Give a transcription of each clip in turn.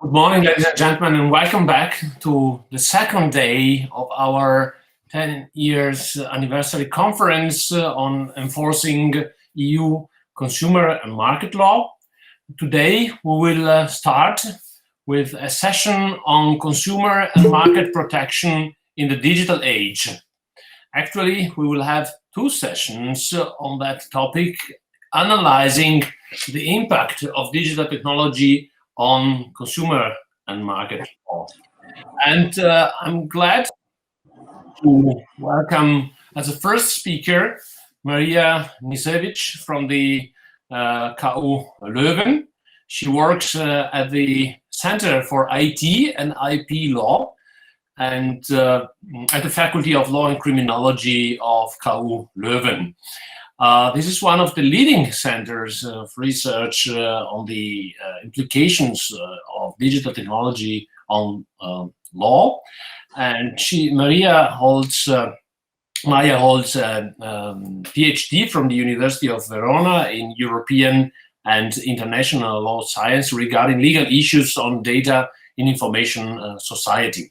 Good morning, ladies and gentlemen, and welcome back to the second day of our 10 years anniversary conference on enforcing EU consumer and market law. Today, we will start with a session on consumer and market protection in the digital age. Actually, we will have two sessions on that topic, analyzing the impact of digital technology on consumer and market law. And I'm glad to welcome as a first speaker Maria Nisevich from the KU Leuven. She works at the Center for IT and IP Law and at the Faculty of Law and Criminology of KU Leuven. This is one of the leading centers of research on the implications of digital technology on law, and Maya holds a PhD from the University of Verona in European and international law science regarding legal issues on data in information society.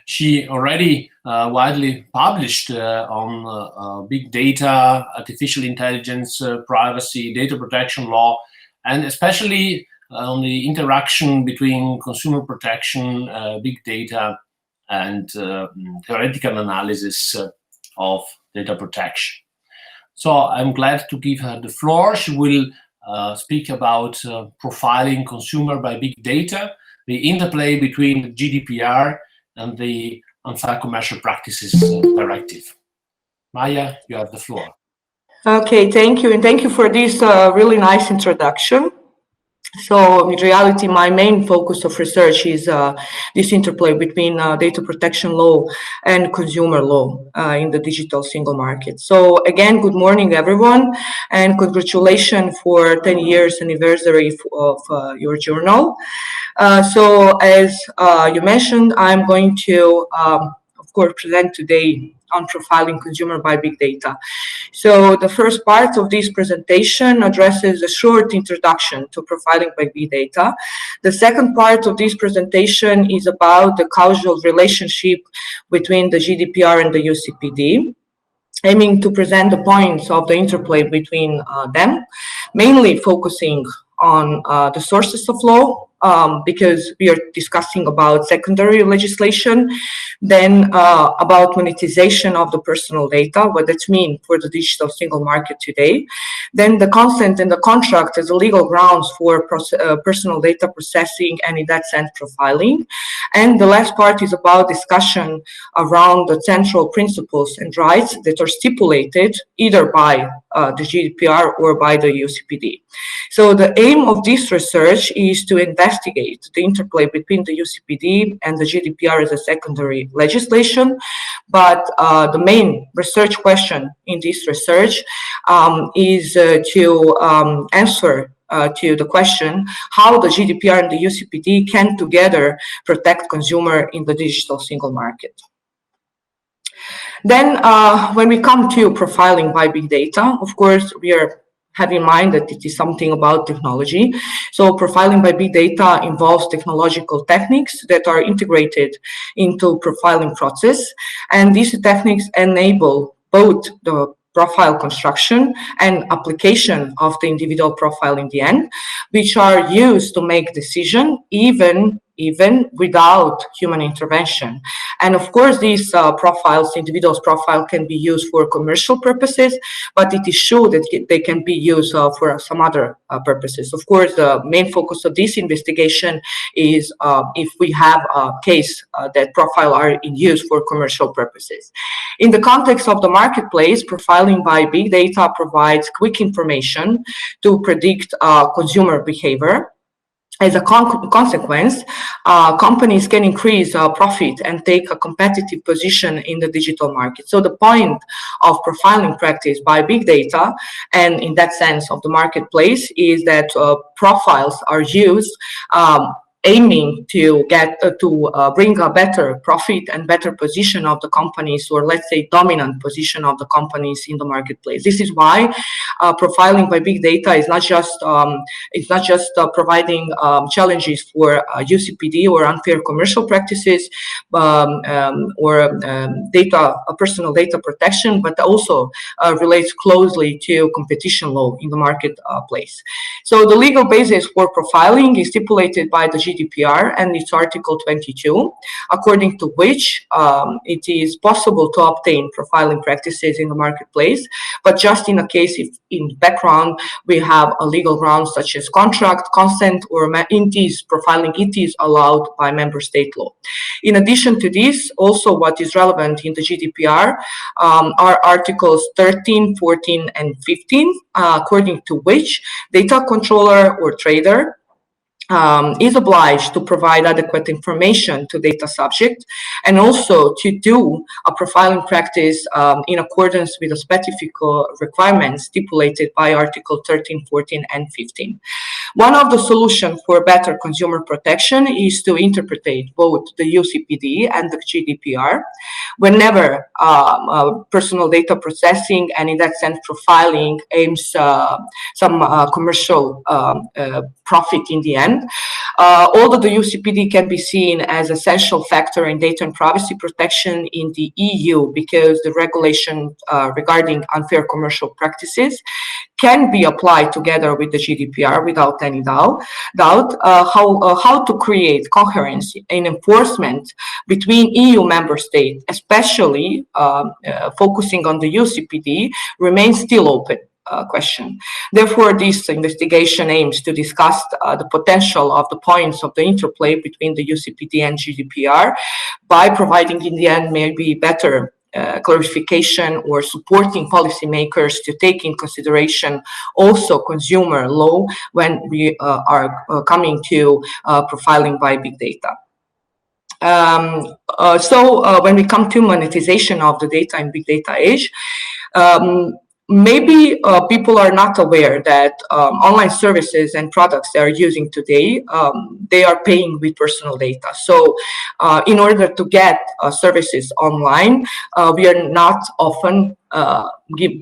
She already widely published on big data, artificial intelligence, privacy, data protection law, and especially on the interaction between consumer protection, big data, and theoretical analysis of data protection. So I'm glad to give her the floor. She will speak about profiling consumer by big data, the interplay between the GDPR and the Unfair Commercial Practices Directive. Maya, you have the floor. Okay, thank you. And thank you for this really nice introduction. So in reality, my main focus of research is this interplay between data protection law and consumer law in the digital single market. So again, good morning, everyone, and congratulations for 10 years anniversary of your journal. So as you mentioned, I'm going to, of course, present today on profiling consumer by big data. So the first part of this presentation addresses a short introduction to profiling by big data. The second part of this presentation is about the causal relationship between the GDPR and the UCPD, aiming to present the points of the interplay between them, mainly focusing on the sources of law, because we are discussing about secondary legislation, then about monetization of the personal data, what that means for the digital single market today, then the consent and the contract as a legal grounds for personal data processing and in that sense profiling. And the last part is about discussion around the central principles and rights that are stipulated either by the GDPR or by the UCPD. So the aim of this research is to investigate the interplay between the UCPD and the GDPR as a secondary legislation. But the main research question in this research is to answer to the question how the GDPR and the UCPD can together protect consumer in the digital single market. Then when we come to profiling by big data, of course, we are have in mind that it is something about technology. So profiling by big data involves technological techniques that are integrated into profiling process. And these techniques enable both the profile construction and application of the individual profile in the end, which are used to make decision even without human intervention. And of course, these individuals' profile can be used for commercial purposes, but it is sure that they can be used for some other purposes. Of course, the main focus of this investigation is if we have a case that profile are in use for commercial purposes. In the context of the marketplace, profiling by big data provides quick information to predict consumer behavior. As a consequence, companies can increase profit and take a competitive position in the digital market. So the point of profiling practice by big data, and in that sense of the marketplace, is that profiles are used aiming to get bring a better profit and better position of the companies, or let's say dominant position of the companies in the marketplace. This is why profiling by big data is not just providing challenges for UCPD or unfair commercial practices or personal data protection, but also relates closely to competition law in the marketplace. So the legal basis for profiling is stipulated by the GDPR and its Article 22, according to which it is possible to obtain profiling practices in the marketplace, but just in a case if in background we have a legal ground such as contract, consent, or profiling it is allowed by member state law. In addition to this, also what is relevant in the GDPR are Articles 13, 14, and 15, according to which data controller or trader is obliged to provide adequate information to data subject, and also to do a profiling practice in accordance with the specific requirements stipulated by Article 13, 14, and 15. One of the solutions for better consumer protection is to interpret both the UCPD and the GDPR whenever personal data processing and in that sense profiling aims some commercial profit in the end. Although the UCPD can be seen as an essential factor in data and privacy protection in the EU because the regulation regarding unfair commercial practices can be applied together with the GDPR without any doubt. How to create coherence in enforcement between EU member states, especially focusing on the UCPD, remains still open. Question. Therefore, this investigation aims to discuss the potential of the points of the interplay between the UCPD and GDPR by providing in the end maybe better clarification or supporting policymakers to take in consideration also consumer law when we are coming to profiling by big data. When we come to monetization of the data in big data age, maybe people are not aware that online services and products they are using today, they are paying with personal data. So in order to get services online, we are not often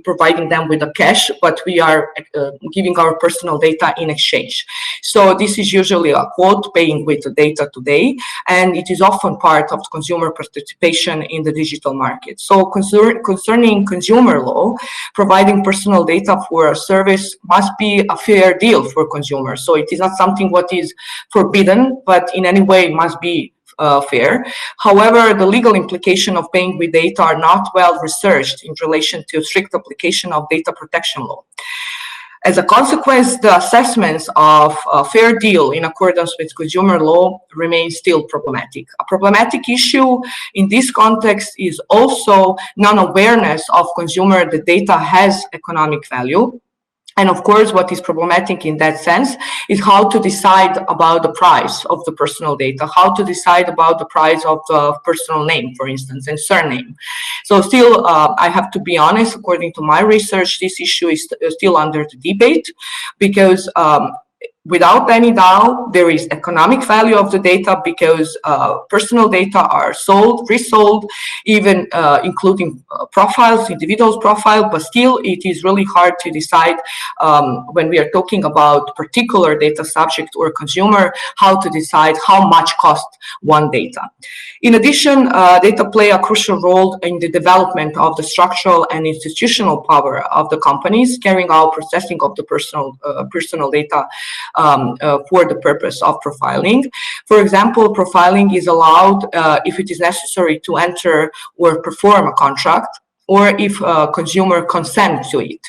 providing them with a cash, but we are giving our personal data in exchange. So this is usually a quote paying with the data today, and it is often part of consumer participation in the digital market. So concerning consumer law, providing personal data for a service must be a fair deal for consumers. So it is not something what is forbidden, but in any way must be fair. However, the legal implication of paying with data are not well researched in relation to strict application of data protection law. As a consequence, the assessments of a fair deal in accordance with consumer law remain still problematic. A problematic issue in this context is also non-awareness of consumer that data has economic value. And of course, what is problematic in that sense is how to decide about the price of the personal data, how to decide about the price of the personal name, for instance, and surname. So still, I have to be honest, according to my research, this issue is still under the debate because without any doubt, there is economic value of the data because personal data are sold, resold, even including profiles, individuals' profile, but still it is really hard to decide when we are talking about particular data subject or consumer, how to decide how much cost one data. In addition, data play a crucial role in the development of the structural and institutional power of the companies carrying out processing of the personal data for the purpose of profiling. For example, profiling is allowed if it is necessary to enter or perform a contract, or if a consumer consents to it.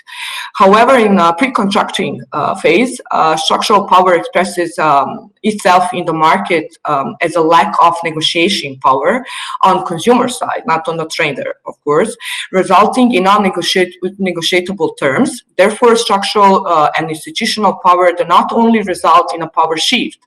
However, in a pre-contracting phase, structural power expresses itself in the market as a lack of negotiation power on consumer side, not on the trader, of course, resulting in non-negotiable terms. Therefore, structural and institutional power do not only result in a power shift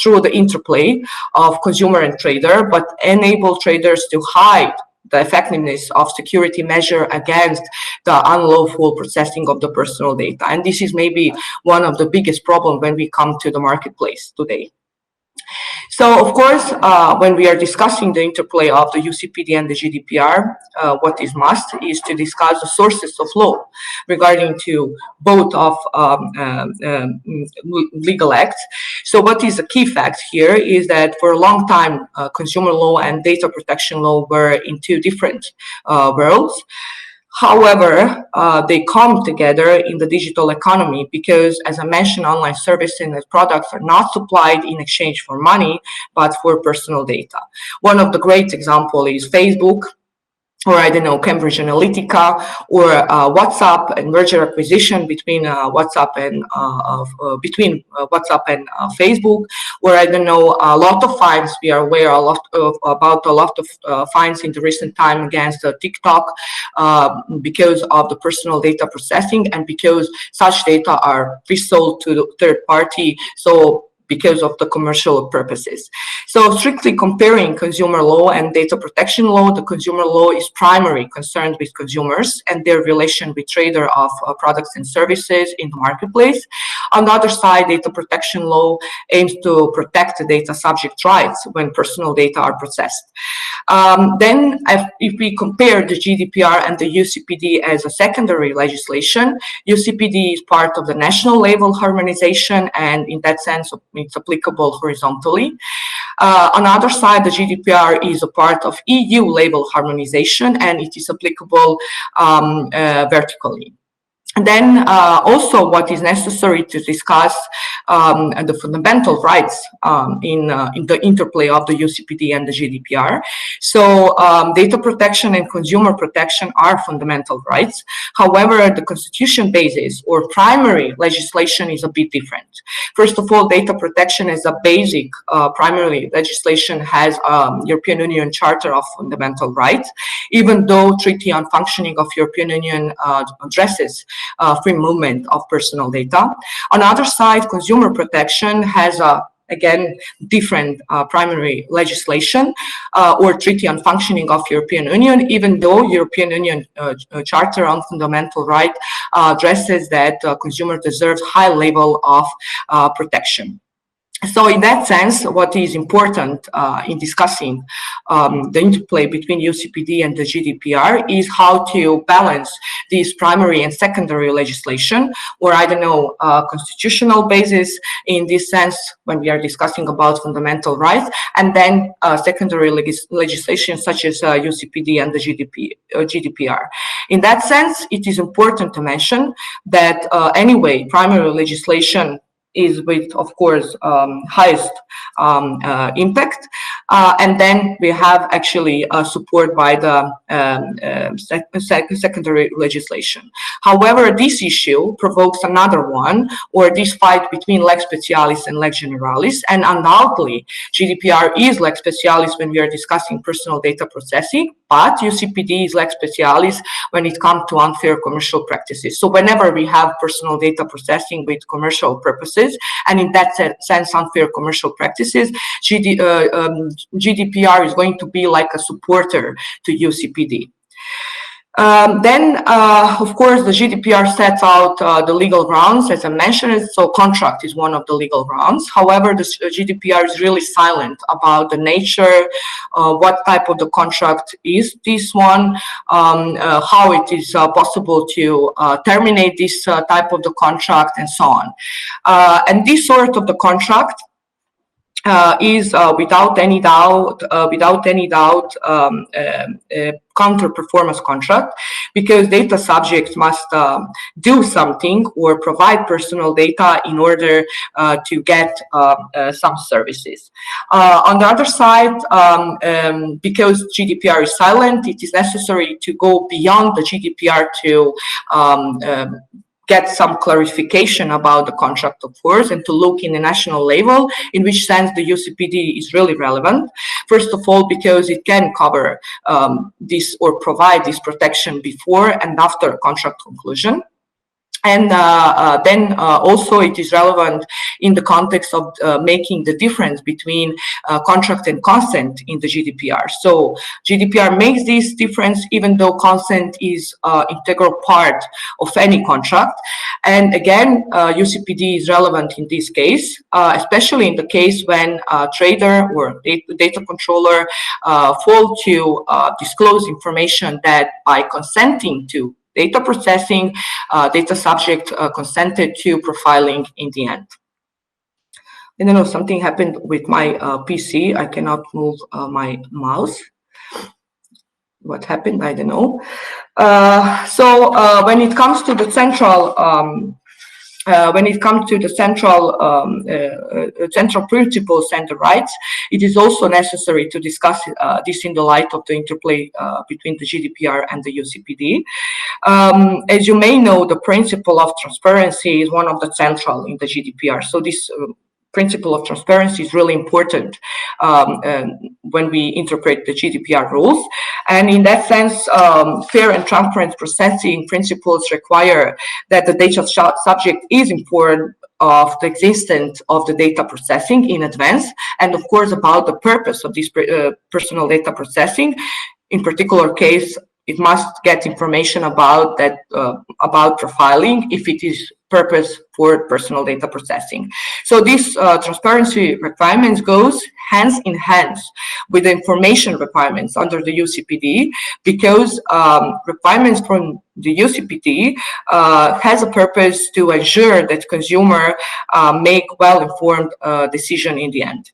through the interplay of consumer and trader, but enable traders to hide the effectiveness of security measure against the unlawful processing of the personal data. And this is maybe one of the biggest problems when we come to the marketplace today. So, of course, when we are discussing the interplay of the UCPD and the GDPR, what is must is to discuss the sources of law regarding to both of legal acts. So what is the key fact here is that for a long time, consumer law and data protection law were in two different worlds. However, they come together in the digital economy because, as I mentioned, online services and products are not supplied in exchange for money, but for personal data. One of the great examples is Facebook, or I don't know, Cambridge Analytica, or WhatsApp and merger acquisition between WhatsApp and Facebook, or I don't know, a lot of fines. We are aware about a lot of fines in the recent time against TikTok because of the personal data processing and because such data are resold to the third party. So because of the commercial purposes. So strictly comparing consumer law and data protection law, the consumer law is primarily concerned with consumers and their relation with trader of products and services in the marketplace. On the other side, data protection law aims to protect the data subject rights when personal data are processed. Then if we compare the GDPR and the UCPD as a secondary legislation, UCPD is part of the national level harmonization, and in that sense, it's applicable horizontally. On the other side, the GDPR is a part of EU level harmonization, and it is applicable vertically. And then also what is necessary to discuss the fundamental rights in the interplay of the UCPD and the GDPR. So data protection and consumer protection are fundamental rights. However, the constitution basis or primary legislation is a bit different. First of all, data protection as a basic primary legislation has European Union Charter of Fundamental Rights, even though Treaty on Functioning of European Union addresses free movement of personal data. On the other side, consumer protection has again, different primary legislation or Treaty on Functioning of European Union, even though European Union Charter on Fundamental Rights addresses that consumers deserve high level of protection. So in that sense, what is important in discussing the interplay between UCPD and the GDPR is how to balance these primary and secondary legislation, or I don't know, constitutional basis in this sense when we are discussing about fundamental rights, and then secondary legislation such as UCPD and the GDPR. In that sense, it is important to mention that anyway, primary legislation is with, of course, highest impact. And then we have actually support by the secondary legislation. However, this issue provokes another one, or this fight between lex specialis and lex generalis, and undoubtedly GDPR is lex specialis when we are discussing personal data processing, but UCPD is lex specialis when it comes to unfair commercial practices. So whenever we have personal data processing with commercial purposes, and in that sense unfair commercial practices, GDPR is going to be like a supporter to UCPD. Then, of course, the GDPR sets out the legal grounds, as I mentioned, so contract is one of the legal grounds. However, the GDPR is really silent about the nature, what type of the contract is this one, how it is possible to terminate this type of the contract, and so on. And this sort of the contract is without any doubt, counter-performance contract, because data subjects must do something or provide personal data in order to get some services. On the other side, because GDPR is silent, it is necessary to go beyond the GDPR to get some clarification about the contract, of course, and to look in the national level, in which sense the UCPD is really relevant. First of all, because it can cover this or provide this protection before and after contract conclusion. And then also it is relevant in the context of making the difference between contract and consent in the GDPR. So GDPR makes this difference even though consent is integral part of any contract. And again, UCPD is relevant in this case, especially in the case when a trader or data controller fail to disclose information that by consenting to data processing, data subject consented to profiling in the end. I don't know, something happened with my PC. I cannot move my mouse. What happened? I don't know. So when it comes to the central central principles and the rights, it is also necessary to discuss this in the light of the interplay between the GDPR and the UCPD. As you may know, the principle of transparency is one of the central in the GDPR. So this principle of transparency is really important when we interpret the GDPR rules. And in that sense, fair and transparent processing principles require that the data subject is informed of the existence of the data processing in advance, and of course about the purpose of this personal data processing. In particular case, it must get information about that about profiling if it is purpose for personal data processing. So this transparency requirements goes hands in hands with the information requirements under the UCPD, because requirements from the UCPD has a purpose to ensure that consumer make well-informed decision in the end.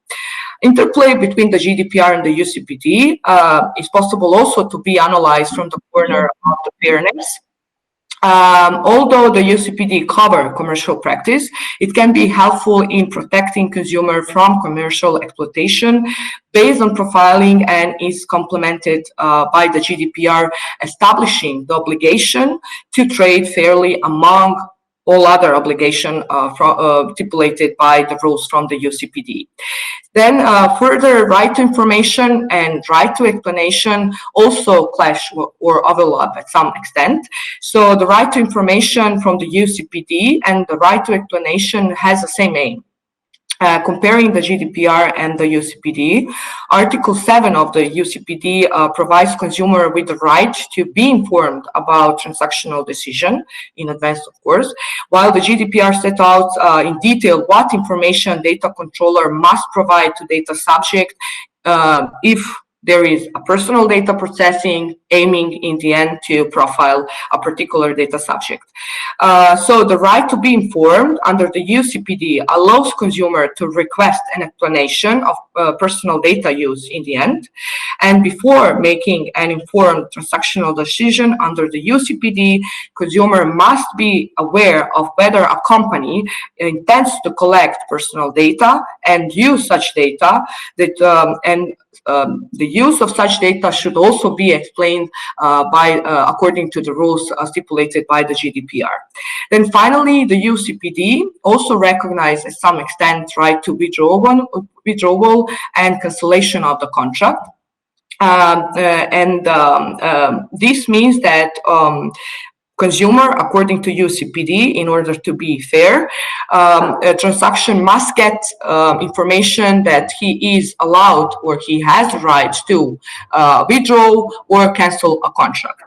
Interplay between the GDPR and the UCPD is possible also to be analyzed from the corner of the fairness. Although the UCPD cover commercial practice, it can be helpful in protecting consumer from commercial exploitation based on profiling, and is complemented by the GDPR establishing the obligation to trade fairly among all other obligations stipulated by the rules from the UCPD. Then further right to information and right to explanation also clash or overlap at some extent. So the right to information from the UCPD and the right to explanation has the same aim. Comparing the GDPR and the UCPD, Article 7 of the UCPD provides consumer with the right to be informed about transactional decision in advance, of course, while the GDPR set out in detail what information data controller must provide to data subject if there is a personal data processing aiming in the end to profile a particular data subject. So the right to be informed under the UCPD allows consumer to request an explanation of personal data use in the end. And before making an informed transactional decision under the UCPD, consumer must be aware of whether a company intends to collect personal data and use such data, that the use of such data should also be explained according to the rules stipulated by the GDPR. Then finally, the UCPD also recognizes, to some extent, right to withdrawal and cancellation of the contract. This means that consumer, according to UCPD, in order to be fair, a transaction must get information that he is allowed or he has the right to withdraw or cancel a contract.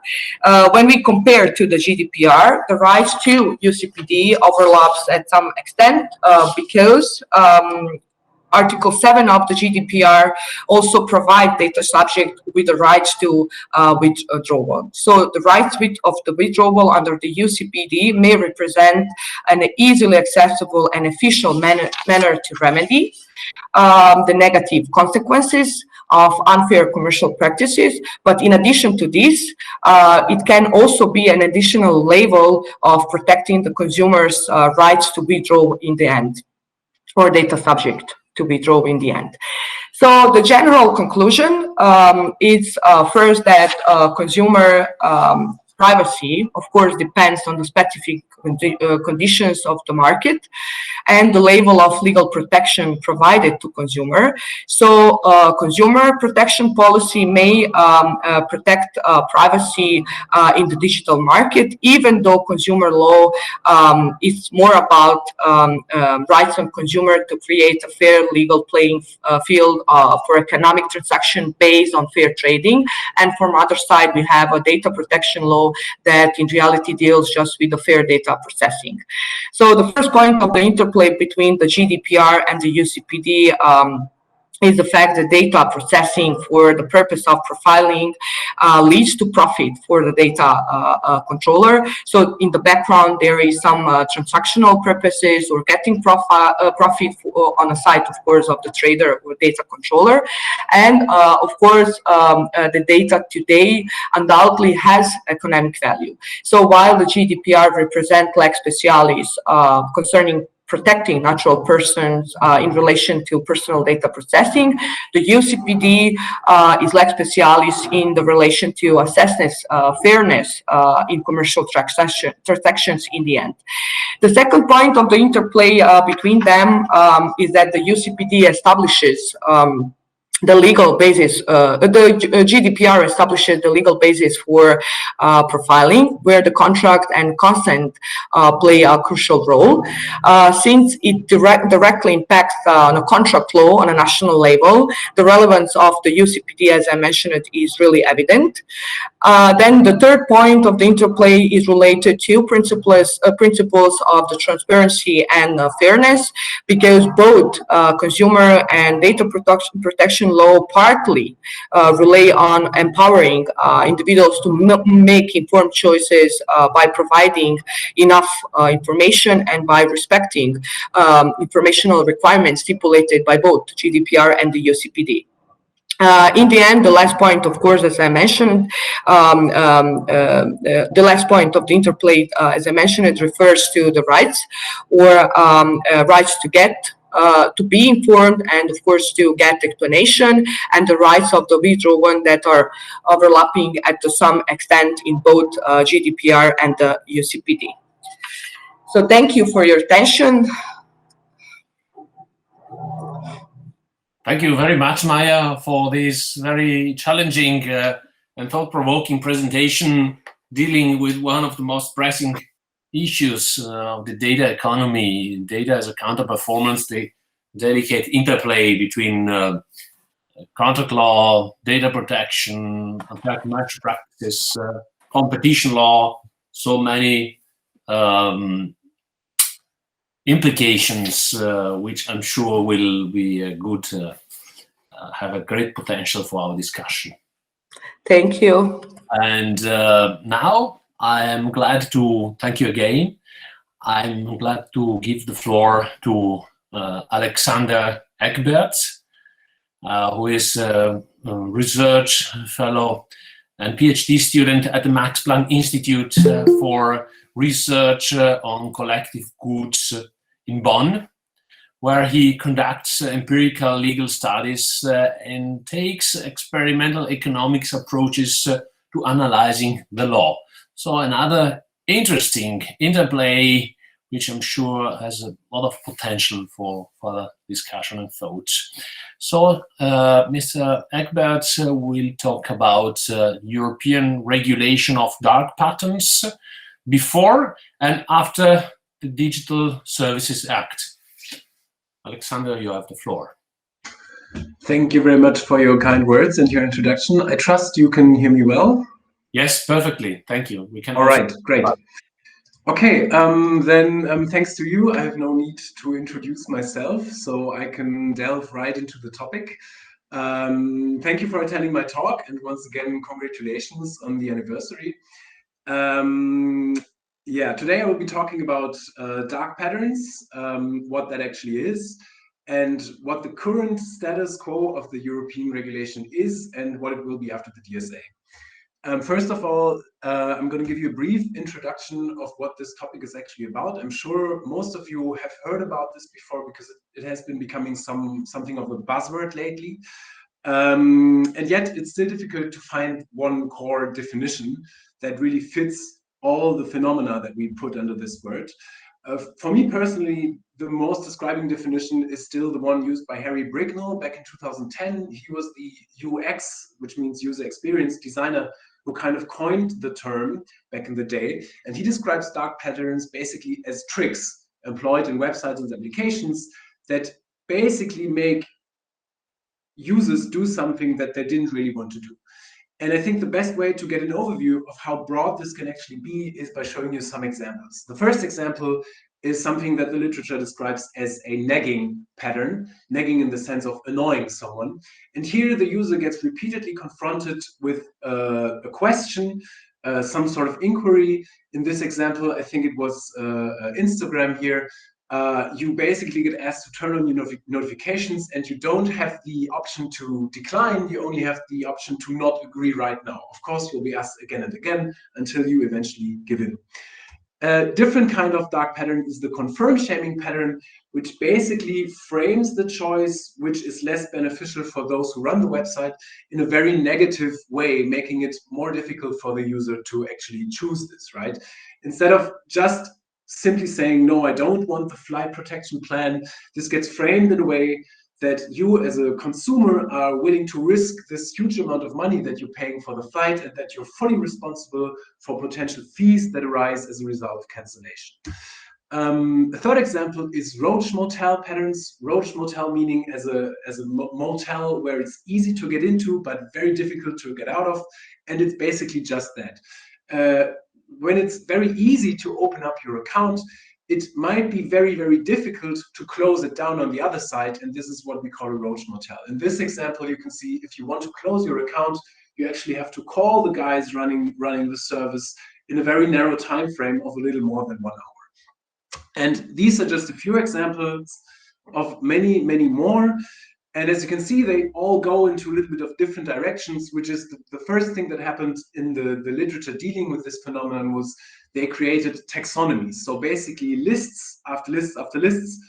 When we compare to the GDPR, the right to UCPD overlaps at some extent because Article 7 of the GDPR also provides data subject with the right to withdrawal. So the right of the withdrawal under the UCPD may represent an easily accessible and efficient manner to remedy the negative consequences of unfair commercial practices. But in addition to this, it can also be an additional level of protecting the consumer's rights to withdraw in the end, or data subject to withdraw in the end. So the general conclusion is first that consumer privacy, of course, depends on the specific conditions of the market and the level of legal protection provided to consumer. So consumer protection policy may protect privacy in the digital market, even though consumer law is more about rights of consumer to create a fair legal playing field for economic transaction based on fair trading. And from other side, we have a data protection law that in reality deals just with the fair data processing. So the first point of the interplay between the GDPR and the UCPD is the fact that data processing for the purpose of profiling leads to profit for the data controller. So in the background, there is some transactional purposes or getting profit on the side, of course, of the trader or data controller. And of course, the data today undoubtedly has economic value. So while the GDPR represents lex specialis concerning protecting natural persons in relation to personal data processing, the UCPD is lex specialis in the relation to assessing fairness in commercial transactions in the end. The second point of the interplay between them is that the UCPD establishes the legal basis, the GDPR establishes the legal basis for profiling, where the contract and consent play a crucial role, since it directly impacts on a contract law on a national level. The relevance of the UCPD, as I mentioned, is really evident. Then the third point of the interplay is related to principles of the transparency and fairness, because both consumer and data protection law partly rely on empowering individuals to make informed choices by providing enough information and by respecting informational requirements stipulated by both GDPR and the UCPD. In the end, the last point, of course, as I mentioned, the last point of the interplay, as I mentioned, it refers to the rights or rights to get to be informed and, of course, to get explanation, and the rights of the withdrawn that are overlapping at some extent in both GDPR and the UCPD. So thank you for your attention. Thank you very much, Maya, for this very challenging and thought-provoking presentation dealing with one of the most pressing issues of the data economy, data as a counter-performance, the delicate interplay between contract law, data protection, market practice, competition law, so many implications, which I'm sure will be good, have a great potential for our discussion. Thank you. And now I am glad to thank you again. I'm glad to give the floor to Alexander Egbert, who is a research fellow and PhD student at the Max Planck Institute for Research on Collective Goods in Bonn, where he conducts empirical legal studies and takes experimental economics approaches to analyzing the law. So another interesting interplay, which I'm sure has a lot of potential for further discussion and thoughts. So Mr. Egbert will talk about European regulation of dark patterns before and after the Digital Services Act. Alexander, you have the floor. Thank you very much for your kind words and your introduction. I trust you can hear me well. Yes, perfectly. Thank you. We can. All right, great. Okay, then thanks to you, I have no need to introduce myself, so I can delve right into the topic. Thank you for attending my talk, and once again, congratulations on the anniversary. Yeah, today I will be talking about dark patterns, what that actually is, and what the current status quo of the European regulation is, and what it will be after the DSA. First of all, I'm going to give you a brief introduction of what this topic is actually about. I'm sure most of you have heard about this before because it has been becoming something of a buzzword lately. And yet it's still difficult to find one core definition that really fits all the phenomena that we put under this word. For me personally, the most describing definition is still the one used by Harry Bricknell back in 2010. He was the UX, which means user experience designer, who kind of coined the term back in the day. And he describes dark patterns basically as tricks employed in websites and applications that basically make users do something that they didn't really want to do. And I think the best way to get an overview of how broad this can actually be is by showing you some examples. The first example is something that the literature describes as a nagging pattern, nagging in the sense of annoying someone. And here the user gets repeatedly confronted with a question, some sort of inquiry. In this example, I think it was Instagram here. You basically get asked to turn on your notifications, and you don't have the option to decline. You only have the option to not agree right now. Of course, you'll be asked again and again until you eventually give in. A different kind of dark pattern is the confirm shaming pattern, which basically frames the choice which is less beneficial for those who run the website in a very negative way, making it more difficult for the user to actually choose this, right? Instead of just simply saying, no, I don't want the flight protection plan, this gets framed in a way that you as a consumer are willing to risk this huge amount of money that you're paying for the flight, and that you're fully responsible for potential fees that arise as a result of cancellation. A third example is roach motel patterns. Roach motel meaning as a motel where it's easy to get into but very difficult to get out of, and it's basically just that. When it's very easy to open up your account, it might be very, very difficult to close it down on the other side, and this is what we call a roach motel. In this example, you can see if you want to close your account, you actually have to call the guys running the service in a very narrow time frame of a little more than 1 hour. And these are just a few examples of many, many more. And as you can see, they all go into a little bit of different directions, which is the first thing that happened in the literature dealing with this phenomenon was they created taxonomies. So basically lists after lists after lists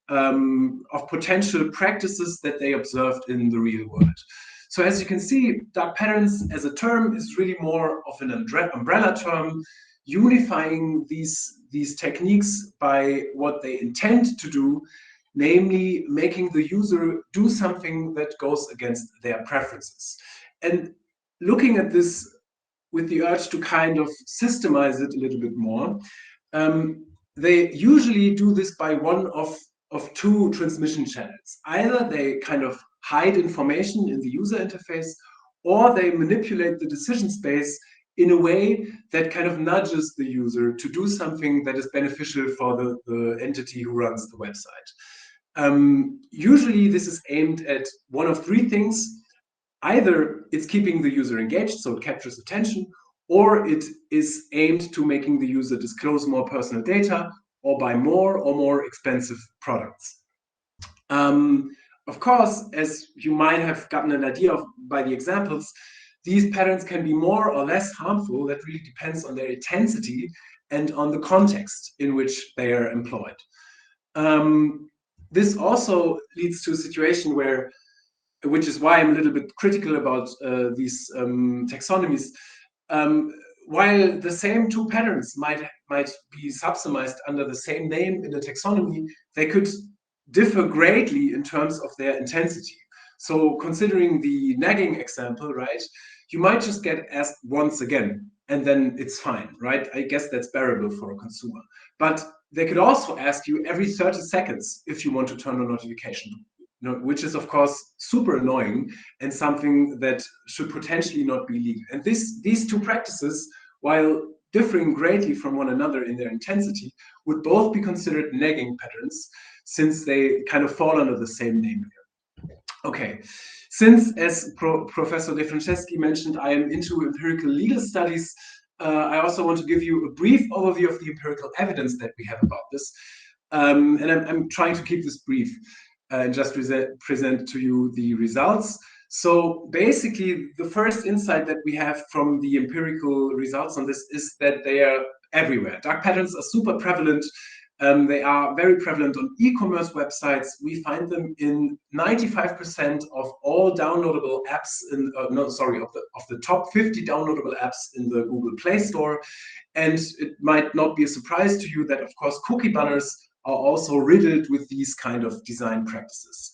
of potential practices that they observed in the real world. So as you can see, dark patterns as a term is really more of an umbrella term, unifying these techniques by what they intend to do, namely making the user do something that goes against their preferences. And looking at this with the urge to kind of systemize it a little bit more, they usually do this by one of two transmission channels. Either they kind of hide information in the user interface, or they manipulate the decision space in a way that kind of nudges the user to do something that is beneficial for the entity who runs the website. Usually this is aimed at one of three things. Either it's keeping the user engaged, so it captures attention, or it is aimed to making the user disclose more personal data or buy more or more expensive products. Of course, as you might have gotten an idea of by the examples, these patterns can be more or less harmful. That really depends on their intensity and on the context in which they are employed. This also leads to a situation where, which is why I'm a little bit critical about these taxonomies. While the same two patterns might be subsumized under the same name in a taxonomy, they could differ greatly in terms of their intensity. So considering the nagging example, right, you might just get asked once again, and then it's fine, right? I guess that's bearable for a consumer. But they could also ask you every 30 seconds if you want to turn on notification, which is of course super annoying and something that should potentially not be legal. And these two practices, while differing greatly from one another in their intensity, would both be considered nagging patterns, since they kind of fall under the same name here. Okay, since as Professor De Franceschi mentioned, I am into empirical legal studies, I also want to give you a brief overview of the empirical evidence that we have about this. And I'm trying to keep this brief and just present to you the results. So basically, the first insight that we have from the empirical results on this is that they are everywhere. Dark patterns are super prevalent. They are very prevalent on e-commerce websites. We find them in 95% of all downloadable apps of the top 50 downloadable apps in the Google Play Store. And it might not be a surprise to you that, of course, cookie banners are also riddled with these kind of design practices.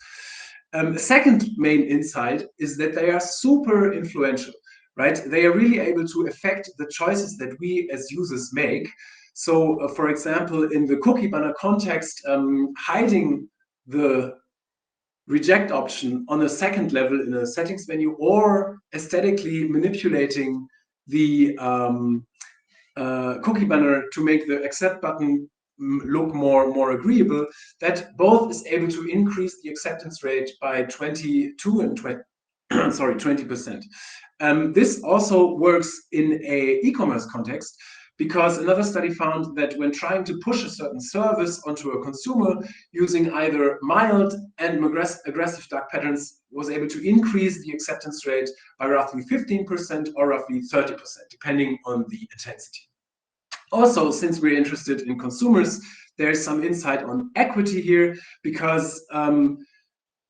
The second main insight is that they are super influential, right? They are really able to affect the choices that we as users make. So, for example, in the cookie banner context, hiding the reject option on a second level in a settings menu, or aesthetically manipulating the cookie banner to make the accept button look more agreeable, that both is able to increase the acceptance rate by 22 and 20%. This also works in a e-commerce context, because another study found that when trying to push a certain service onto a consumer using either mild and aggressive dark patterns was able to increase the acceptance rate by roughly 15% or roughly 30%, depending on the intensity. Also, since we're interested in consumers, there's some insight on equity here, because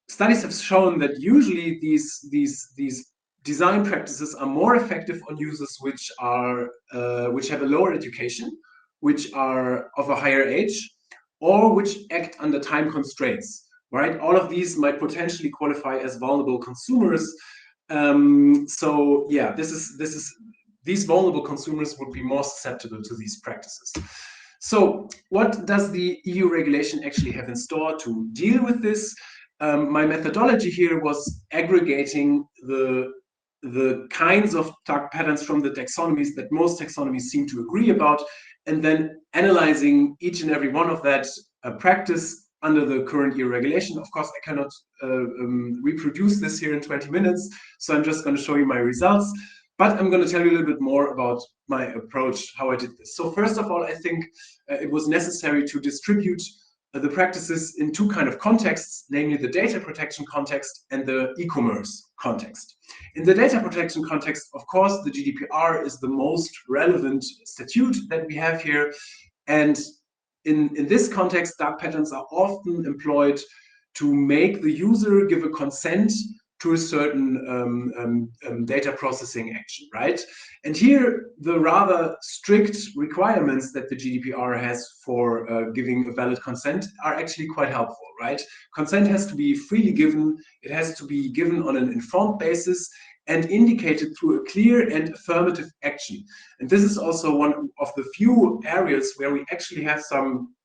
studies have shown that usually these design practices are more effective on users which have a lower education, which are of a higher age, or which act under time constraints, right? All of these might potentially qualify as vulnerable consumers. So yeah, these vulnerable consumers would be more susceptible to these practices. So what does the EU regulation actually have in store to deal with this? My methodology here was aggregating the kinds of dark patterns from the taxonomies that most taxonomies seem to agree about, and then analyzing each and every one of that practice under the current EU regulation. Of course, I cannot reproduce this here in 20 minutes, so I'm just going to show you my results. But I'm going to tell you a little bit more about my approach, how I did this. So first of all, I think it was necessary to distribute the practices in two kind of contexts, namely the data protection context and the e-commerce context. In the data protection context, of course, the GDPR is the most relevant statute that we have here. And in this context, dark patterns are often employed to make the user give a consent to a certain data processing action, right? And here, the rather strict requirements that the GDPR has for giving a valid consent are actually quite helpful, right? Consent has to be freely given, it has to be given on an informed basis, and indicated through a clear and affirmative action. And this is also one of the few areas where we actually have some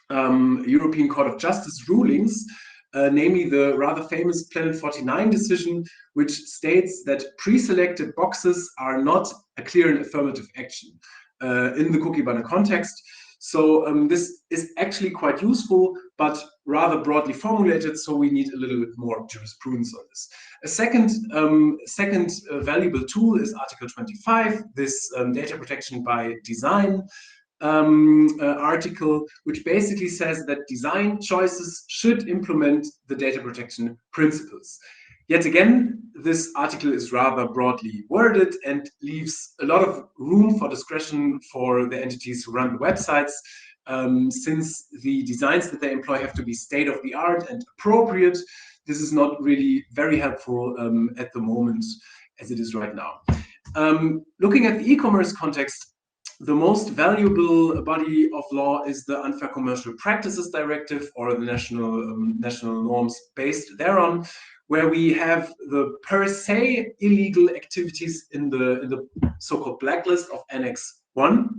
European Court of Justice rulings, namely the rather famous Planet 49 decision, which states that pre-selected boxes are not a clear and affirmative action in the cookie banner context. So this is actually quite useful, but rather broadly formulated, so we need a little bit more jurisprudence on this. A second valuable tool is Article 25, this data protection by design article, which basically says that design choices should implement the data protection principles. Yet again, this article is rather broadly worded and leaves a lot of room for discretion for the entities who run the websites, since the designs that they employ have to be state-of-the-art and appropriate. This is not really very helpful at the moment as it is right now. Looking at the e-commerce context, the most valuable body of law is the Unfair Commercial Practices Directive, or the national norms based thereon, where we have the per se illegal activities in the so-called blacklist of Annex 1.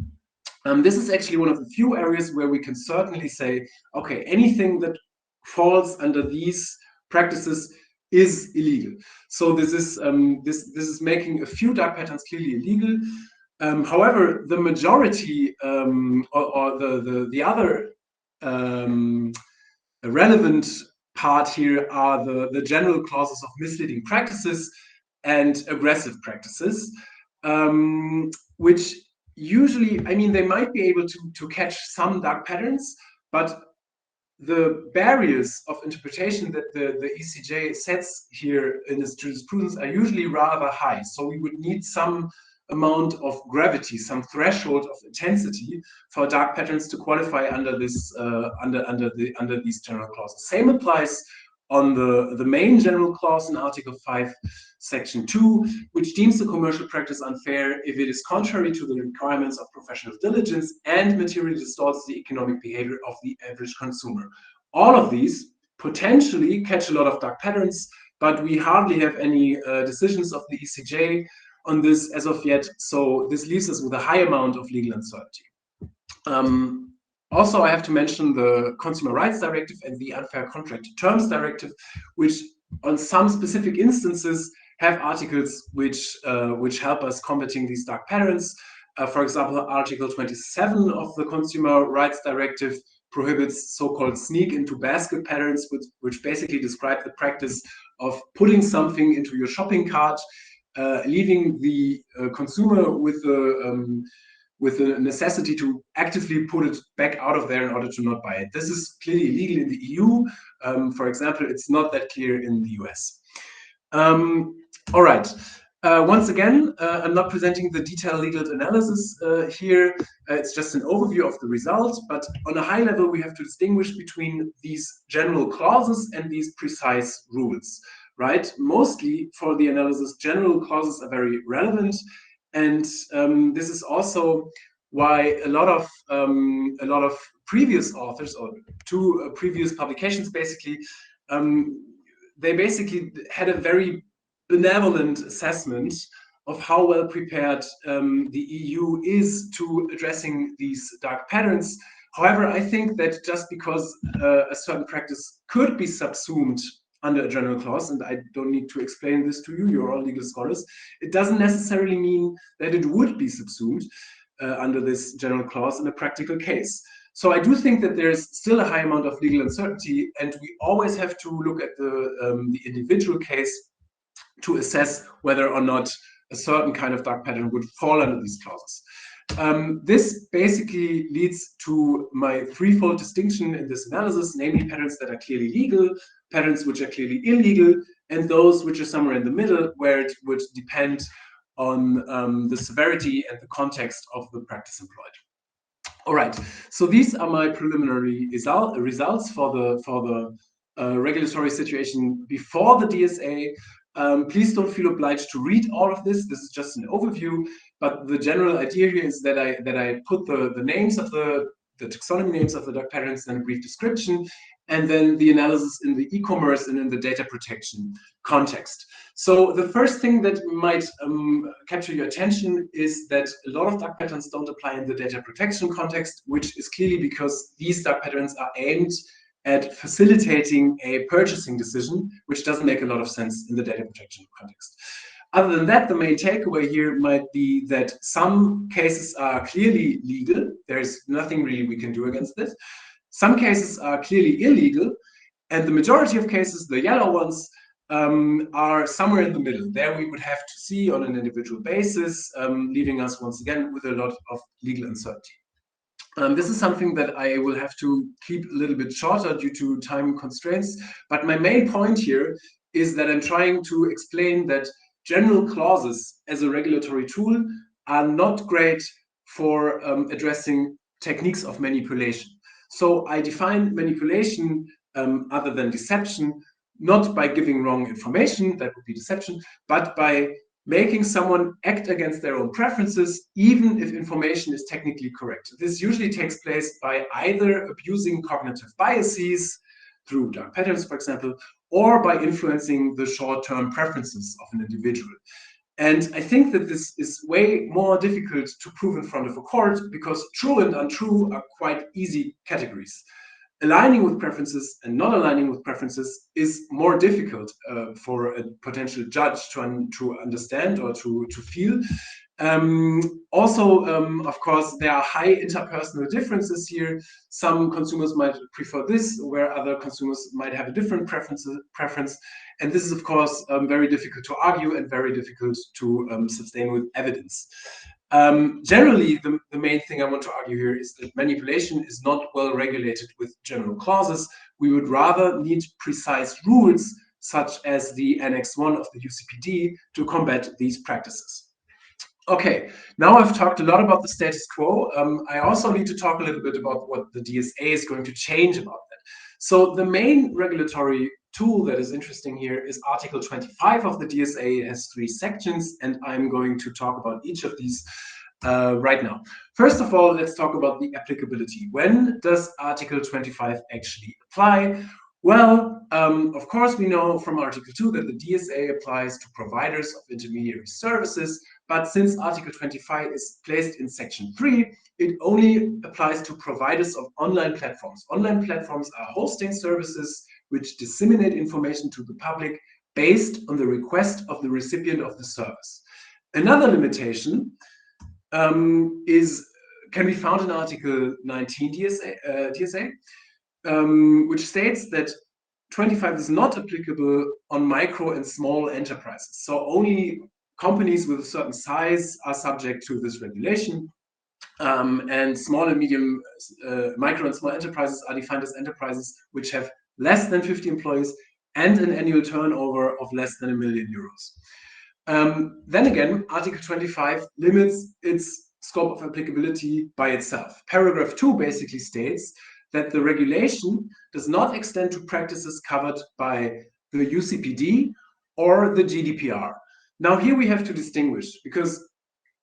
This is actually one of the few areas where we can certainly say, okay, anything that falls under these practices is illegal. So this is making a few dark patterns clearly illegal. However, the majority or the other relevant part here are the general clauses of misleading practices and aggressive practices, which usually, I mean, they might be able to catch some dark patterns, but the barriers of interpretation that the ECJ sets here in its jurisprudence are usually rather high. So we would need some amount of gravity, some threshold of intensity for dark patterns to qualify under this under these general clauses. Same applies on the main general clause in Article 5, Section 2, which deems the commercial practice unfair if it is contrary to the requirements of professional diligence and materially distorts the economic behavior of the average consumer. All of these potentially catch a lot of dark patterns, but we hardly have any decisions of the ECJ on this as of yet, so this leaves us with a high amount of legal uncertainty. Also, I have to mention the Consumer Rights Directive and the Unfair Contract Terms Directive, which on some specific instances have articles which help us combating these dark patterns. For example, Article 27 of the Consumer Rights Directive prohibits so-called sneak into basket patterns, which basically describe the practice of putting something into your shopping cart, leaving the consumer with the necessity to actively put it back out of there in order to not buy it. This is clearly illegal in the EU. For example, it's not that clear in the US. All right. Once again, I'm not presenting the detailed legal analysis here. It's just an overview of the result, but on a high level, we have to distinguish between these general clauses and these precise rules, right? Mostly for the analysis, general clauses are very relevant. And this is also why a lot of previous authors, or two previous publications, basically, they basically had a very benevolent assessment of how well prepared the EU is to addressing these dark patterns. However, I think that just because a certain practice could be subsumed under a general clause, and I don't need to explain this to you, you're all legal scholars, it doesn't necessarily mean that it would be subsumed under this general clause in a practical case. So I do think that there's still a high amount of legal uncertainty, and we always have to look at the individual case to assess whether or not a certain kind of dark pattern would fall under these clauses. This basically leads to my threefold distinction in this analysis, namely patterns that are clearly legal, patterns which are clearly illegal, and those which are somewhere in the middle, where it would depend on the severity and the context of the practice employed. All right, so these are my preliminary results for the regulatory situation before the DSA. Please don't feel obliged to read all of this. This is just an overview, but the general idea here is that I put the names of the taxonomy names of the dark patterns in a brief description, and then the analysis in the e-commerce and in the data protection context. So the first thing that might capture your attention is that a lot of dark patterns don't apply in the data protection context, which is clearly because these dark patterns are aimed at facilitating a purchasing decision, which doesn't make a lot of sense in the data protection context. Other than that, the main takeaway here might be that some cases are clearly legal. There's nothing really we can do against this. Some cases are clearly illegal, and the majority of cases, the yellow ones, are somewhere in the middle. There we would have to see on an individual basis, leaving us once again with a lot of legal uncertainty. This is something that I will have to keep a little bit shorter due to time constraints, but my main point here is that I'm trying to explain that general clauses as a regulatory tool are not great for addressing techniques of manipulation. So I define manipulation other than deception, not by giving wrong information, that would be deception, but by making someone act against their own preferences, even if information is technically correct. This usually takes place by either abusing cognitive biases through dark patterns, for example, or by influencing the short-term preferences of an individual. And I think that this is way more difficult to prove in front of a court because true and untrue are quite easy categories. Aligning with preferences and not aligning with preferences is more difficult for a potential judge to understand or to feel. Of course, there are high interpersonal differences here. Some consumers might prefer this, where other consumers might have a different preference. And this is, of course, very difficult to argue and very difficult to sustain with evidence. Generally, the main thing I want to argue here is that manipulation is not well regulated with general clauses. We would rather need precise rules, such as the Annex 1 of the UCPD, to combat these practices. Okay, now I've talked a lot about the status quo. I also need to talk a little bit about what the DSA is going to change about that. So the main regulatory tool that is interesting here is Article 25 of the DSA. It has 3 sections, and I'm going to talk about each of these right now. First of all, let's talk about the applicability. When does Article 25 actually apply? Well, of course, we know from Article 2 that the DSA applies to providers of intermediary services, but since Article 25 is placed in Section 3, it only applies to providers of online platforms. Online platforms are hosting services which disseminate information to the public based on the request of the recipient of the service. Another limitation can be found in Article 19 DSA, which states that 25 is not applicable on micro and small enterprises. So only companies with a certain size are subject to this regulation. And small and medium, micro and small enterprises are defined as enterprises which have less than 50 employees and an annual turnover of less than €1 million. Then again, Article 25 limits its scope of applicability by itself. Paragraph 2 basically states that the regulation does not extend to practices covered by the UCPD or the GDPR. Now here we have to distinguish, because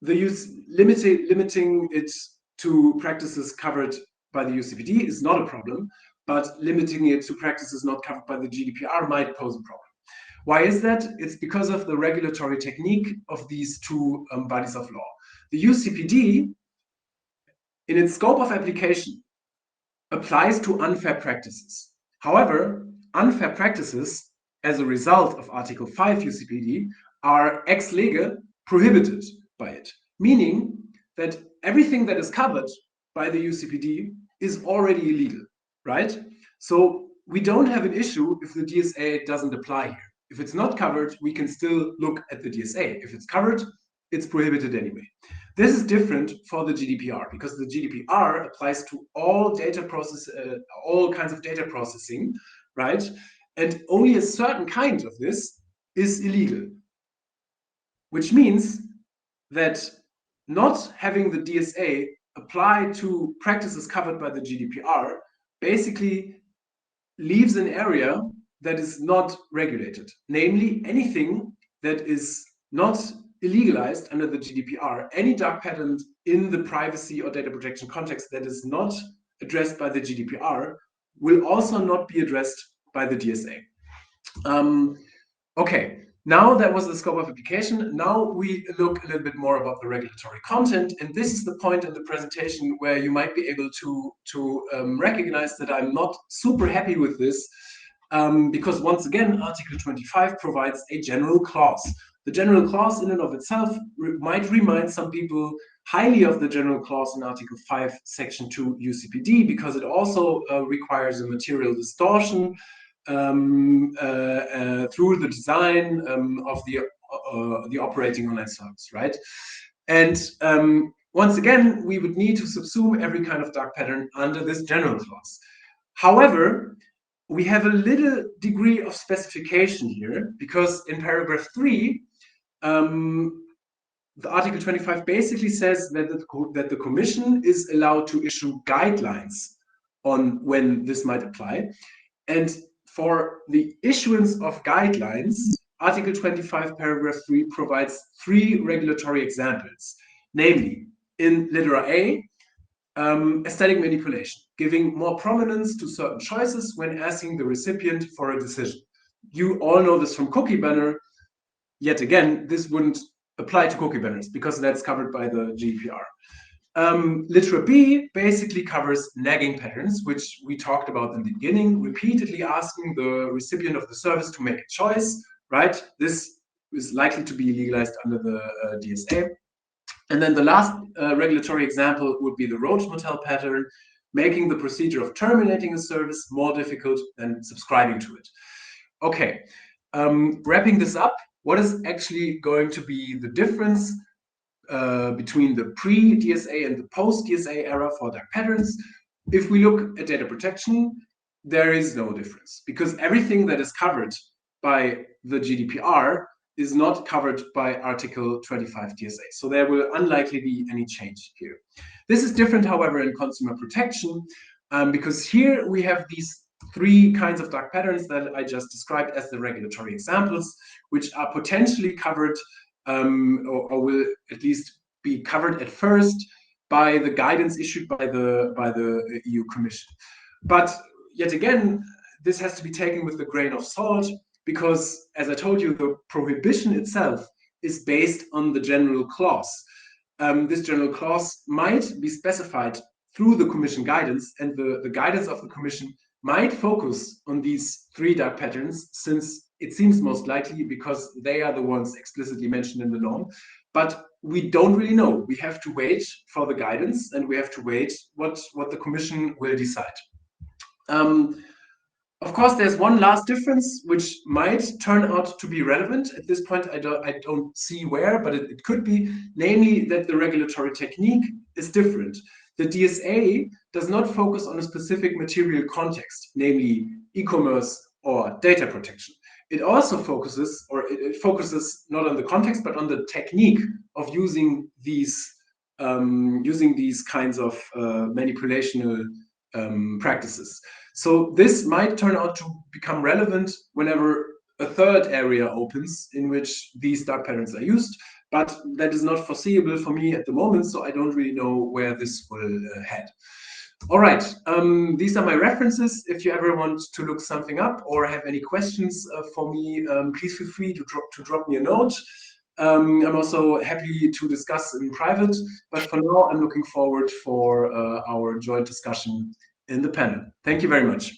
the limiting it to practices covered by the UCPD is not a problem, but limiting it to practices not covered by the GDPR might pose a problem. Why is that? It's because of the regulatory technique of these two bodies of law. The UCPD, in its scope of application, applies to unfair practices. However, unfair practices, as a result of Article 5 UCPD, are ex lege prohibited by it, meaning that everything that is covered by the UCPD is already illegal, right? So we don't have an issue if the DSA doesn't apply here. If it's not covered, we can still look at the DSA. If it's covered, it's prohibited anyway. This is different for the GDPR, because the GDPR applies to all all kinds of data processing, right? And only a certain kind of this is illegal, which means that not having the DSA apply to practices covered by the GDPR basically leaves an area that is not regulated, namely anything that is not illegalized under the GDPR. Any dark pattern in the privacy or data protection context that is not addressed by the GDPR will also not be addressed by the DSA. Okay, now that was the scope of application. Now we look a little bit more about the regulatory content, and this is the point in the presentation where you might be able to recognize that I'm not super happy with this, because once again, Article 25 provides a general clause. The general clause in and of itself might remind some people highly of the general clause in Article 5, Section 2 UCPD, because it also requires a material distortion through the design of the operating online service, right? And once again, we would need to subsume every kind of dark pattern under this general clause. However, we have a little degree of specification here, because in paragraph 3, the Article 25 basically says that the Commission is allowed to issue guidelines on when this might apply. And for the issuance of guidelines, Article 25, paragraph 3 provides 3 regulatory examples, namely in litera A, aesthetic manipulation, giving more prominence to certain choices when asking the recipient for a decision. You all know this from cookie banner. Yet again, this wouldn't apply to cookie banners because that's covered by the GDPR. Litera B basically covers nagging patterns, which we talked about in the beginning, repeatedly asking the recipient of the service to make a choice, right? This is likely to be legalized under the DSA. And then the last regulatory example would be the roach motel pattern, making the procedure of terminating a service more difficult than subscribing to it. Okay, wrapping this up, what is actually going to be the difference between the pre-DSA and the post-DSA era for dark patterns? If we look at data protection, there is no difference, because everything that is covered by the GDPR is not covered by Article 25 DSA. So there will unlikely be any change here. This is different, however, in consumer protection, because here we have these three kinds of dark patterns that I just described as the regulatory examples, which are potentially covered or will at least be covered at first by the guidance issued by the EU Commission. But yet again, this has to be taken with a grain of salt, because, as I told you, the prohibition itself is based on the general clause. This general clause might be specified through the Commission guidance, and the guidance of the Commission might focus on these three dark patterns, since it seems most likely, because they are the ones explicitly mentioned in the norm. But we don't really know. We have to wait for the guidance, and we have to wait what the Commission will decide. Of course, there's one last difference which might turn out to be relevant. At this point, I don't see where, but it could be, namely that the regulatory technique is different. The DSA does not focus on a specific material context, namely e-commerce or data protection. It also focuses, or it focuses not on the context, but on the technique of using these kinds of manipulational practices. So this might turn out to become relevant whenever a third area opens in which these dark patterns are used, but that is not foreseeable for me at the moment, so I don't really know where this will head. All right, these are my references. If you ever want to look something up or have any questions for me, please feel free to drop me a note. I'm also happy to discuss in private, but for now, I'm looking forward for our joint discussion in the panel. Thank you very much.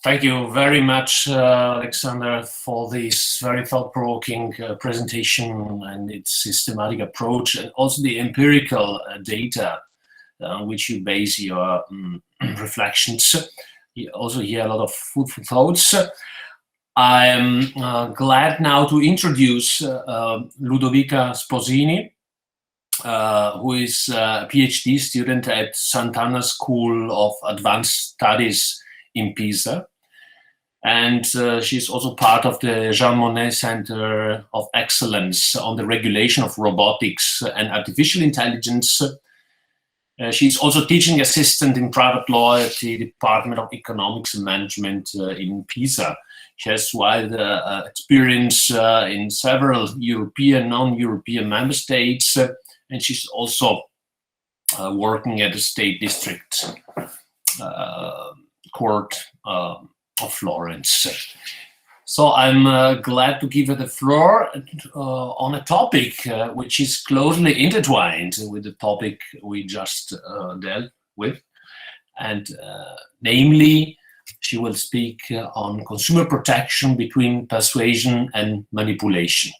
Thank you very much, Alexander, for this very thought-provoking presentation and its systematic approach, and also the empirical data on which you base your reflections. You also hear a lot of food for thoughts. I am glad now to introduce Ludovica Sposini, who is a PhD student at Sant'Anna School of Advanced Studies in Pisa. And she's also part of the Jean Monnet Center of Excellence on the regulation of robotics and artificial intelligence. She's also teaching assistant in private law at the Department of Economics and Management in Pisa. She has wide experience in several European, non-European member states, and she's also working at the State District Court of Florence. So I'm glad to give her the floor on a topic which is closely intertwined with the topic we just dealt with. And namely, she will speak on consumer protection between persuasion and manipulation.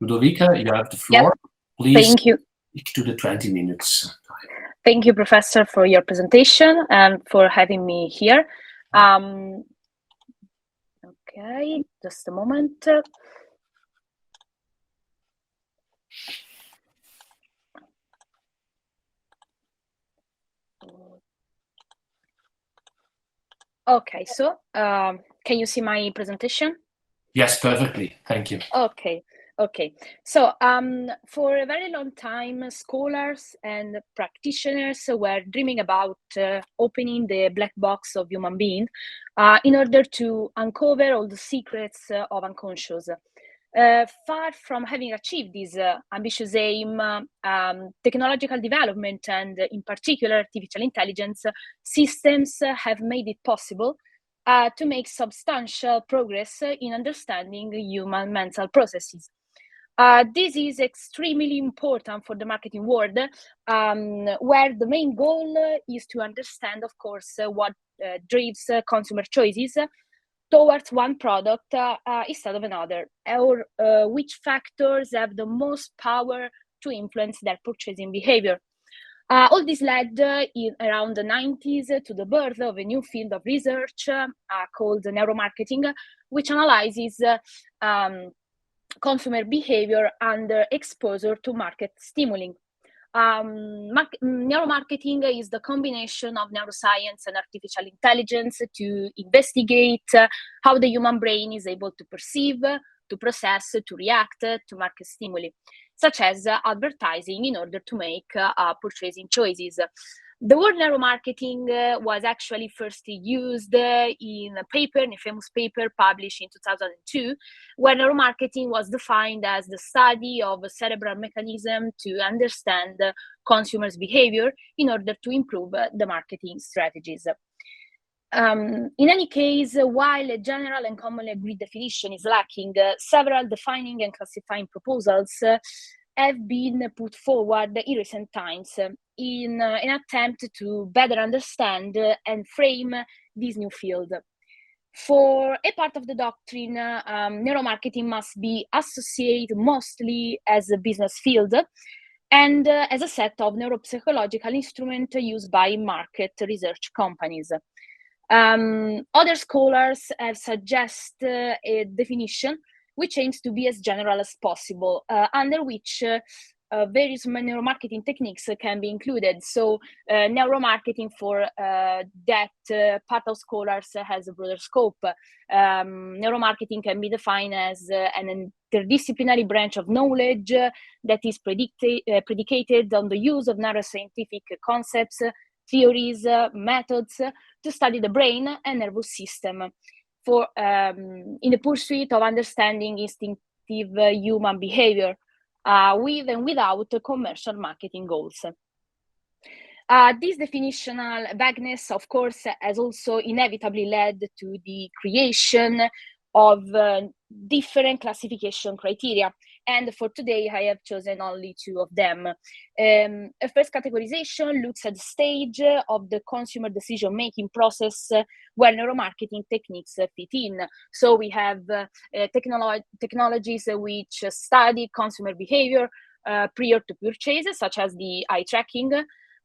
Ludovica, you have the floor. Yep. Please. Thank you. Stick to the 20 minutes. Thank you, Professor, for your presentation and for having me here. Okay, just a moment. Okay, so can you see my presentation? Yes, perfectly. Thank you. Okay. So for a very long time, scholars and practitioners were dreaming about opening the black box of human being in order to uncover all the secrets of unconscious. Far from having achieved this ambitious aim, technological development and in particular artificial intelligence systems have made it possible to make substantial progress in understanding human mental processes. This is extremely important for the marketing world, where the main goal is to understand, of course, what drives consumer choices towards one product instead of another, or which factors have the most power to influence their purchasing behavior. All this led in around the 90s to the birth of a new field of research called neuromarketing, which analyzes consumer behavior under exposure to market stimuli. Neuromarketing is the combination of neuroscience and artificial intelligence to investigate how the human brain is able to perceive, to process, to react to market stimuli, such as advertising, in order to make purchasing choices. The word neuromarketing was actually first used in a famous paper published in 2002, where neuromarketing was defined as the study of a cerebral mechanism to understand consumers' behavior in order to improve the marketing strategies. In any case, while a general and commonly agreed definition is lacking, several defining and classifying proposals have been put forward in recent times in an attempt to better understand and frame this new field. For a part of the doctrine, neuromarketing must be associated mostly as a business field and as a set of neuropsychological instruments used by market research companies. Other scholars have suggested a definition which aims to be as general as possible, under which various neuromarketing techniques can be included. So neuromarketing for that part of scholars has a broader scope. Neuromarketing can be defined as an interdisciplinary branch of knowledge that is predicated on the use of neuroscientific concepts, theories, methods to study the brain and nervous system in the pursuit of understanding instinctive human behavior with and without commercial marketing goals. This definitional vagueness, of course, has also inevitably led to the creation of different classification criteria. And for today, I have chosen only two of them. A first categorization looks at the stage of the consumer decision-making process where neuromarketing techniques fit in. So we have technologies which study consumer behavior prior to purchase, such as the eye tracking.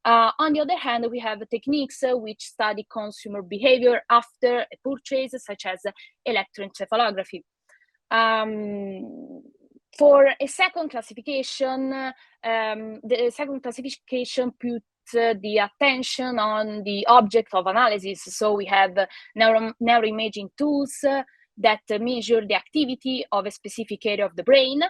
On the other hand, we have techniques which study consumer behavior after a purchase, such as electroencephalography. For a second classification, the second classification puts the attention on the object of analysis. So we have neuroimaging tools that measure the activity of a specific area of the brain,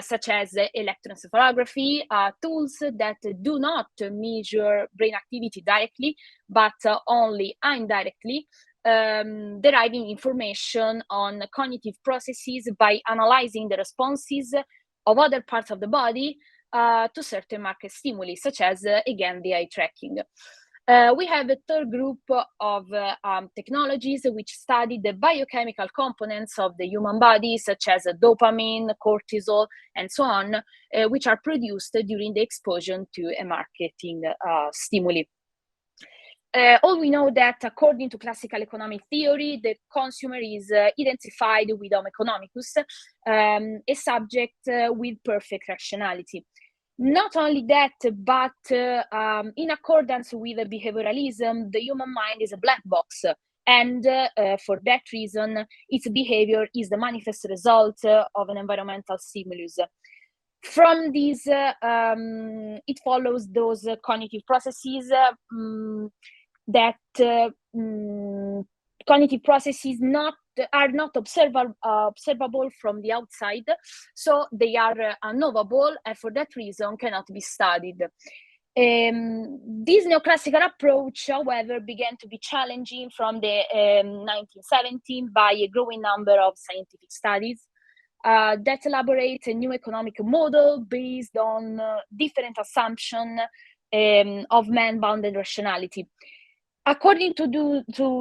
such as electroencephalography, tools that do not measure brain activity directly, but only indirectly, deriving information on cognitive processes by analyzing the responses of other parts of the body to certain market stimuli, such as, again, the eye tracking. We have a third group of technologies which study the biochemical components of the human body, such as dopamine, cortisol, and so on, which are produced during the exposure to a marketing stimuli. All we know that according to classical economic theory, the consumer is identified with Homo economicus, a subject with perfect rationality. Not only that, but in accordance with behavioralism, the human mind is a black box. And for that reason, its behavior is the manifest result of an environmental stimulus. From this, it follows those cognitive processes that cognitive processes are not observable from the outside, so they are unknowable, and for that reason cannot be studied. This neoclassical approach, however, began to be challenging from the 1970s by a growing number of scientific studies that elaborate a new economic model based on different assumptions of man-bounded rationality. According to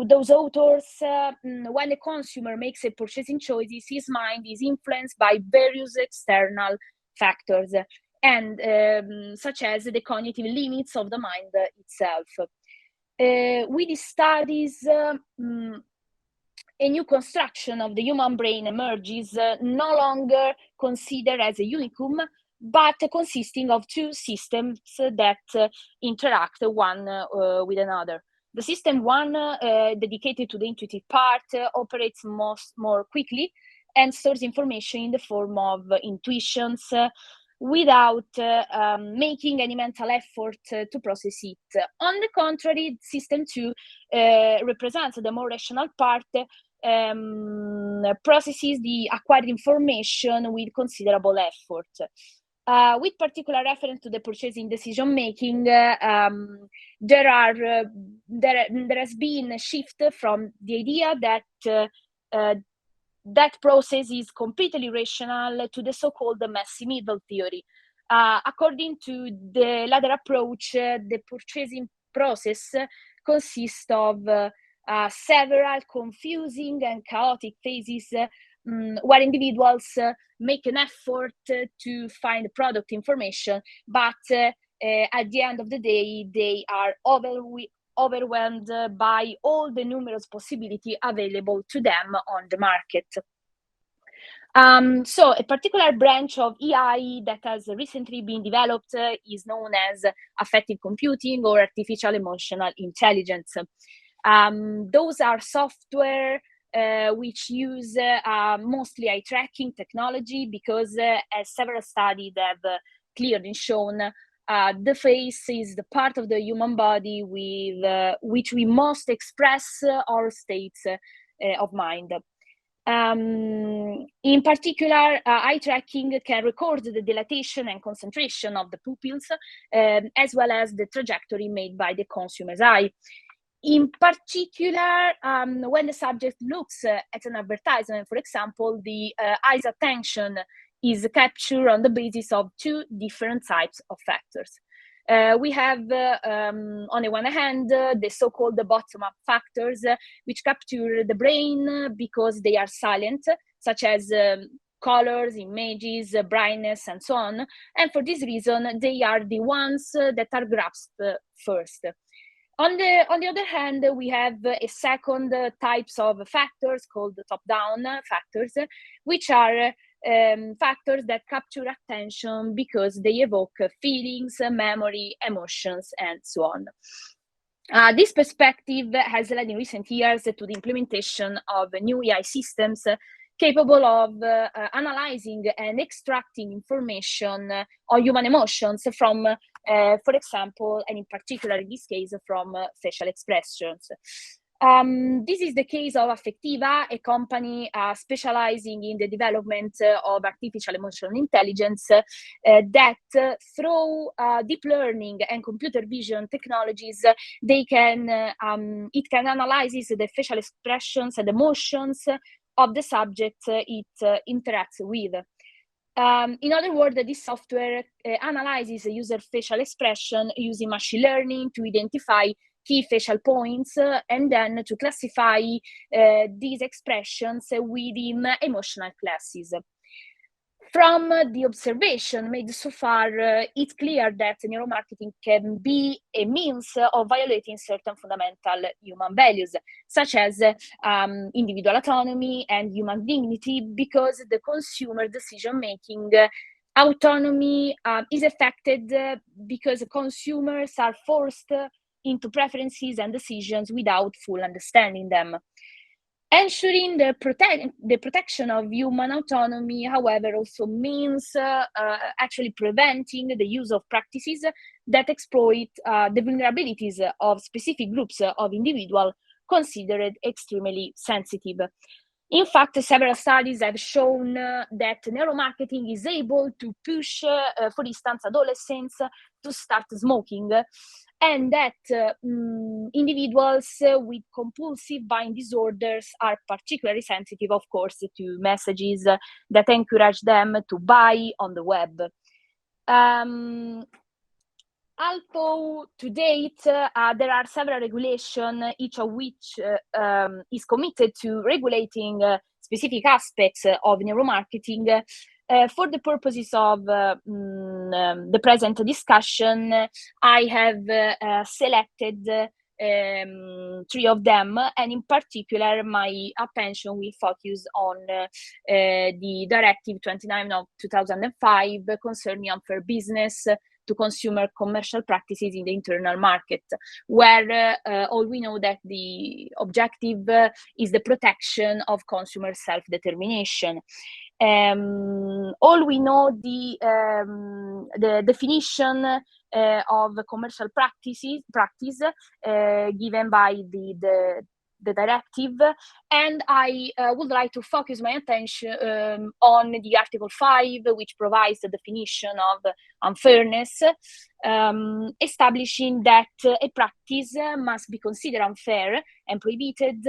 those authors, when a consumer makes a purchasing choice, his mind is influenced by various external factors, and such as the cognitive limits of the mind itself. With these studies, a new construction of the human brain emerges, no longer considered as a unicum, but consisting of two systems that interact one with another. The system one, dedicated to the intuitive part, operates more quickly and stores information in the form of intuitions, without making any mental effort to process it. On the contrary, system 2 represents the more rational part, processes the acquired information with considerable effort. With particular reference to the purchasing decision making, there has been a shift from the idea that that process is completely rational to the so-called messy middle theory. According to the latter approach, the purchasing process consists of several confusing and chaotic phases where individuals make an effort to find product information, but at the end of the day, they are overwhelmed by all the numerous possibilities available to them on the market. So a particular branch of AI that has recently been developed is known as affective computing or artificial emotional intelligence. Those are software which use mostly eye tracking technology because, as several studies have clearly shown, the face is the part of the human body with which we most express our states of mind. In particular, eye tracking can record the dilatation and concentration of the pupils, as well as the trajectory made by the consumer's eye. In particular, when the subject looks at an advertisement, for example, the eye's attention is captured on the basis of two different types of factors. We have, on the one hand, the so-called bottom-up factors, which capture the brain because they are silent, such as colors, images, brightness, and so on. And for this reason, they are the ones that are grasped first. On the other hand, we have a second types of factors called the top-down factors, which are factors that capture attention because they evoke feelings, memory, emotions, and so on. This perspective has led in recent years to the implementation of new AI systems capable of analyzing and extracting information on human emotions from, for example, and in particular in this case, from facial expressions. This is the case of Affectiva, a company specializing in the development of artificial emotional intelligence that through deep learning and computer vision technologies, it can analyze the facial expressions and emotions of the subject it interacts with. In other words, this software analyzes the user facial expression using machine learning to identify key facial points and then to classify these expressions within emotional classes. From the observation made so far, it's clear that neuromarketing can be a means of violating certain fundamental human values, such as individual autonomy and human dignity, because the consumer decision-making autonomy is affected because consumers are forced into preferences and decisions without full understanding them. Ensuring the protection of human autonomy, however, also means actually preventing the use of practices that exploit the vulnerabilities of specific groups of individuals considered extremely sensitive. In fact, several studies have shown that neuromarketing is able to push, for instance, adolescents to start smoking, and that individuals with compulsive buying disorders are particularly sensitive, of course, to messages that encourage them to buy on the web. Although to date, there are several regulations, each of which is committed to regulating specific aspects of neuromarketing. For the purposes of the present discussion, I have selected 3 of them, and in particular, my attention will focus on the Directive 29 of 2005 concerning unfair business to consumer commercial practices in the internal market, where all we know that the objective is the protection of consumer self-determination. All we know the definition of commercial practice given by the directive, and I would like to focus my attention on the Article 5, which provides the definition of unfairness, establishing that a practice must be considered unfair and prohibited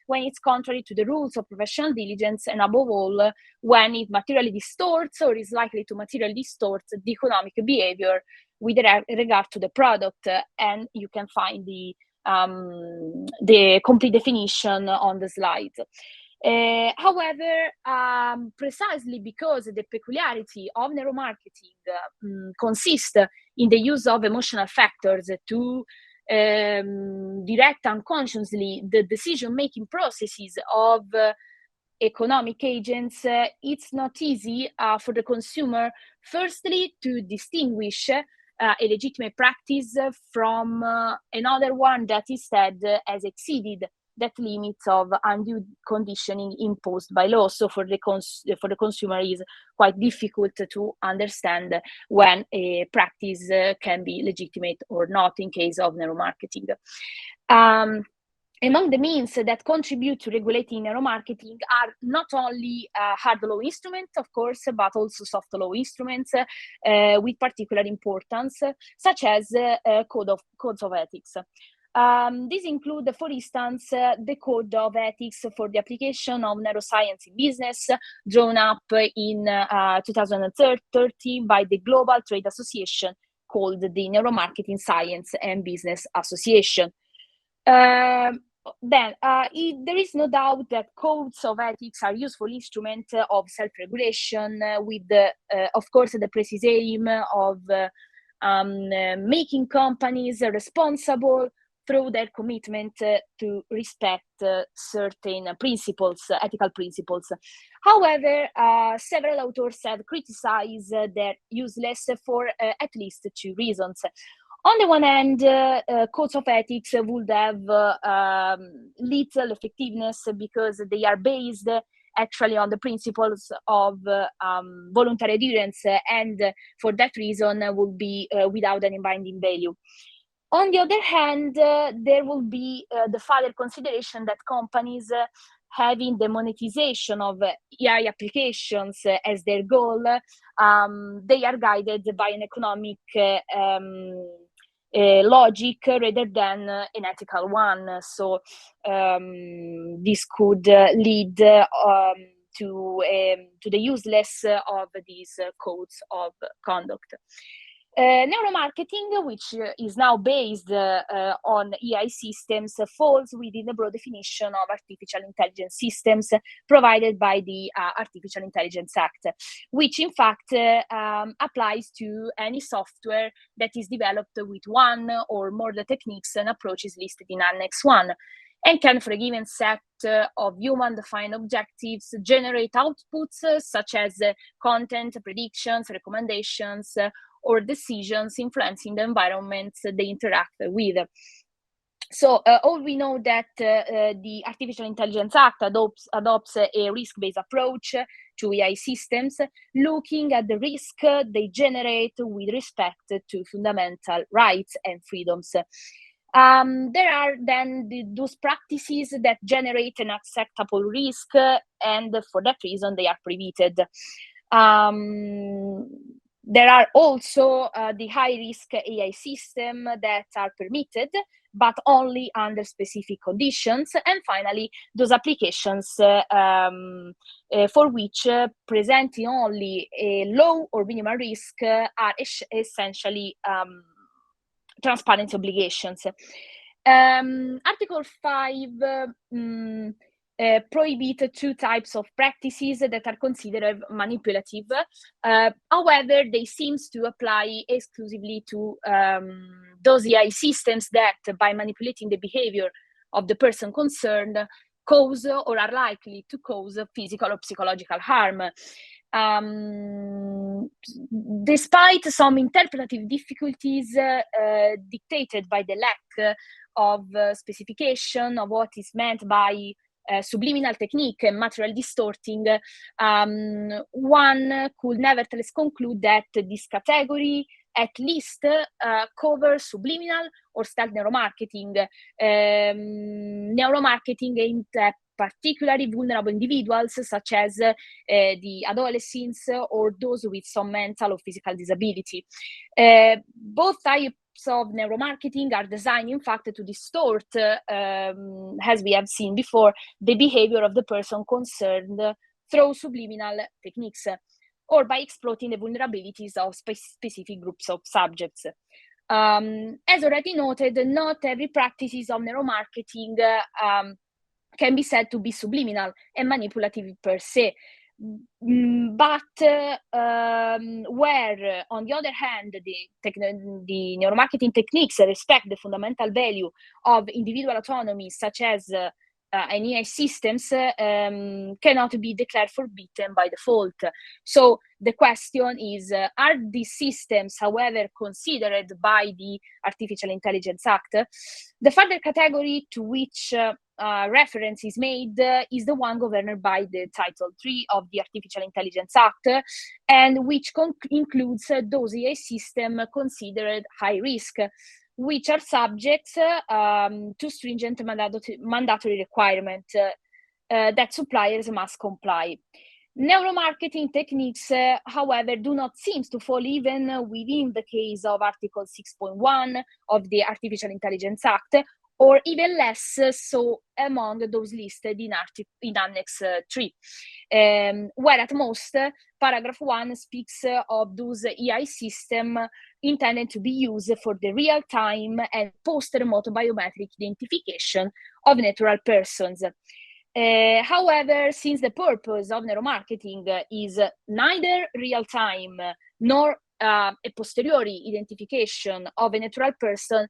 when it's contrary to the rules of professional diligence, and above all, when it materially distorts or is likely to materially distort the economic behavior with regard to the product. And you can find the complete definition on the slide. However, precisely because the peculiarity of neuromarketing consists in the use of emotional factors to direct unconsciously the decision-making processes of economic agents, it's not easy for the consumer, firstly, to distinguish a legitimate practice from another one that instead has exceeded that limit of undue conditioning imposed by law. So for the consumer, is quite difficult to understand when a practice can be legitimate or not in case of neuromarketing. Among the means that contribute to regulating neuromarketing are not only hard law instruments, of course, but also soft law instruments with particular importance, such as codes of ethics. These include, for instance, the Code of Ethics for the Application of Neuroscience in Business, drawn up in 2013 by the Global Trade Association, called the Neuromarketing Science and Business Association. There is no doubt that codes of ethics are useful instruments of self-regulation with, of course, the precise aim of making companies responsible through their commitment to respect certain principles, ethical principles. However, several authors have criticized their useless for at least two reasons. On the one hand, codes of ethics would have little effectiveness because they are based actually on the principles of voluntary adherence, and for that reason would be without any binding value. On the other hand, there will be the further consideration that companies having the monetization of AI applications as their goal, they are guided by an economic logic rather than an ethical one. So this could lead to the useless of these codes of conduct. Neuromarketing, which is now based on AI systems, falls within the broad definition of artificial intelligence systems provided by the Artificial Intelligence Act, which in fact applies to any software that is developed with one or more the techniques and approaches listed in Annex 1, and can, for a given set of human-defined objectives, generate outputs such as content, predictions, recommendations, or decisions influencing the environments they interact with. So all we know that the Artificial Intelligence Act adopts a risk-based approach to AI systems, looking at the risk they generate with respect to fundamental rights and freedoms. There are then those practices that generate an acceptable risk, and for that reason they are prohibited. There are also the high-risk AI systems that are permitted, but only under specific conditions. And finally, those applications for which presenting only a low or minimal risk are essentially transparency obligations. Article 5 prohibit two types of practices that are considered manipulative. However, they seem to apply exclusively to those AI systems that, by manipulating the behavior of the person concerned, cause or are likely to cause physical or psychological harm. Despite some interpretative difficulties dictated by the lack of specification of what is meant by subliminal technique and material distorting, one could nevertheless conclude that this category at least covers subliminal or stealth neuromarketing, neuromarketing aimed at particularly vulnerable individuals such as the adolescents or those with some mental or physical disability. Both types of neuromarketing are designed, in fact, to distort, as we have seen before, the behavior of the person concerned through subliminal techniques or by exploiting the vulnerabilities of specific groups of subjects. As already noted, not every practices of neuromarketing can be said to be subliminal and manipulative per se. But where, on the other hand, the neuromarketing techniques respect the fundamental value of individual autonomy, such as AI systems, cannot be declared forbidden by default. So the question is, are these systems, however, considered by the Artificial Intelligence Act? The further category to which reference is made is the one governed by the Title III of the Artificial Intelligence Act, and which includes those AI systems considered high risk, which are subject to stringent mandatory requirements that suppliers must comply. Neuromarketing techniques, however, do not seem to fall even within the case of Article 6.1 of the Artificial Intelligence Act, or even less so among those listed in Annex 3, where at most paragraph 1 speaks of those AI systems intended to be used for the real-time and post-remote biometric identification of natural persons. However, since the purpose of neuromarketing is neither real-time nor a posteriori identification of a natural person,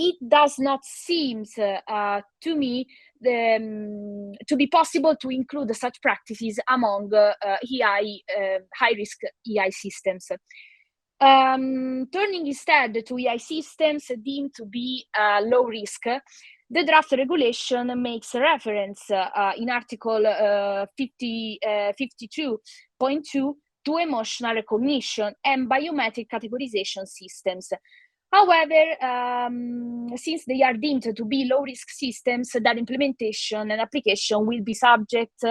it does not seem to me to be possible to include such practices among high-risk AI systems. Turning instead to AI systems deemed to be low risk, the draft regulation makes a reference in Article 52.2 to emotional recognition and biometric categorization systems. However, since they are deemed to be low-risk systems, their implementation and application will be subject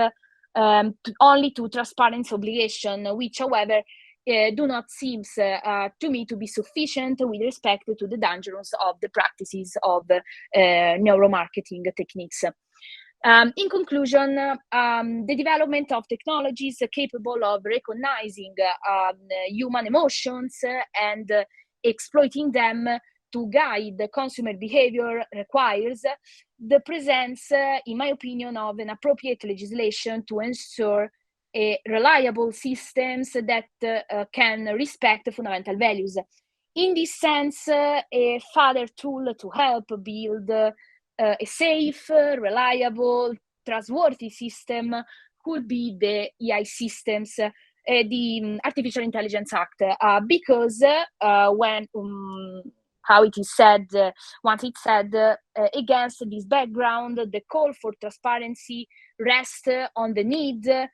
only to transparency obligation, which, however, do not seem to me to be sufficient with respect to the dangers of the practices of neuromarketing techniques. In conclusion, the development of technologies capable of recognizing human emotions and exploiting them to guide the consumer behavior requires the presence, in my opinion, of an appropriate legislation to ensure reliable systems that can respect fundamental values. In this sense, a further tool to help build a safe, reliable, trustworthy system could be the AI systems, the Artificial Intelligence Act, because when how it is said, once it's said, against this background, the call for transparency rests on the need to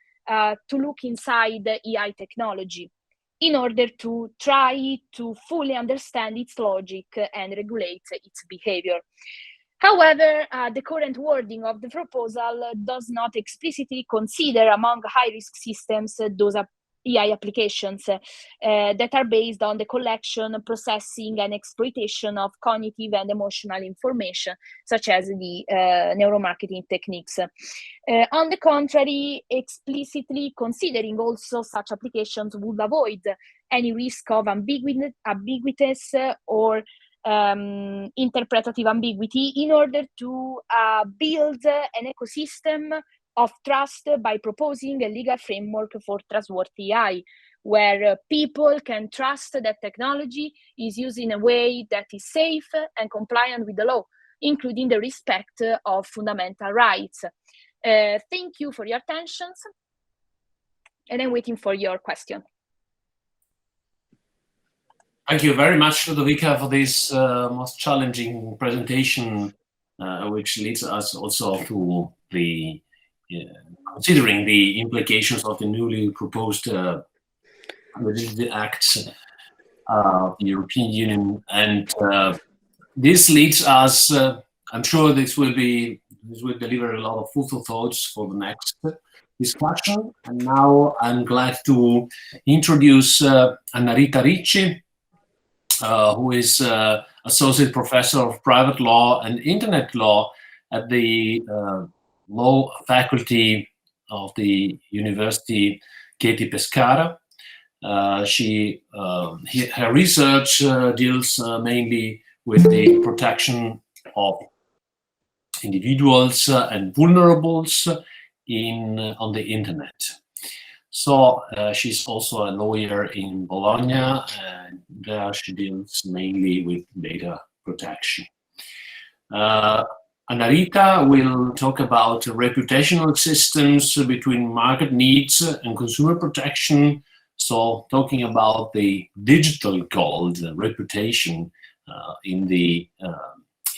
look inside the AI technology in order to try to fully understand its logic and regulate its behavior. However, the current wording of the proposal does not explicitly consider among high-risk systems those AI applications that are based on the collection, processing, and exploitation of cognitive and emotional information, such as the neuromarketing techniques. On the contrary, explicitly considering also such applications would avoid any risk of ambiguous or interpretative ambiguity in order to build an ecosystem of trust by proposing a legal framework for trustworthy AI, where people can trust that technology is used in a way that is safe and compliant with the law, including the respect of fundamental rights. Thank you for your attention, and I'm waiting for your question. Thank you very much, Ludovica, for this most challenging presentation, which leads us also to the considering the implications of the newly proposed legislative acts of the European Union, and this leads us. I'm sure this will deliver a lot of fruitful thoughts for the next discussion. And now I'm glad to introduce Annarita Ricci, who is Associate Professor of Private Law and Internet Law at the Law Faculty of the University Chieti Pescara. Her research deals mainly with the protection of individuals and vulnerables on the internet. So she's also a lawyer in Bologna, and there she deals mainly with data protection. Annarita will talk about reputational systems between market needs and consumer protection. So talking about the digital gold, reputation in the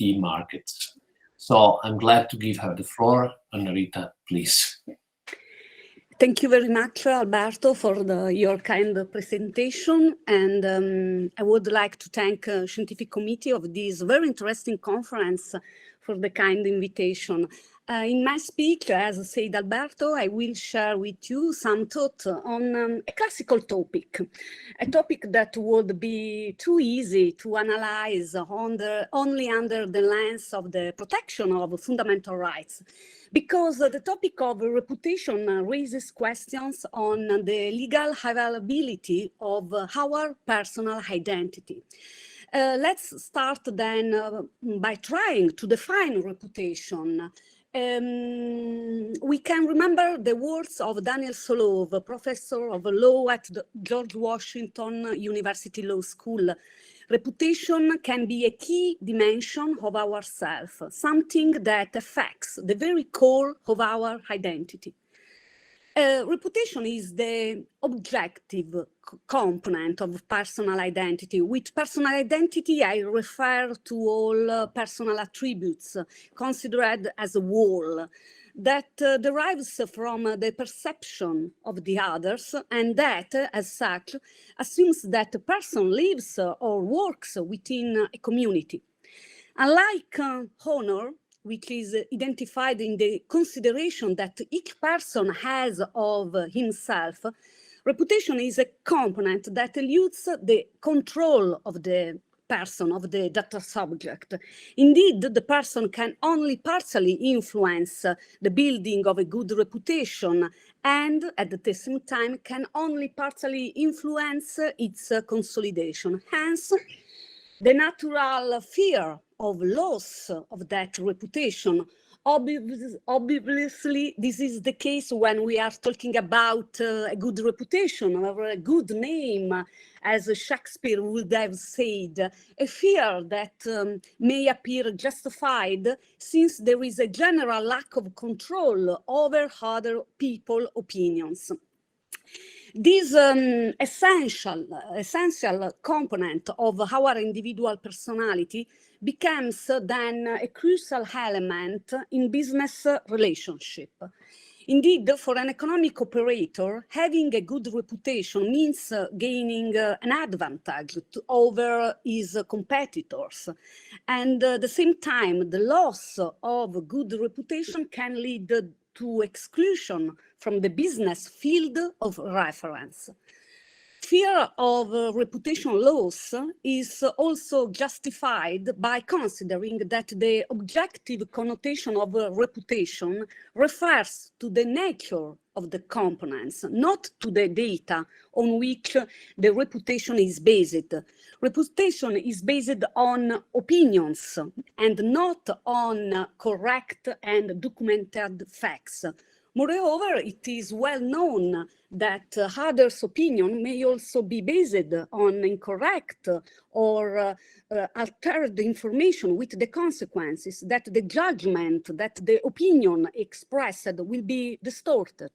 e-markets. So I'm glad to give her the floor. Annarita, please. Thank you very much, Alberto, for your kind presentation. And I would like to thank the Scientific Committee of this very interesting conference for the kind invitation. In my speech, as said Alberto, I will share with you some thought on a classical topic, a topic that would be too easy to analyze only under the lens of the protection of fundamental rights, because the topic of reputation raises questions on the legal availability of our personal identity. Let's start then by trying to define reputation. We can remember the words of Daniel Solove, professor of law at the George Washington University Law School. Reputation can be a key dimension of ourself, something that affects the very core of our identity. Reputation is the objective component of personal identity. With personal identity, I refer to all personal attributes considered as a whole that derives from the perception of the others, and that, as such, assumes that a person lives or works within a community. Unlike honor, which is identified in the consideration that each person has of himself, reputation is a component that eludes the control of the person, of the data subject. Indeed, the person can only partially influence the building of a good reputation, and at the same time can only partially influence its consolidation. Hence, the natural fear of loss of that reputation. Obviously, this is the case when we are talking about a good reputation or a good name, as Shakespeare would have said, a fear that may appear justified since there is a general lack of control over other people's opinions. This essential component of our individual personality becomes then a crucial element in business relationship. Indeed, for an economic operator, having a good reputation means gaining an advantage over his competitors. And at the same time, the loss of good reputation can lead to exclusion from the business field of reference. Fear of reputation loss is also justified by considering that the objective connotation of reputation refers to the nature of the components, not to the data on which the reputation is based. Reputation is based on opinions and not on correct and documented facts. Moreover, it is well known that others' opinion may also be based on incorrect or altered information, with the consequences that the judgment, that the opinion expressed will be distorted.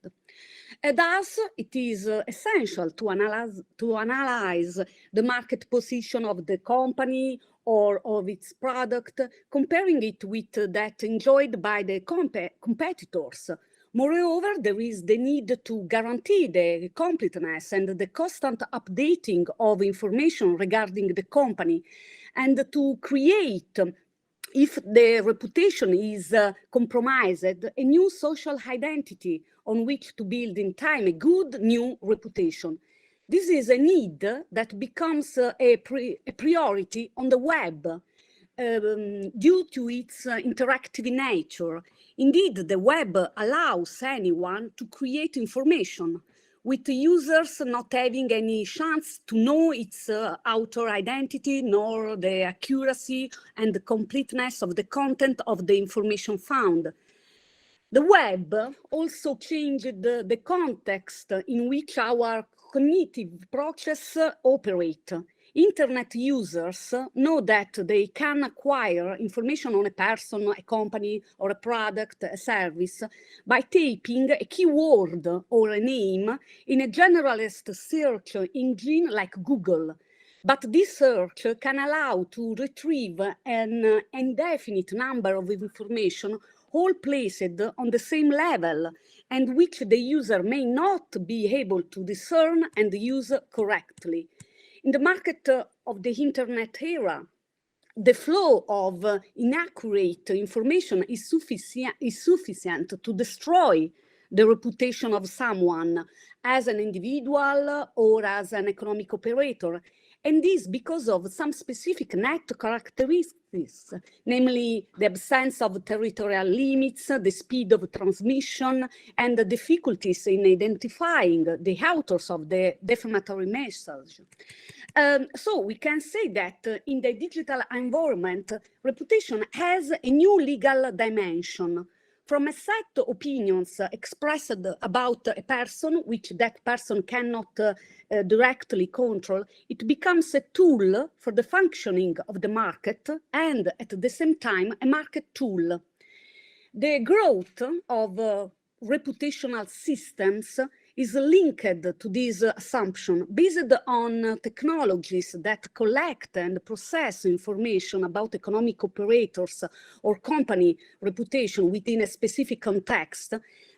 Thus, it is essential to analyze the market position of the company or of its product, comparing it with that enjoyed by the competitors. Moreover, there is the need to guarantee the completeness and the constant updating of information regarding the company, and to create, if the reputation is compromised, a new social identity on which to build in time a good new reputation. This is a need that becomes a priority on the web due to its interactive nature. Indeed, the web allows anyone to create information, with users not having any chance to know its author identity, nor the accuracy and the completeness of the content of the information found. The web also changed the context in which our cognitive process operate. Internet users know that they can acquire information on a person, a company, or a product, a service, by typing a keyword or a name in a generalist search engine like Google. But this search can allow to retrieve an indefinite number of information, all placed on the same level, and which the user may not be able to discern and use correctly. In the market of the internet era, the flow of inaccurate information is sufficient to destroy the reputation of someone as an individual or as an economic operator. And this because of some specific net characteristics, namely the absence of territorial limits, the speed of transmission, and the difficulties in identifying the authors of the defamatory message. So we can say that in the digital environment, reputation has a new legal dimension. From a set of opinions expressed about a person, which that person cannot directly control, it becomes a tool for the functioning of the market and at the same time a market tool. The growth of reputational systems is linked to this assumption based on technologies that collect and process information about economic operators or company reputation within a specific context.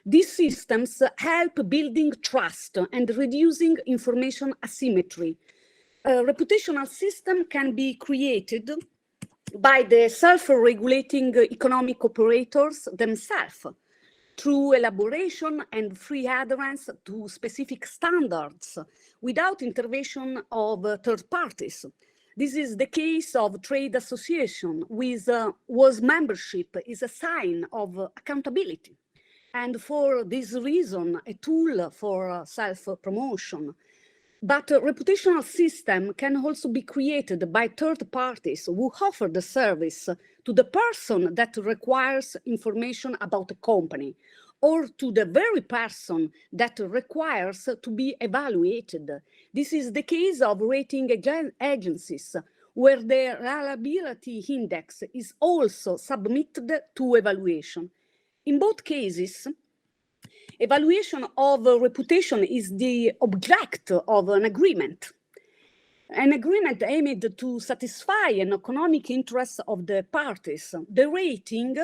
These systems help building trust and reducing information asymmetry. A reputational system can be created by the self-regulating economic operators themselves, through elaboration and free adherence to specific standards without intervention of third parties. This is the case of trade association whose membership is a sign of accountability, and for this reason, a tool for self-promotion. But a reputational system can also be created by third parties who offer the service to the person that requires information about a company, or to the very person that requires to be evaluated. This is the case of rating agencies, where the reliability index is also submitted to evaluation. In both cases, evaluation of reputation is the object of an agreement aimed to satisfy an economic interest of the parties. The rating,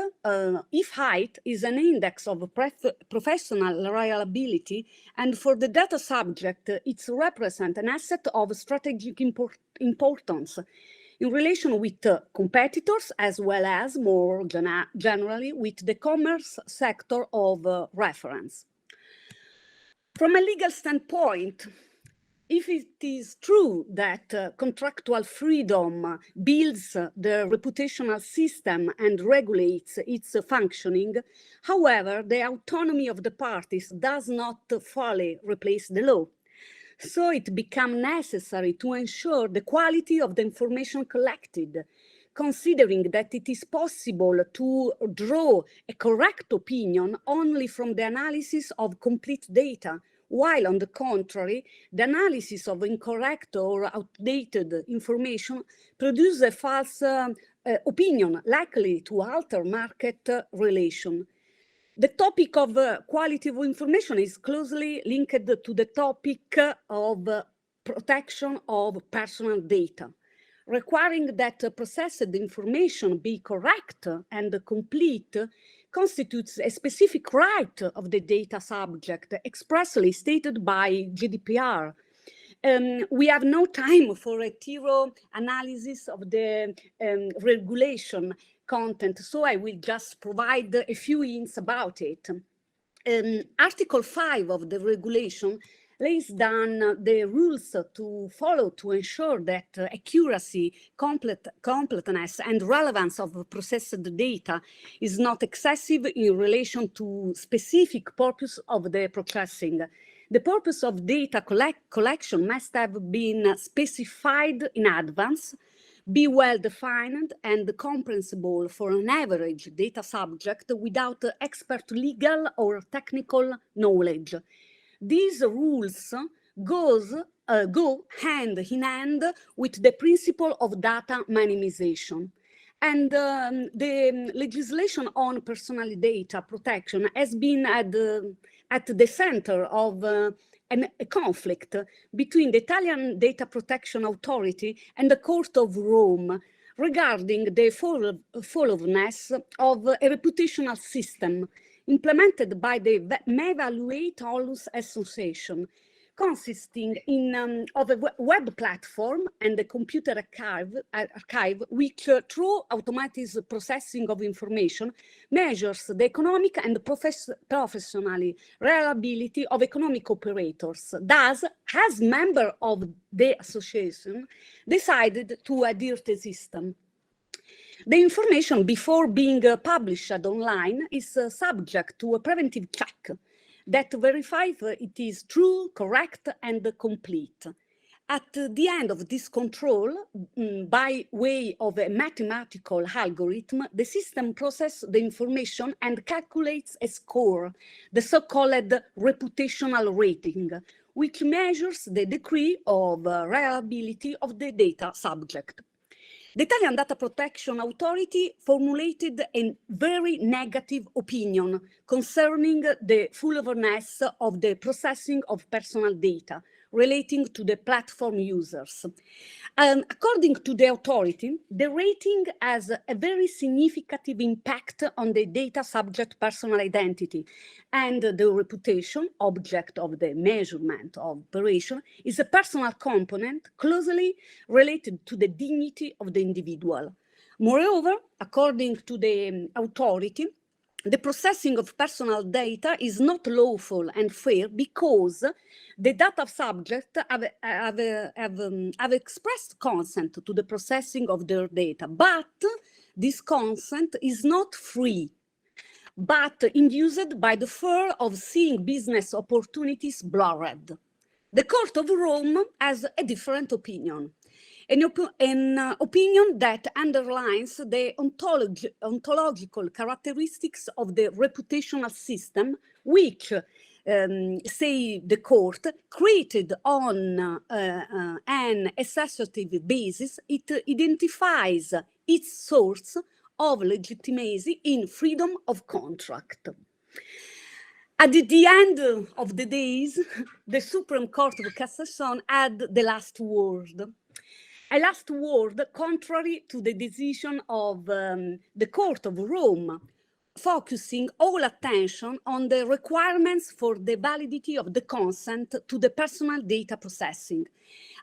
if high, is an index of professional reliability, and for the data subject, it represents an asset of strategic importance in relation with competitors, as well as more generally with the commerce sector of reference. From a legal standpoint, if it is true that contractual freedom builds the reputational system and regulates its functioning, however, the autonomy of the parties does not fully replace the law. So it becomes necessary to ensure the quality of the information collected, considering that it is possible to draw a correct opinion only from the analysis of complete data, while on the contrary, the analysis of incorrect or outdated information produces a false opinion likely to alter market relation. The topic of quality of information is closely linked to the topic of protection of personal data. requiring that processed information be correct and complete constitutes a specific right of the data subject expressly stated by GDPR. We have no time for a thorough analysis of the regulation content, so I will just provide a few hints about it. Article 5 of the regulation lays down the rules to follow to ensure that accuracy, completeness, and relevance of processed data is not excessive in relation to specific purpose of the processing. The purpose of data collection must have been specified in advance, be well defined and comprehensible for an average data subject without expert legal or technical knowledge. These rules go hand in hand with the principle of data minimization. And the legislation on personal data protection has been at the center of a conflict between the Italian Data Protection Authority and the Court of Rome regarding the followness of a reputational system implemented by the M'Evaluate Onlus Association, consisting of a web platform and a computer archive which, through automatic processing of information, measures the economic and professional reliability of economic operators. Thus, as member of the association, decided to adhere to the system. The information before being published online is subject to a preventive check that verifies it is true, correct, and complete. At the end of this control, by way of a mathematical algorithm, the system processes the information and calculates a score, the so-called reputational rating, which measures the degree of reliability of the data subject. The Italian Data Protection Authority formulated a very negative opinion concerning the fullness of the processing of personal data relating to the platform users. According to the authority, the rating has a very significant impact on the data subject personal identity, and the reputation, object of the measurement of operation, is a personal component closely related to the dignity of the individual. Moreover, according to the authority, the processing of personal data is not lawful and fair because the data subject have expressed consent to the processing of their data, but this consent is not free, but induced by the fear of seeing business opportunities blurred. The Court of Rome has a different opinion. An opinion that underlines the ontological characteristics of the reputational system, which, say the court, created on an associative basis, it identifies its source of legitimacy in freedom of contract. At the end of the days, the Supreme Court of Cassation had the last word. A last word contrary to the decision of the Court of Rome, focusing all attention on the requirements for the validity of the consent to the personal data processing.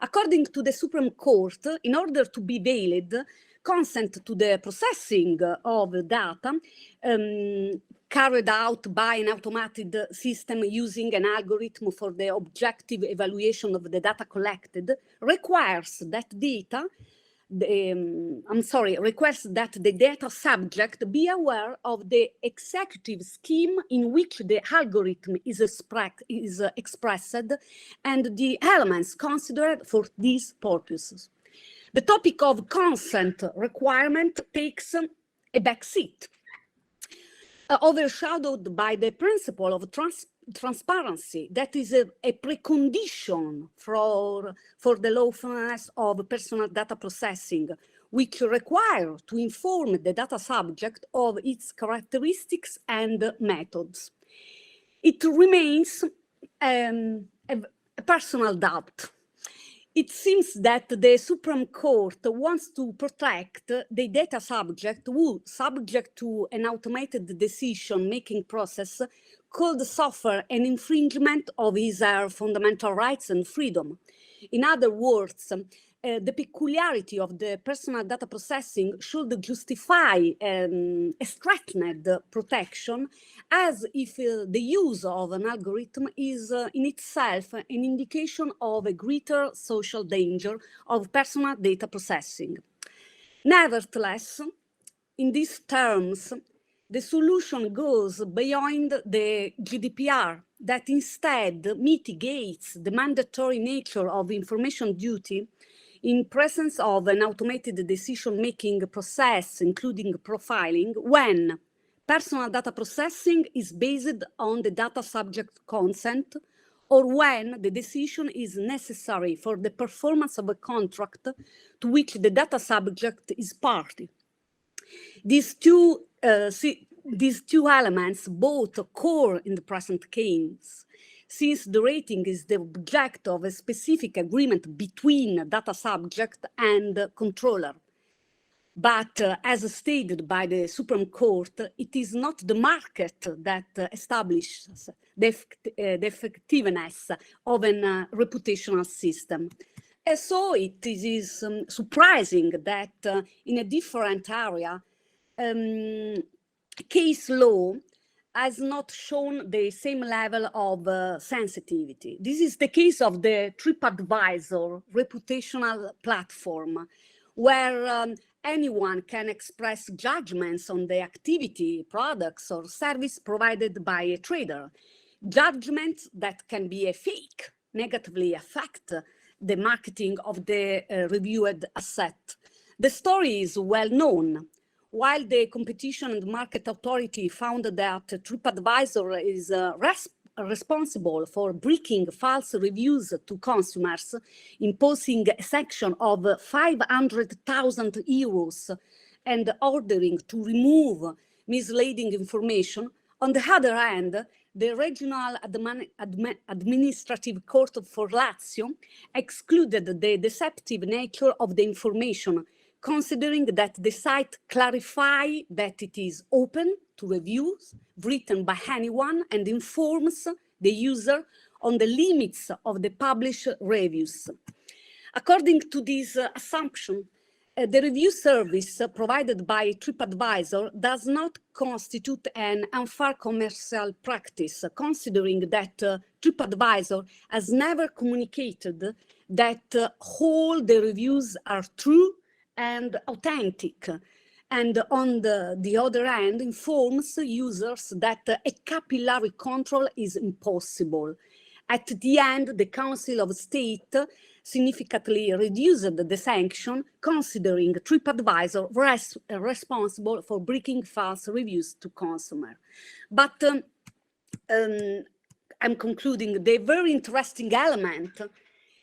According to the Supreme Court, in order to be valid, consent to the processing of data carried out by an automated system using an algorithm for the objective evaluation of the data collected requires that the data subject be aware of the executive scheme in which the algorithm is expressed and the elements considered for these purposes. The topic of consent requirement takes a backseat, overshadowed by the principle of transparency that is a precondition for the lawfulness of personal data processing, which require to inform the data subject of its characteristics and methods. It remains a personal doubt. it seems that the Supreme Court wants to protect the data subject who, subject to an automated decision-making process, could suffer an infringement of his fundamental rights and freedom. In other words, the peculiarity of the personal data processing should justify a threatened protection, as if the use of an algorithm is in itself an indication of a greater social danger of personal data processing. Nevertheless, in these terms, the solution goes beyond the GDPR, that instead mitigates the mandatory nature of information duty in presence of an automated decision-making process, including profiling, when personal data processing is based on the data subject consent, or when the decision is necessary for the performance of a contract to which the data subject is party. These two elements both occur in the present case, since the rating is the object of a specific agreement between data subject and controller. But as stated by the Supreme Court, it is not the market that establishes the effectiveness of a reputational system. And so it is surprising that in a different area, case law has not shown the same level of sensitivity. This is the case of the TripAdvisor reputational platform, where anyone can express judgments on the activity, products, or service provided by a trader. Judgments that can be a fake, negatively affect the marketing of the reviewed asset. The story is well known. While the Competition and Market Authority found that TripAdvisor is responsible for breaking false reviews to consumers, imposing a sanction of 500,000 euros and ordering to remove misleading information, on the other hand, the Regional Administrative Court for Lazio excluded the deceptive nature of the information, considering that the site clarifies that it is open to reviews written by anyone and informs the user on the limits of the published reviews. According to this assumption, the review service provided by TripAdvisor does not constitute an unfair commercial practice, considering that TripAdvisor has never communicated that all the reviews are true and authentic, and on the other hand, informs users that a capillary control is impossible. At the end, the Council of State significantly reduced the sanction, considering TripAdvisor responsible for breaking false reviews to consumers. But I'm concluding, the very interesting element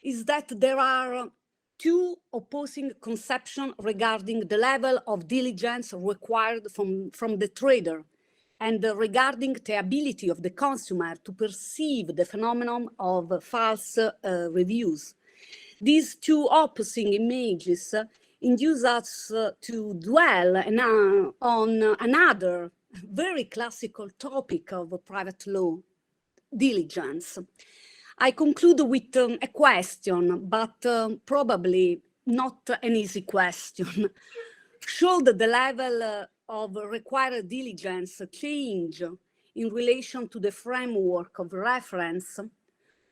is that there are two opposing conceptions regarding the level of diligence required from the trader, and regarding the ability of the consumer to perceive the phenomenon of false reviews. These two opposing images induce us to dwell on another very classical topic of private law, diligence. I conclude with a question, but probably not an easy question. Should the level of required diligence change in relation to the framework of reference?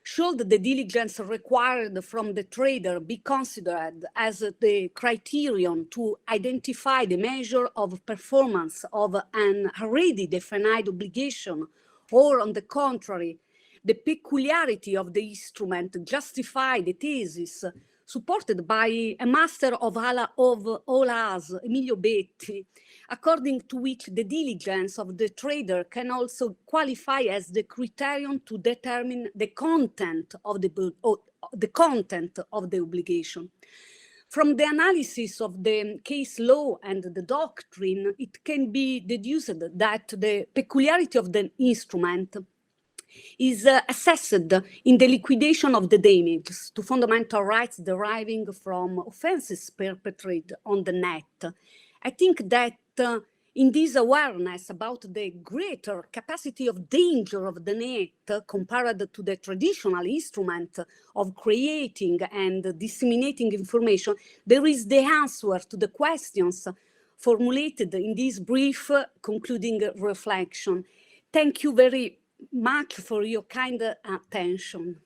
Should the diligence required from the trader be considered as the criterion to identify the measure of performance of an already defined obligation, or on the contrary, the peculiarity of the instrument justify the thesis supported by a master of all us, Emilio Betti, according to which the diligence of the trader can also qualify as the criterion to determine the content of the obligation. From the analysis of the case law and the doctrine, it can be deduced that the peculiarity of the instrument is assessed in the liquidation of the damages to fundamental rights deriving from offenses perpetrated on the net. I think that in this awareness about the greater capacity of danger of the net compared to the traditional instrument of creating and disseminating information, there is the answer to the questions formulated in this brief concluding reflection. Thank you very much for your kind attention.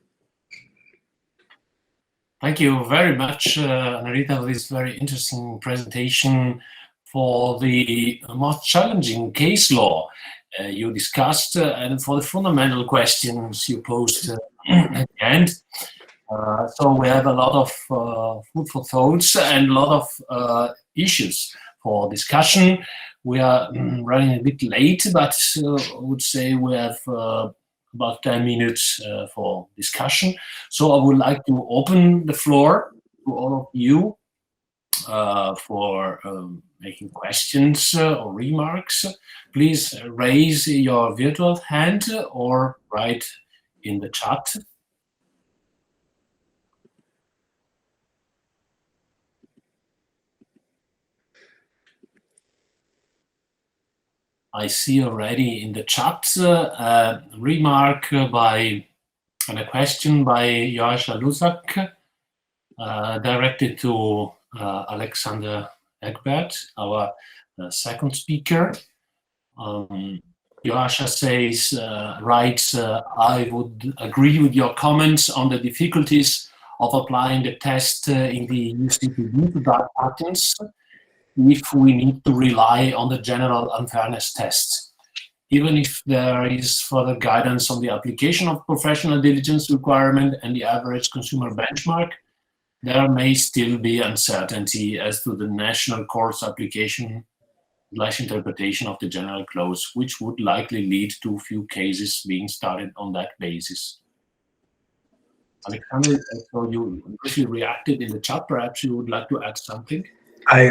Thank you very much, Narita, for this very interesting presentation for the most challenging case law you discussed and for the fundamental questions you posed at the end. So we have a lot of food for thoughts and a lot of issues for discussion. We are running a bit late, but I would say we have about 10 minutes for discussion. So I would like to open the floor to all of you for making questions or remarks. Please raise your virtual hand or write in the chat. I see already in the chat a remark by and a question by Joascha Lusak directed to Alexander Egbert, our second speaker. Joascha says, writes, I would agree with your comments on the difficulties of applying the test in the UCPD to dark patterns if we need to rely on the general unfairness test. Even if there is further guidance on the application of professional diligence requirement and the average consumer benchmark, there may still be uncertainty as to the national court's application / interpretation of the general clause, which would likely lead to few cases being started on that basis. Alexander, so you briefly reacted in the chat. Perhaps you would like to add something? I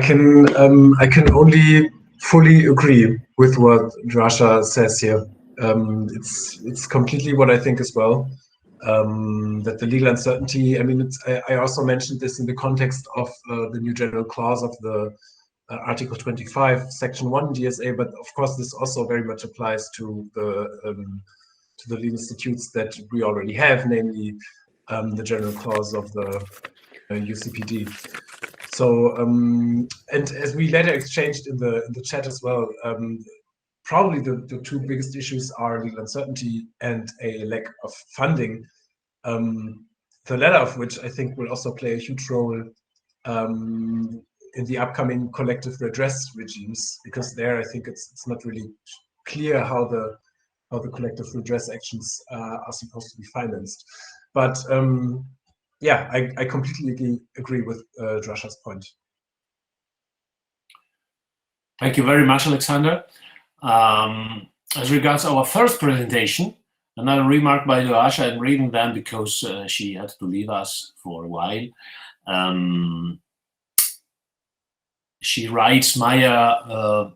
can only fully agree with what Joascha says here. It's completely what I think as well. That the legal uncertainty, I mean, I also mentioned this in the context of the new general clause of the Article 25, Section 1 DSA, but of course this also very much applies to the legal statutes that we already have, namely the general clause of the UCPD. So, and as we later exchanged in the chat as well, probably the two biggest issues are legal uncertainty and a lack of funding. The latter of which I think will also play a huge role in the upcoming collective redress regimes, because there I think it's not really clear how the collective redress actions are supposed to be financed. But yeah, I completely agree with Joascha's point. Thank you very much, Alexander. As regards our first presentation, another remark by Joascha, I'm reading them because she had to leave us for a while. She writes, Maya,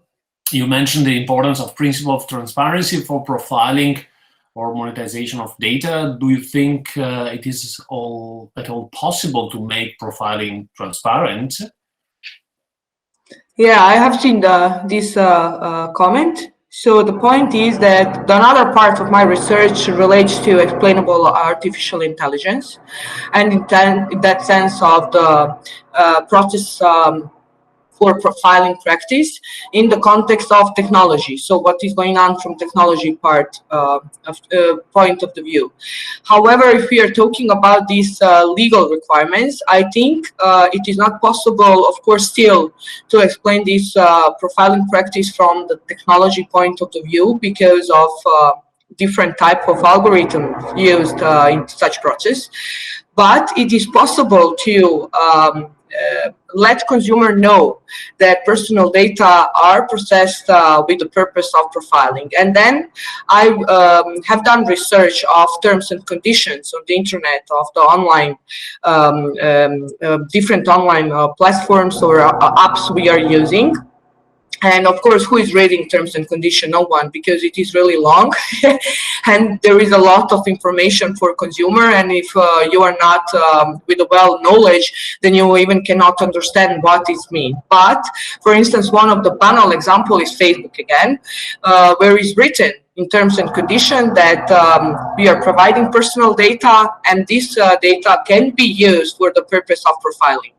you mentioned the importance of principle of transparency for profiling or monetization of data. Do you think it is at all possible to make profiling transparent? Yeah, I have seen this comment. So the point is that another part of my research relates to explainable artificial intelligence, and in that sense of the process for profiling practice in the context of technology. So what is going on from technology point of the view. However, if we are talking about these legal requirements, I think it is not possible, of course, still to explain this profiling practice from the technology point of the view because of different type of algorithms used in such process. But it is possible to let consumer know that personal data are processed with the purpose of profiling. And then I have done research of terms and conditions on the internet of the online, different online platforms or apps we are using. And of course, who is reading terms and conditions? No one, because it is really long and there is a lot of information for consumer. And if you are not with a well knowledge, then you even cannot understand what it means. But for instance, one of the banal example is Facebook again, where it's written in terms and conditions that we are providing personal data, and this data can be used for the purpose of profiling.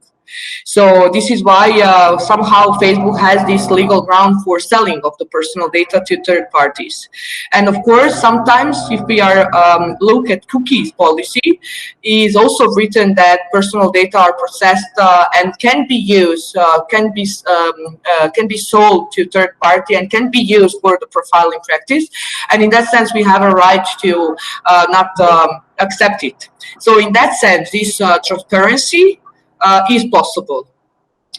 So this is why somehow Facebook has this legal ground for selling of the personal data to third parties. And of course, sometimes if we are look at cookies policy, is also written that personal data are processed and can be used, can be sold to third party and can be used for the profiling practice. And in that sense, we have a right to not accept it. So in that sense, this transparency is possible.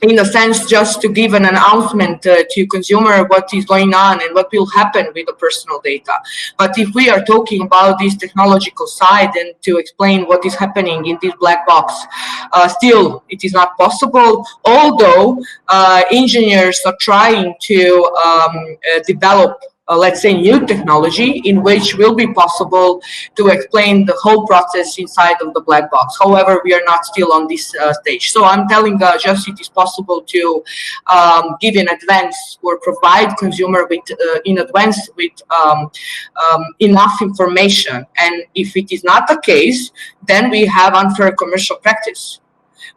In a sense, just to give an announcement to consumer what is going on and what will happen with the personal data. But if we are talking about this technological side and to explain what is happening in this black box, still it is not possible, although engineers are trying to develop let's say new technology in which will be possible to explain the whole process inside of the black box. However, we are not still on this stage. So I'm telling just it is possible to give in advance or provide consumer with in advance with enough information. And if it is not the case, then we have unfair commercial practice.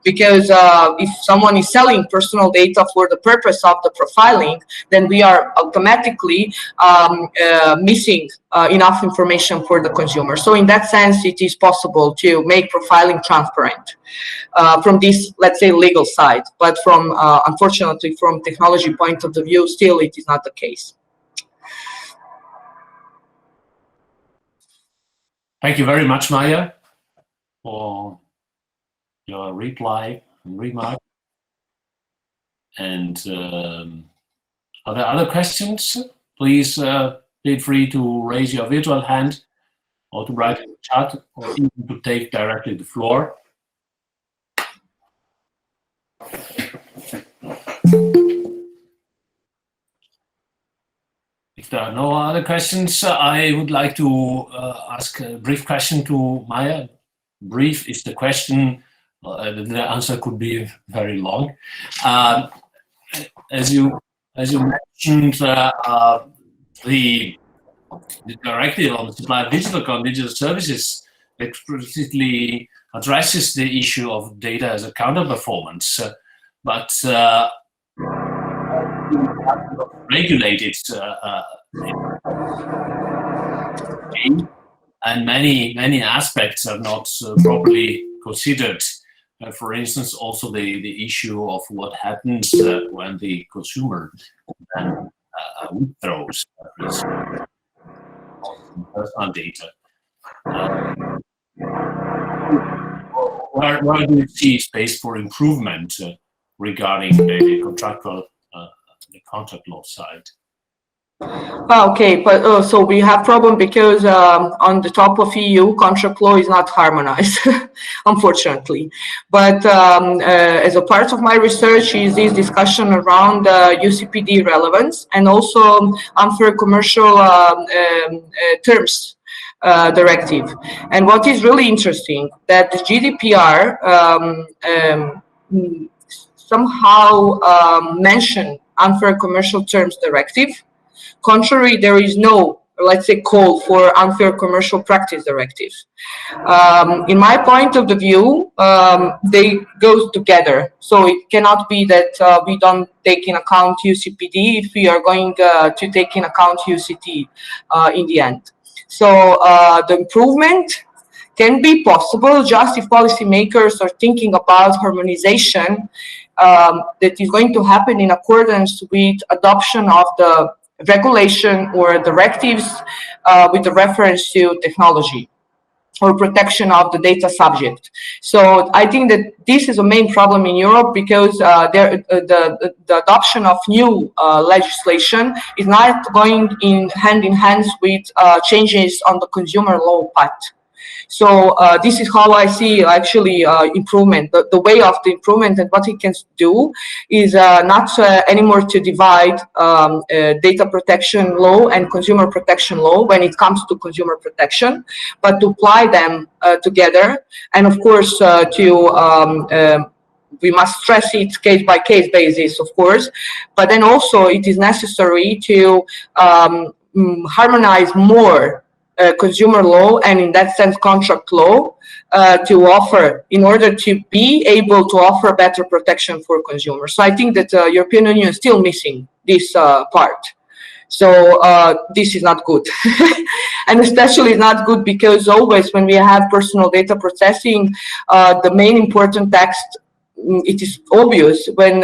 Because if someone is selling personal data for the purpose of the profiling, then we are automatically missing enough information for the consumer. So in that sense, it is possible to make profiling transparent from this, let's say, legal side. But from, unfortunately, from technology point of view, still it is not the case. Thank you very much, Maya, for your reply and remark. And are there other questions? Please feel free to raise your virtual hand or to write in the chat or even to take directly the floor. If there are no other questions, I would like to ask a brief question to Maya. Brief is the question. The answer could be very long. As you mentioned, the directive on the supply of digital services explicitly addresses the issue of data as a counter-performance, but regulated and many aspects are not properly considered. For instance, also the issue of what happens when the consumer then withdraws personal data. Where do you see space for improvement regarding the contractual, the contract law side? Okay, but so we have problem because on the top of EU, contract law is not harmonized, unfortunately. But as a part of my research is this discussion around UCPD relevance and also unfair commercial terms directive. And what is really interesting that the GDPR somehow mentioned unfair commercial terms directive. Contrary, there is no, let's say, call for unfair commercial practice directive. In my point of the view, they go together. So it cannot be that we don't take in account UCPD if we are going to take in account UCT in the end. So the improvement can be possible just if policymakers are thinking about harmonization that is going to happen in accordance with adoption of the regulation or directives with the reference to technology or protection of the data subject. So I think that this is a main problem in Europe because the adoption of new legislation is not going in hand with changes on the consumer law part. So this is how I see actually improvement. The way of the improvement and what we can do is not anymore to divide data protection law and consumer protection law when it comes to consumer protection, but to apply them together. And of course, we must stress it case by case basis, of course, but then also it is necessary to harmonize more consumer law and in that sense contract law to offer in order to be able to offer better protection for consumers. So I think that the European Union is still missing this part. So this is not good. And especially not good because always when we have personal data processing, the main important text, it is obvious when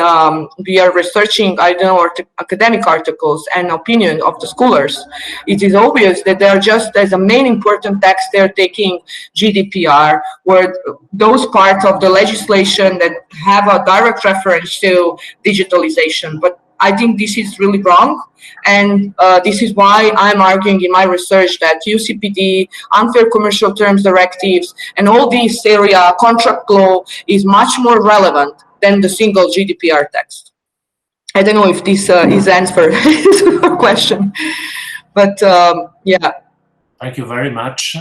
we are researching, I don't know, academic articles and opinion of the scholars, it is obvious that they are just as a main important text, they're taking GDPR, where those parts of the legislation that have a direct reference to digitalization. But I think this is really wrong. And this is why I'm arguing in my research that UCPD, unfair commercial terms directives, and all these area contract law is much more relevant than the single GDPR text. I don't know if this is answer to your question, but yeah. Thank you very much.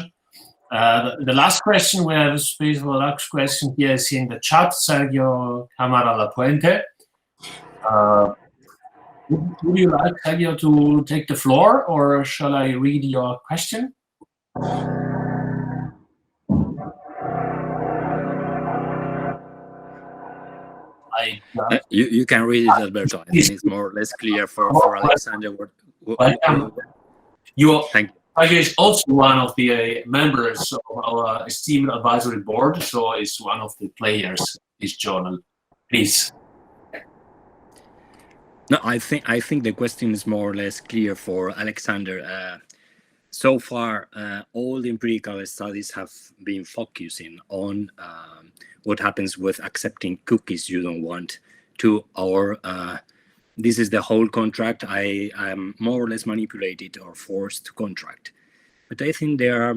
The last question, we have space for the last question here is in the chat, Sergio Camara Lapuente. Would you like, Sergio, to take the floor, or shall I read your question? You can read it, Alberto. I think it's more or less clear for Alexander. Sergio is also one of the members of our esteemed advisory board, so is one of the players in this journal. Please. No, I think the question is more or less clear for Alexander. So far, all the empirical studies have been focusing on what happens with accepting cookies you don't want to, or this is the whole contract. I am more or less manipulated or forced to contract. But I think there are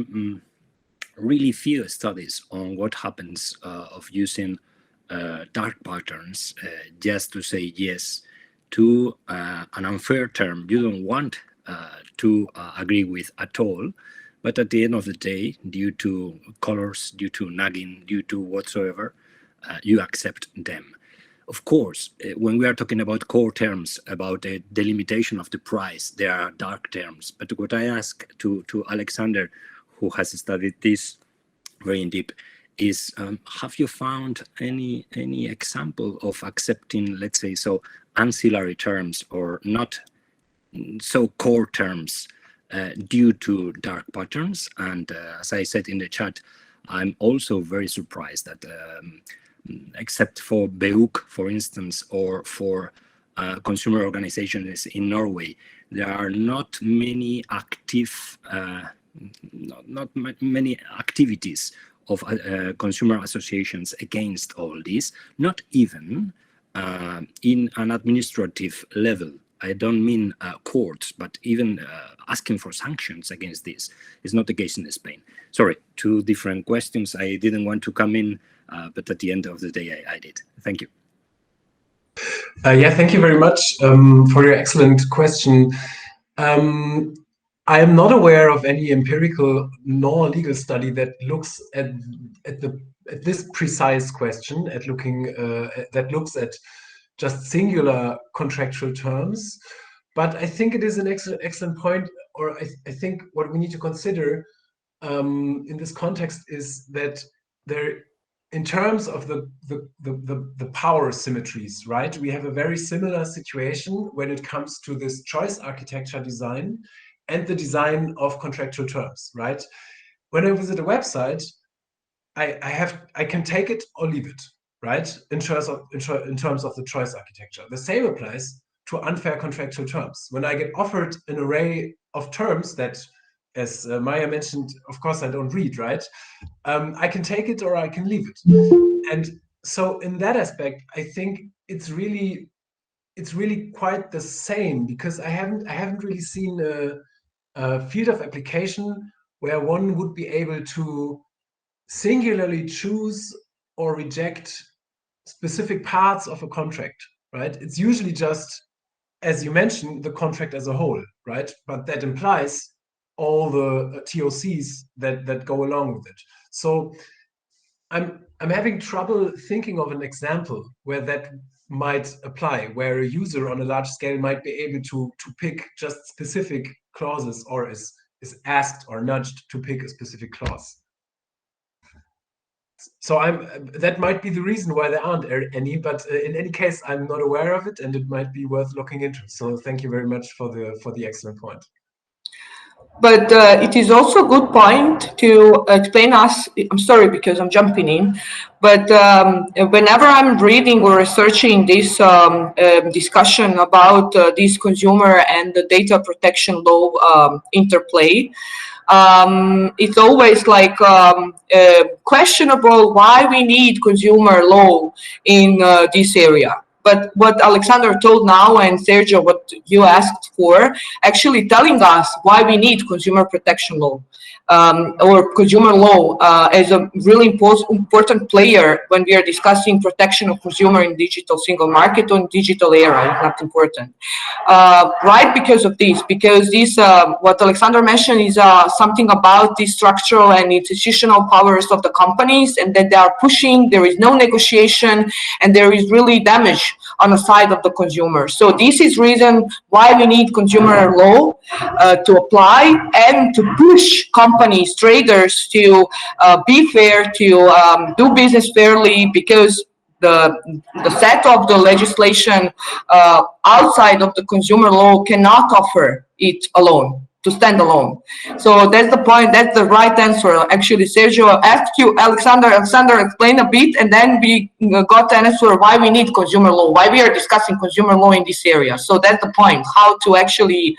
really few studies on what happens of using dark patterns just to say yes to an unfair term you don't want to agree with at all, but at the end of the day, due to colors, due to nagging, due to whatsoever, you accept them. Of course, when we are talking about core terms, about the delimitation of the price, there are dark terms. But what I ask to Alexander, who has studied this very in deep, is have you found any example of accepting, let's say, so ancillary terms or not so core terms due to dark patterns? And as I said in the chat, I'm also very surprised that except for BEUC, for instance, or for consumer organizations in Norway, there are not many active, not many activities of consumer associations against all this, not even in an administrative level. I don't mean courts, but even asking for sanctions against this is not the case in Spain. Sorry, two different questions. I didn't want to come in, but at the end of the day, I did. Thank you. Yeah, thank you very much for your excellent question. I am not aware of any empirical nor legal study that looks at this precise question, at looking that looks at just singular contractual terms. But I think it is an excellent point, or I think what we need to consider in this context is that there, in terms of the power symmetries, right? We have a very similar situation when it comes to this choice architecture design and the design of contractual terms, right? When I visit a website, I can take it or leave it, right? In terms of the choice architecture. The same applies to unfair contractual terms. When I get offered an array of terms that, as Maya mentioned, of course I don't read, right? I can take it or I can leave it. And so in that aspect, I think it's really quite the same, because I haven't really seen a field of application where one would be able to singularly choose or reject specific parts of a contract, right? It's usually just, as you mentioned, the contract as a whole, right? But that implies all the TOCs that go along with it. So I'm having trouble thinking of an example where that might apply, where a user on a large scale might be able to pick just specific clauses, or is asked or nudged to pick a specific clause. So that might be the reason why there aren't any, but in any case, I'm not aware of it, and it might be worth looking into. So thank you very much for the excellent point. But it is also a good point to explain us. I'm sorry because I'm jumping in, but whenever I'm reading or researching this discussion about this consumer and the data protection law interplay, it's always like questionable why we need consumer law in this area. But what Alexander told now, and Sergio, what you asked for, actually telling us why we need consumer protection law or consumer law as a really important player when we are discussing protection of consumer in digital single market or in digital era, is not important. Right, because of this, what Alexander mentioned is something about the structural and institutional powers of the companies, and that they are pushing, there is no negotiation, and there is really damage on the side of the consumer. So this is reason why we need consumer law to apply and to push companies, traders to be fair, to do business fairly, because the set of the legislation outside of the consumer law cannot offer it alone, to stand alone. So that's the point, that's the right answer. Actually, Sergio asked you, Alexander explained a bit, and then we got the answer why we need consumer law, why we are discussing consumer law in this area. So that's the point, how to actually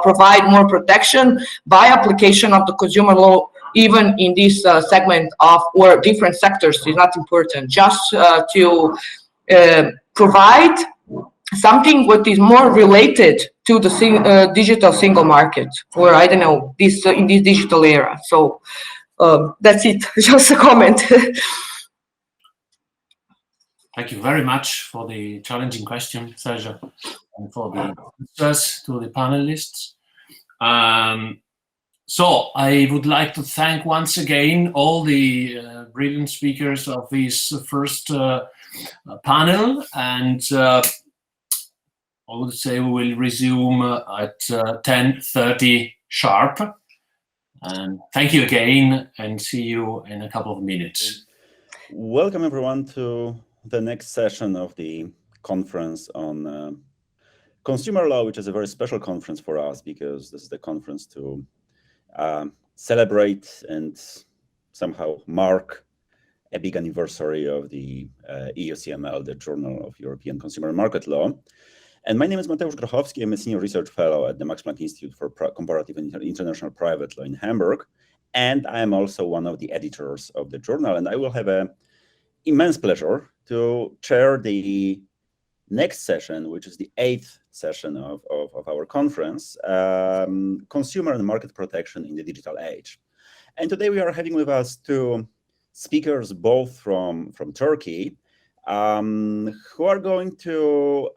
provide more protection by application of the consumer law, even in this segment of, or different sectors, is not important, just to provide something what is more related to the digital single market, or I don't know, this in this digital era. So that's it, just a comment. Thank you very much for the challenging question, Sergio, and for the answers to the panelists. So I would like to thank once again all the brilliant speakers of this first panel, and I would say we will resume at 10:30 sharp. And thank you again, and see you in a couple of minutes. Welcome everyone to the next session of the conference on consumer law, which is a very special conference for us, because this is the conference to celebrate and somehow mark a big anniversary of the EUCML, the Journal of European Consumer Market Law. And my name is Mateusz Grochowski. I'm a senior research fellow at the Max Planck Institute for Comparative and International Private Law in Hamburg. And I am also one of the editors of the journal. And I will have an immense pleasure to chair the next session, which is the 8th session of our conference, Consumer and Market Protection in the Digital Age. And today we are having with us two speakers, both from Turkey, who are going to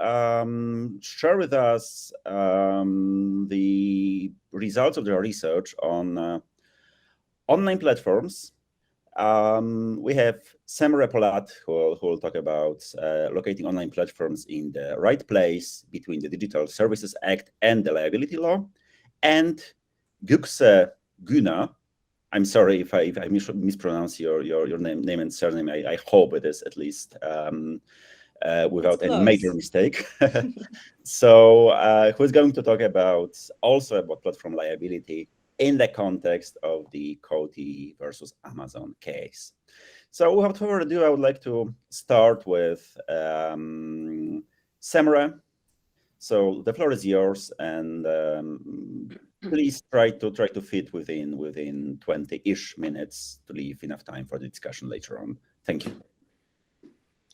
share with us the results of their research on online platforms. We have Semre Polat, who will talk about locating online platforms in the right place between the Digital Services Act and the liability law, and Gökçe Güner. I'm sorry if I mispronounce your name and surname. I hope it is at least without any major mistake. So who's going to talk also about platform liability in the context of the Coty versus Amazon case. So without further ado, I would like to start with Semre. So the floor is yours, and please try to fit within 20-ish minutes to leave enough time for the discussion later on. Thank you.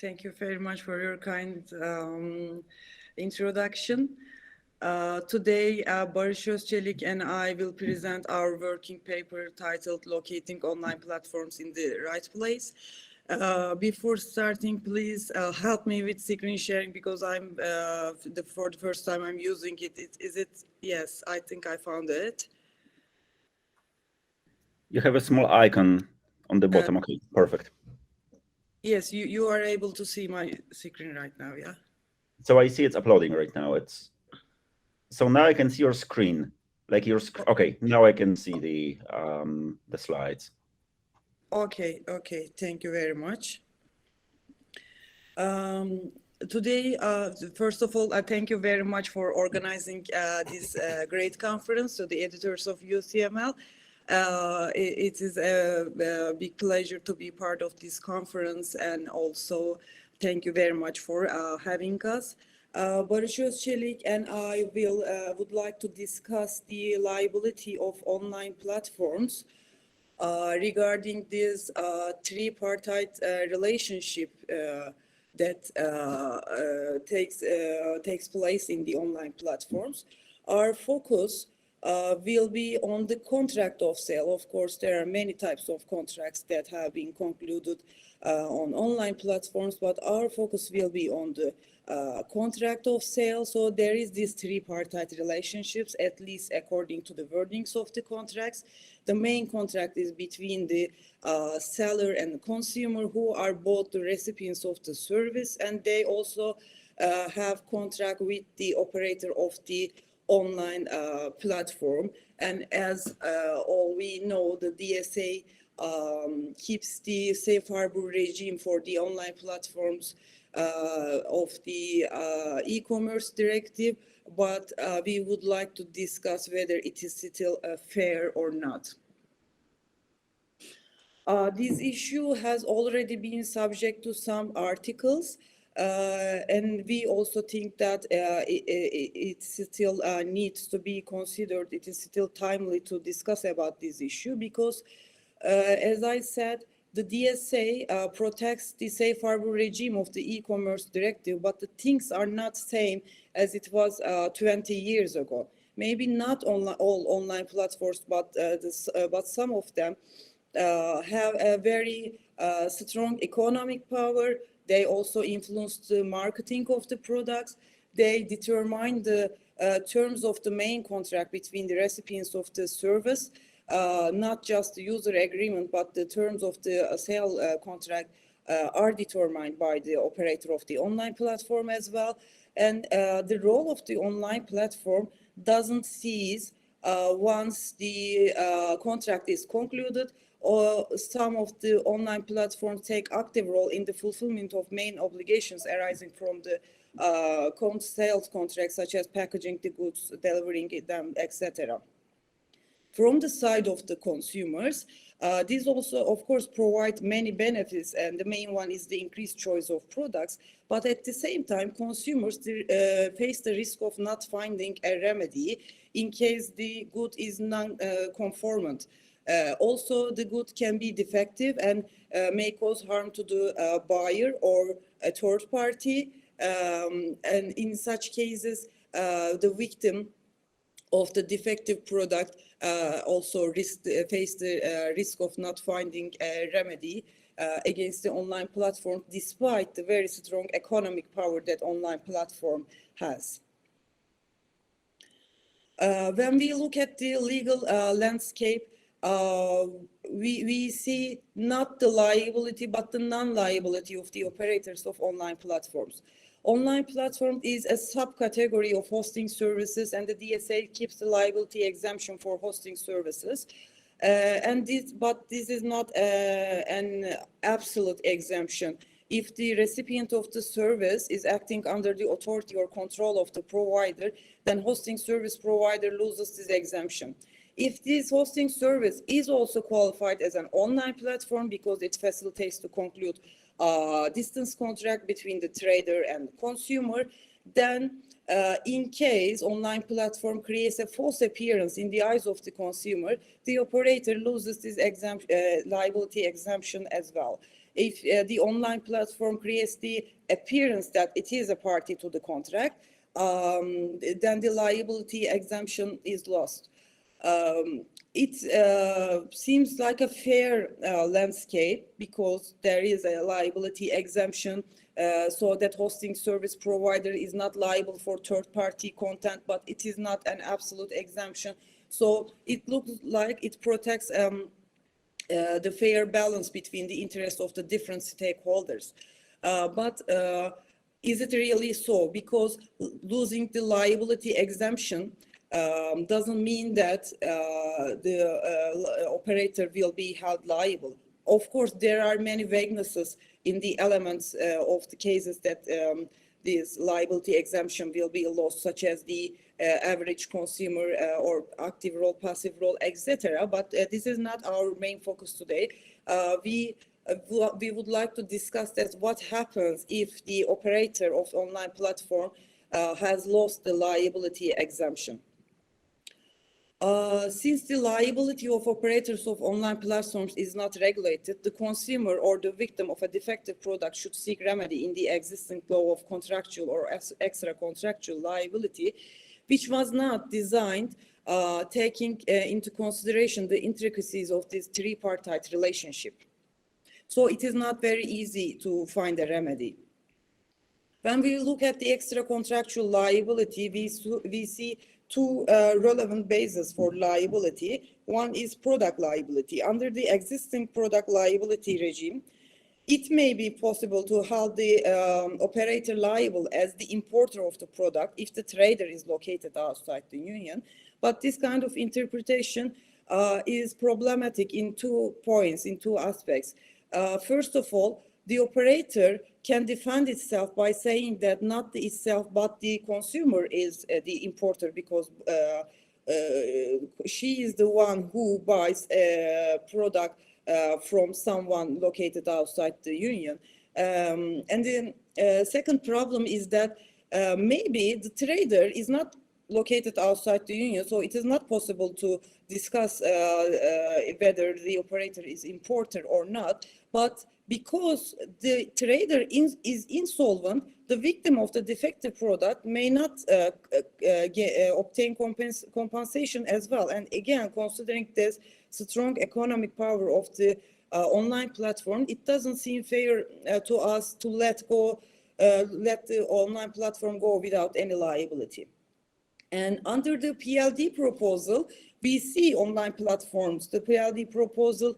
Thank you very much for your kind introduction. Today, Barış Özçelik and I will present our working paper titled Locating Online Platforms in the Right Place. Before starting, please help me with screen sharing because I'm for the first time I'm using it. Is it? Yes, I think I found it. You have a small icon on the bottom. Okay, perfect. Yes, you are able to see my screen right now, yeah? So I see it's uploading right now. So now I can see your screen, like okay, now I can see the slides. Okay, thank you very much. Today, first of all, I thank you very much for organizing this great conference to the editors of UCML. It is a big pleasure to be part of this conference, and also thank you very much for having us. Barış Özçelik and I would like to discuss the liability of online platforms regarding this tripartite relationship that takes place in the online platforms. Our focus will be on the contract of sale. Of course, there are many types of contracts that have been concluded on online platforms, but our focus will be on the contract of sale. So there is these tripartite relationships, at least according to the wordings of the contracts. The main contract is between the seller and the consumer, who are both the recipients of the service, and they also have contract with the operator of the online platform. And as all we know, the DSA keeps the safe harbor regime for the online platforms of the e-commerce directive, but we would like to discuss whether it is still fair or not. This issue has already been subject to some articles, and we also think that it still needs to be considered. It is still timely to discuss about this issue because, as I said, the DSA protects the safe harbor regime of the e-commerce directive, but the things are not same as it was 20 years ago. Maybe not all online platforms, but some of them have a very strong economic power. They also influence the marketing of the products. They determine the terms of the main contract between the recipients of the service. Not just the user agreement, but the terms of the sale contract are determined by the operator of the online platform as well. And the role of the online platform doesn't cease once the contract is concluded, or some of the online platforms take active role in the fulfillment of main obligations arising from the sales contracts, such as packaging the goods, delivering them, etc. From the side of the consumers, these also, of course, provide many benefits, and the main one is the increased choice of products. But at the same time, consumers face the risk of not finding a remedy in case the good is non-conformant. Also, the good can be defective and may cause harm to the buyer or a third party. And in such cases, the victim of the defective product also face the risk of not finding a remedy against the online platform, despite the very strong economic power that online platform has. When we look at the legal landscape, we see not the liability, but the non-liability of the operators of online platforms. Online platform is a subcategory of hosting services, and the DSA keeps the liability exemption for hosting services. But this is not an absolute exemption. If the recipient of the service is acting under the authority or control of the provider, then hosting service provider loses this exemption. If this hosting service is also qualified as an online platform because it facilitates to conclude distance contract between the trader and consumer, then in case online platform creates a false appearance in the eyes of the consumer, the operator loses this liability exemption as well. If the online platform creates the appearance that it is a party to the contract, then the liability exemption is lost. It seems like a fair landscape because there is a liability exemption so that hosting service provider is not liable for third-party content, but it is not an absolute exemption. So it looks like it protects the fair balance between the interests of the different stakeholders. But is it really so? Because losing the liability exemption doesn't mean that the operator will be held liable. Of course, there are many vaguenesses in the elements of the cases that this liability exemption will be lost, such as the average consumer or active role, passive role, etc. But this is not our main focus today. We would like to discuss that what happens if the operator of online platform has lost the liability exemption. Since the liability of operators of online platforms is not regulated, the consumer or the victim of a defective product should seek remedy in the existing law of contractual or extra-contractual liability, which was not designed taking into consideration the intricacies of this tripartite relationship. So it is not very easy to find a remedy. When we look at the extra-contractual liability, we see two relevant bases for liability. One is product liability. Under the existing product liability regime, it may be possible to hold the operator liable as the importer of the product if the trader is located outside the union. But this kind of interpretation is problematic in 2 points, in 2 aspects. First of all, the operator can defend itself by saying that not itself, but the consumer is the importer because she is the one who buys a product from someone located outside the union. And the second problem is that maybe the trader is not located outside the union, so it is not possible to discuss whether the operator is importer or not. But because the trader is insolvent, the victim of the defective product may not obtain compensation as well. And again, considering this strong economic power of the online platform, it doesn't seem fair to us to let the online platform go without any liability. And under the PLD proposal, we see online platforms. The PLD proposal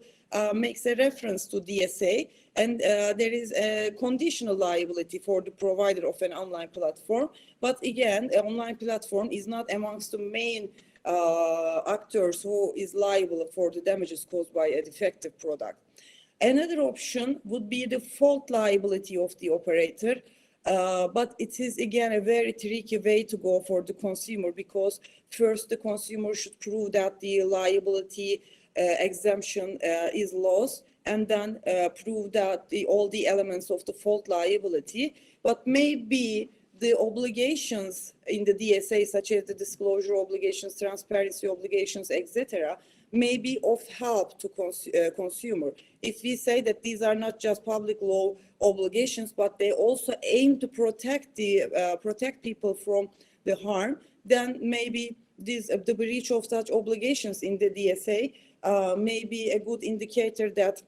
makes a reference to DSA, and there is a conditional liability for the provider of an online platform. But again, an online platform is not amongst the main actors who is liable for the damages caused by a defective product. Another option would be the fault liability of the operator. But it is, again, a very tricky way to go for the consumer because first the consumer should prove that the liability exemption is lost and then prove that all the elements of the fault liability. But maybe the obligations in the DSA, such as the disclosure obligations, transparency obligations, etc., may be of help to consumer. If we say that these are not just public law obligations, but they also aim to protect people from the harm, then maybe the breach of such obligations in the DSA may be a good indicator that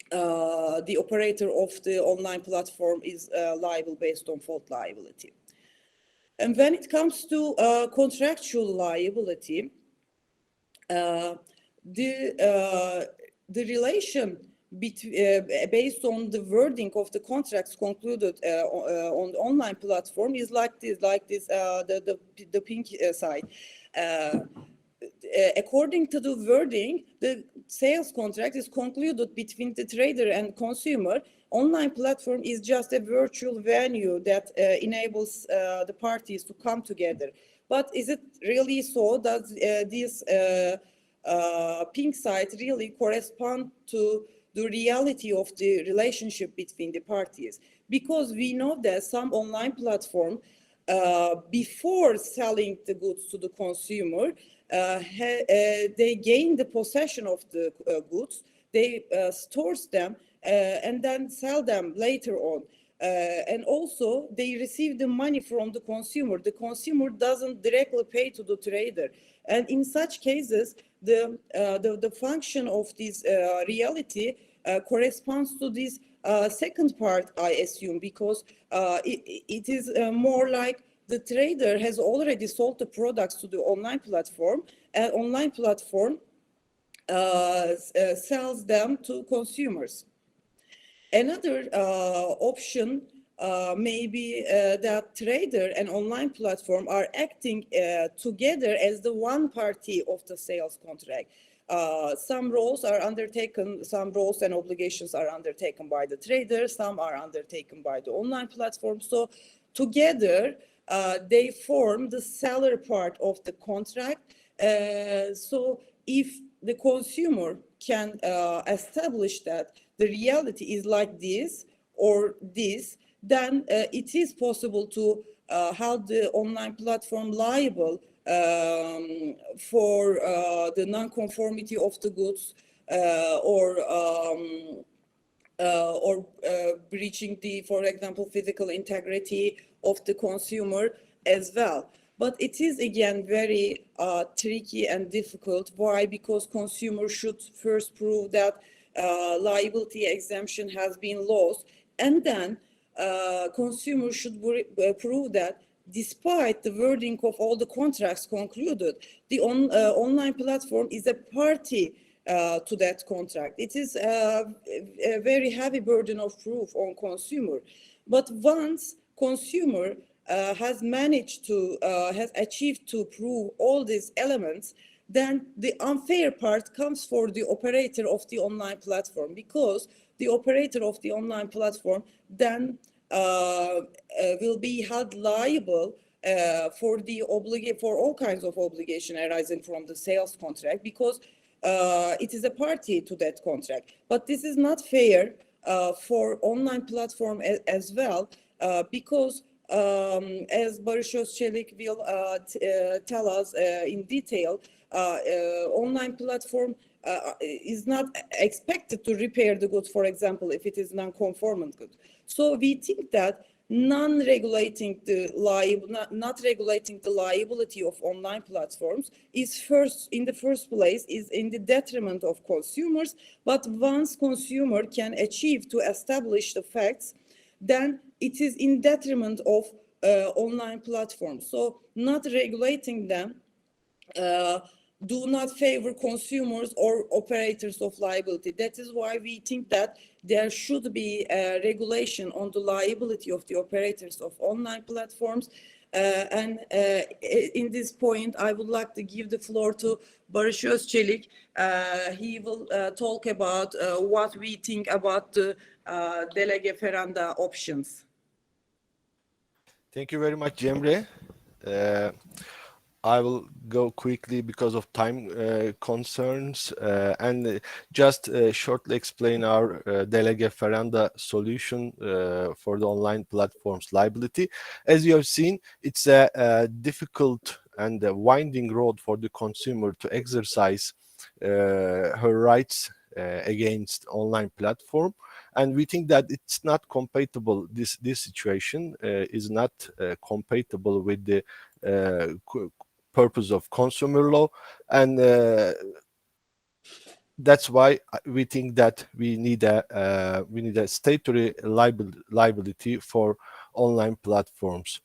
the operator of the online platform is liable based on fault liability. And when it comes to contractual liability, the relation based on the wording of the contracts concluded on the online platform is like this, the pink side. According to the wording, the sales contract is concluded between the trader and consumer. Online platform is just a virtual venue that enables the parties to come together. But is it really so? Does this pink side really correspond to the reality of the relationship between the parties? Because we know that some online platform, before selling the goods to the consumer, they gain the possession of the goods, they store them, and then sell them later on. And also they receive the money from the consumer. The consumer doesn't directly pay to the trader. And in such cases, the function of this reality corresponds to this second part, I assume, because it is more like the trader has already sold the products to the online platform, and online platform sells them to consumers. Another option may be that trader and online platform are acting together as the one party of the sales contract. Some roles are undertaken, some roles and obligations are undertaken by the trader, some are undertaken by the online platform. So together, they form the seller part of the contract. So if the consumer can establish that the reality is like this or this, then it is possible to have the online platform liable for the non-conformity of the goods or breaching the, for example, physical integrity of the consumer as well. But it is again very tricky and difficult. Why? Because consumers should first prove that liability exemption has been lost, and then consumers should prove that despite the wording of all the contracts concluded, the online platform is a party to that contract. It is a very heavy burden of proof on consumer. But once consumer has managed to, has achieved to prove all these elements, then the unfair part comes for the operator of the online platform, because the operator of the online platform then will be held liable for all kinds of obligation arising from the sales contract, because it is a party to that contract. But this is not fair for online platform as well, because as Barış Özçelik will tell us in detail, online platform is not expected to repair the goods, for example, if it is non-conformant good. So we think that not regulating the liability of online platforms is in the first place is in the detriment of consumers. But once consumer can achieve to establish the facts, then it is in detriment of online platforms. So not regulating them do not favor consumers or operators of liability. That is why we think that there should be a regulation on the liability of the operators of online platforms. And in this point, I would like to give the floor to Barış Özçelik. He will talk about what we think about the de lege ferenda options. Thank you very much, Cemre. I will go quickly because of time concerns and just shortly explain our de lege ferenda solution for the online platforms liability. As you have seen, it's a difficult and a winding road for the consumer to exercise her rights against online platform. And we think that it's not compatible, this situation is not compatible with the purpose of consumer law, and that's why we think that we need a statutory liability for online platforms.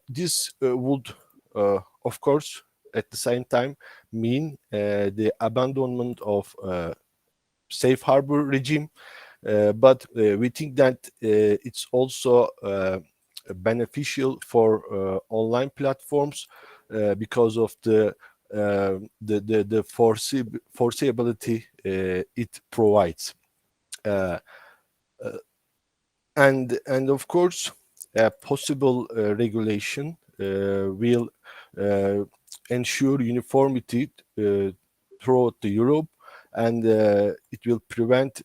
This would, of course, at the same time mean the abandonment of safe harbor regime, but we think that it's also beneficial for online platforms because of the foreseeability it provides, and of course, a possible regulation will ensure uniformity throughout Europe, and it will prevent,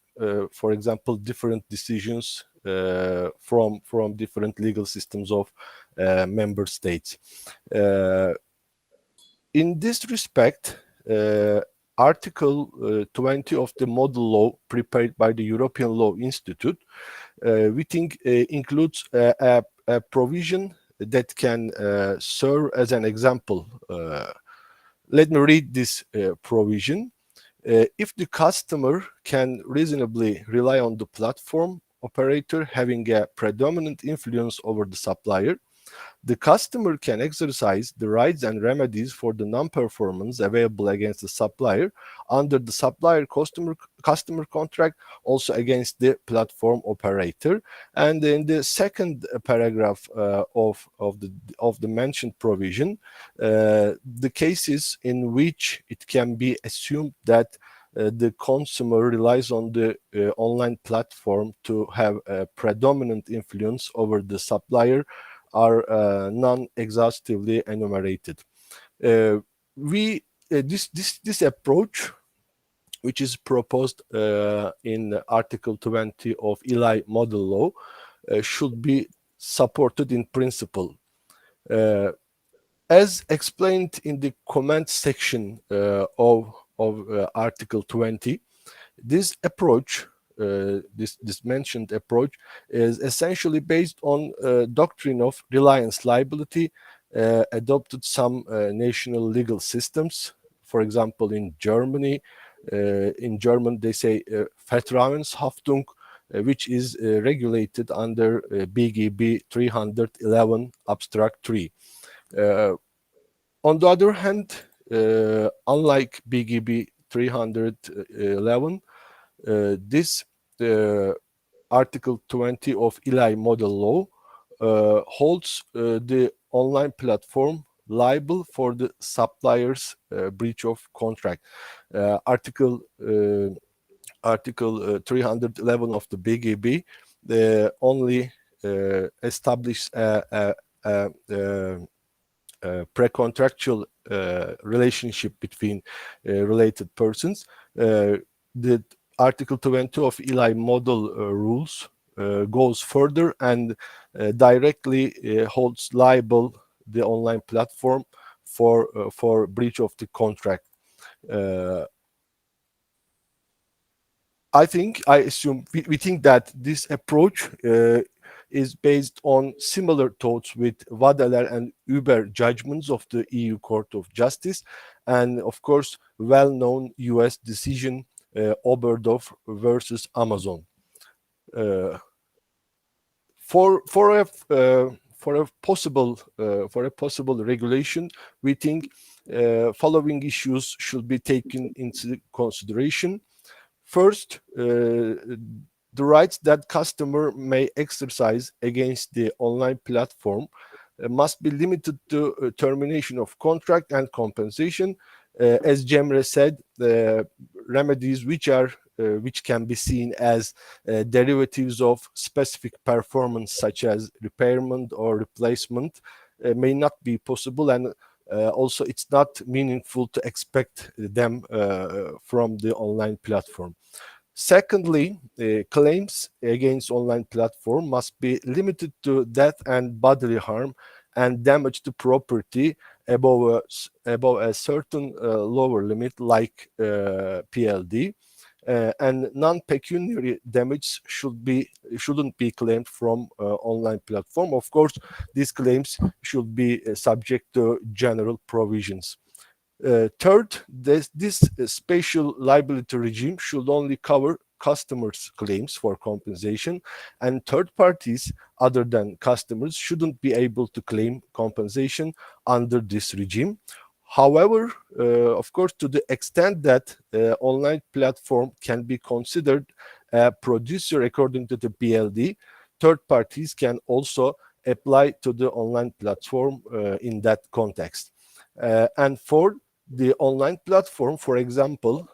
for example, different decisions from different legal systems of member states. In this respect, Article 20 of the model law prepared by the European Law Institute we think includes a provision that can serve as an example. Let me read this provision. If the customer can reasonably rely on the platform operator having a predominant influence over the supplier, the customer can exercise the rights and remedies for the non-performance available against the supplier under the supplier-customer contract, also against the platform operator. And in the second paragraph of the mentioned provision, the cases in which it can be assumed that the consumer relies on the online platform to have a predominant influence over the supplier are non-exhaustively enumerated. This approach, which is proposed in Article 20 of ELI model law, should be supported in principle. As explained in the comment section of Article 20, this approach, this mentioned approach, is essentially based on doctrine of reliance liability adopted some national legal systems. For example, in Germany, in German they say Vertrauenshaftung, which is regulated under BGB 311 Abstract 3. On the other hand, unlike BGB 311, this Article 20 of ELI model law holds the online platform liable for the supplier's breach of contract. Article 311 of the BGB only establishes a pre-contractual relationship between related persons. The Article 20 of ELI model rules goes further and directly holds liable the online platform for breach of the contract. I assume we think that this approach is based on similar thoughts with Wadeler and Uber judgments of the EU Court of Justice, and of course, well-known US decision Oberdorf versus Amazon. For a possible regulation, we think following issues should be taken into consideration. First, the rights that customer may exercise against the online platform must be limited to termination of contract and compensation. As Cemre said, remedies which can be seen as derivatives of specific performance, such as repairment or replacement, may not be possible, and also it's not meaningful to expect them from the online platform. Secondly, claims against online platform must be limited to death and bodily harm and damage to property above a certain lower limit, like PLD, and non-pecuniary damage shouldn't be claimed from online platform. Of course, these claims should be subject to general provisions. Third, this spatial liability regime should only cover customers' claims for compensation, and third parties other than customers shouldn't be able to claim compensation under this regime. However, of course, to the extent that online platform can be considered a producer according to the PLD, third parties can also apply to the online platform in that context. And fourth, the online platform, for example,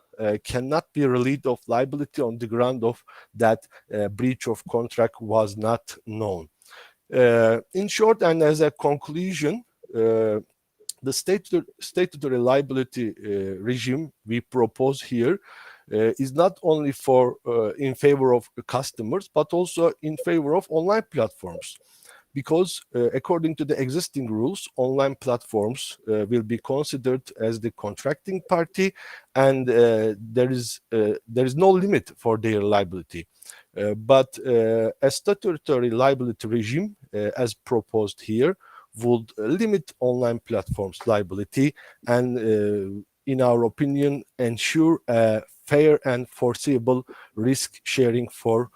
cannot be relieved of liability on the ground of that breach of contract was not known. In short, and as a conclusion, the statutory liability regime we propose here is not only in favor of customers, but also in favor of online platforms. Because according to the existing rules, online platforms will be considered as the contracting party, and there is no limit for their liability. But a statutory liability regime, as proposed here, would limit online platforms' liability and, in our opinion, ensure a fair and foreseeable risk sharing for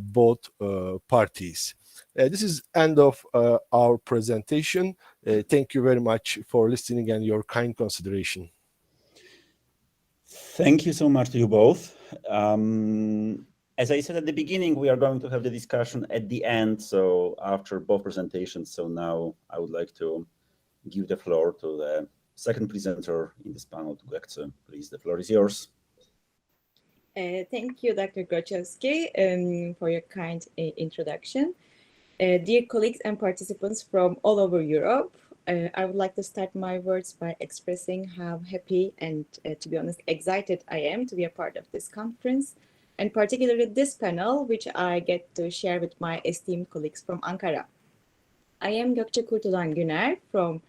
both parties. This is end of our presentation. Thank you very much for listening and your kind consideration. Thank you so much to you both. As I said at the beginning, we are going to have the discussion at the end, so after both presentations. So now I would like to give the floor to the second presenter in this panel, to Gökçe. Please, the floor is yours. Thank you, Dr. Grochowski, for your kind introduction. Dear colleagues and participants from all over Europe, I would like to start my words by expressing how happy and, to be honest, excited I am to be a part of this conference, and particularly this panel, which I get to share with my esteemed colleagues from Ankara. I am Gökçe Kurtulan Güner from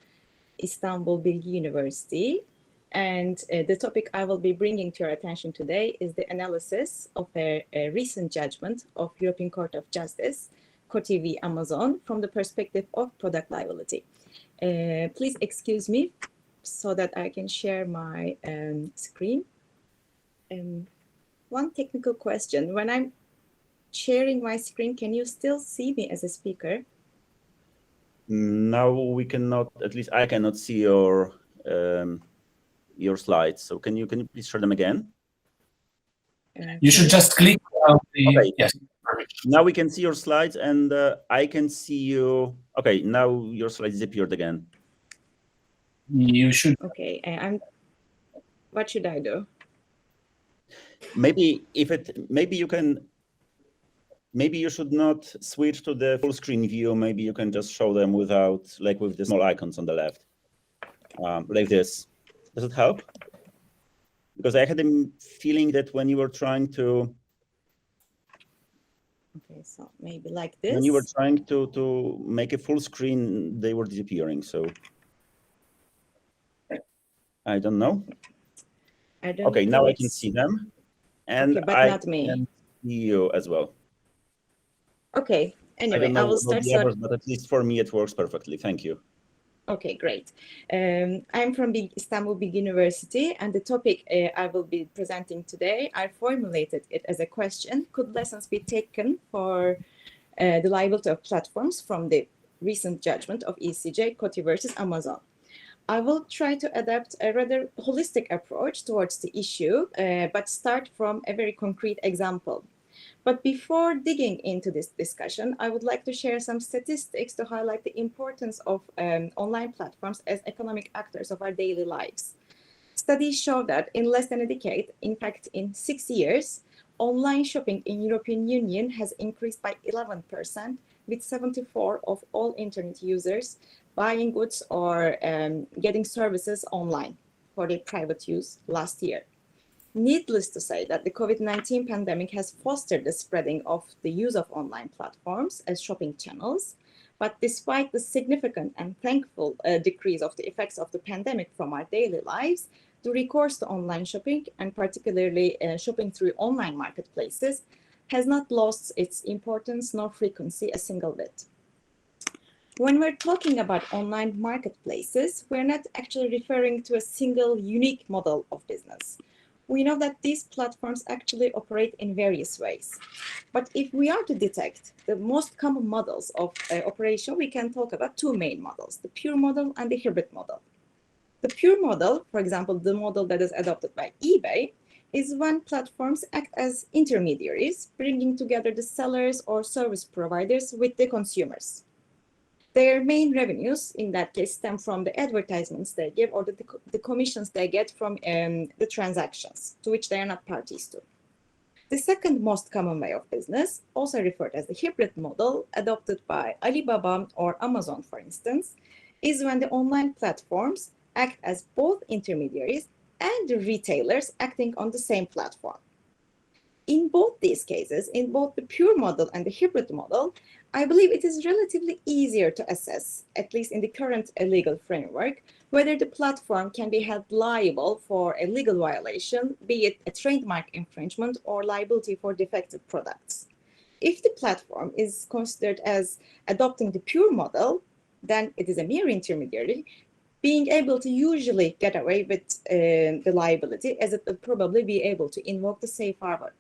Istanbul Bilgi University, and the topic I will be bringing to your attention today is the analysis of a recent judgment of European Court of Justice, Coty v. Amazon, from the perspective of product liability. Please excuse me so that I can share my screen. One technical question. When I'm sharing my screen, can you still see me as a speaker? Now we cannot, at least I cannot see your slides. So can you please share them again? You should just click on the, okay. Yes. Now we can see your slides, and I can see you. Okay, now your slides disappeared again. You should. Okay, what should I do? Maybe you should not switch to the full screen view. Maybe you can just show them without, like, with the small icons on the left, like this. Does it help? Because I had a feeling that when you were trying to. Okay, so maybe like this. When you were trying to make a full screen, they were disappearing. So I don't know. Okay, now I can see them, and okay, but I not me. can see you as well. Okay. Anyway, I will start. But at least for me, it works perfectly. Thank you. Okay, great. I'm from Istanbul Bilgi University, and the topic I will be presenting today, I formulated it as a question: could lessons be taken for the liability of platforms from the recent judgment of ECJ, Coty versus Amazon? I will try to adapt a rather holistic approach towards the issue, but start from a very concrete example. But before digging into this discussion, I would like to share some statistics to highlight the importance of online platforms as economic actors of our daily lives. Studies show that in less than a decade, in fact, in 6 years, online shopping in European Union has increased by 11%, with 74% of all internet users buying goods or getting services online for their private use last year. Needless to say that the COVID-19 pandemic has fostered the spreading of the use of online platforms as shopping channels. But despite the significant and thankful decrease of the effects of the pandemic from our daily lives, the recourse to online shopping, and particularly shopping through online marketplaces, has not lost its importance nor frequency a single bit. When we're talking about online marketplaces, we're not actually referring to a single unique model of business. We know that these platforms actually operate in various ways. But if we are to detect the most common models of operation, we can talk about two main models, the pure model and the hybrid model. The pure model, for example, the model that is adopted by eBay, is when platforms act as intermediaries, bringing together the sellers or service providers with the consumers. Their main revenues, in that case, stem from the advertisements they give or the commissions they get from the transactions to which they are not parties to. The second most common way of business, also referred as the hybrid model, adopted by Alibaba or Amazon, for instance, is when the online platforms act as both intermediaries and the retailers acting on the same platform. In both these cases, in both the pure model and the hybrid model, I believe it is relatively easier to assess, at least in the current legal framework, whether the platform can be held liable for a legal violation, be it a trademark infringement or liability for defective products. If the platform is considered as adopting the pure model, then it is a mere intermediary, being able to usually get away with the liability, as it will probably be able to invoke the safe harbor.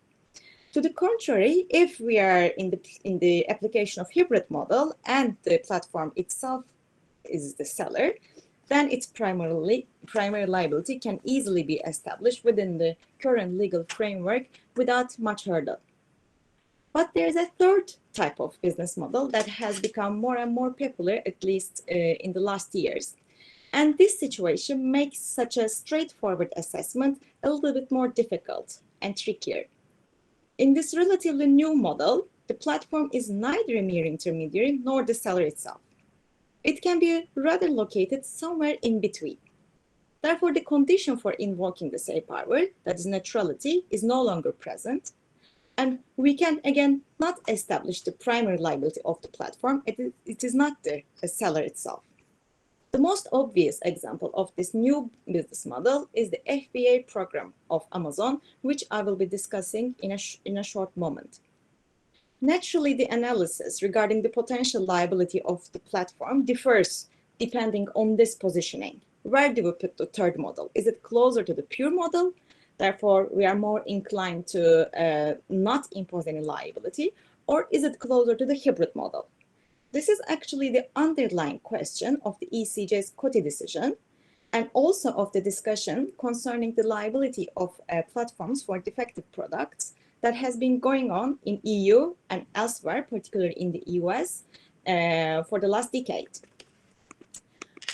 To the contrary, if we are in the application of hybrid model and the platform itself is the seller, then its primary liability can easily be established within the current legal framework without much hurdle. But there's a third type of business model that has become more and more popular, at least in the last years. And this situation makes such a straightforward assessment a little bit more difficult and trickier. In this relatively new model, the platform is neither a mere intermediary nor the seller itself. It can be rather located somewhere in between. Therefore, the condition for invoking the safe harbor, that is neutrality, is no longer present. And we can, again, not establish the primary liability of the platform. It is not the seller itself. The most obvious example of this new business model is the FBA program of Amazon, which I will be discussing in a short moment. Naturally, the analysis regarding the potential liability of the platform differs depending on this positioning. Where do we put the third model? Is it closer to the pure model? Therefore, we are more inclined to not impose any liability, or is it closer to the hybrid model? This is actually the underlying question of the ECJ's Coty decision, and also of the discussion concerning the liability of platforms for defective products that has been going on in EU and elsewhere, particularly in the US, for the last decade.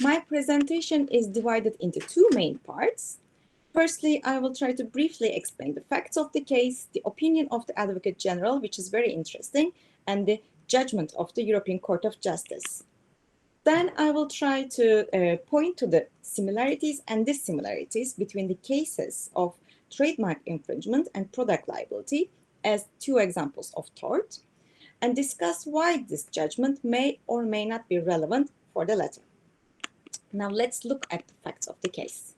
My presentation is divided into two main parts. Firstly, I will try to briefly explain the facts of the case, the opinion of the Advocate General, which is very interesting, and the judgment of the European Court of Justice. Then I will try to point to the similarities and dissimilarities between the cases of trademark infringement and product liability as two examples of tort, and discuss why this judgment may or may not be relevant for the latter. Now let's look at the facts of the case.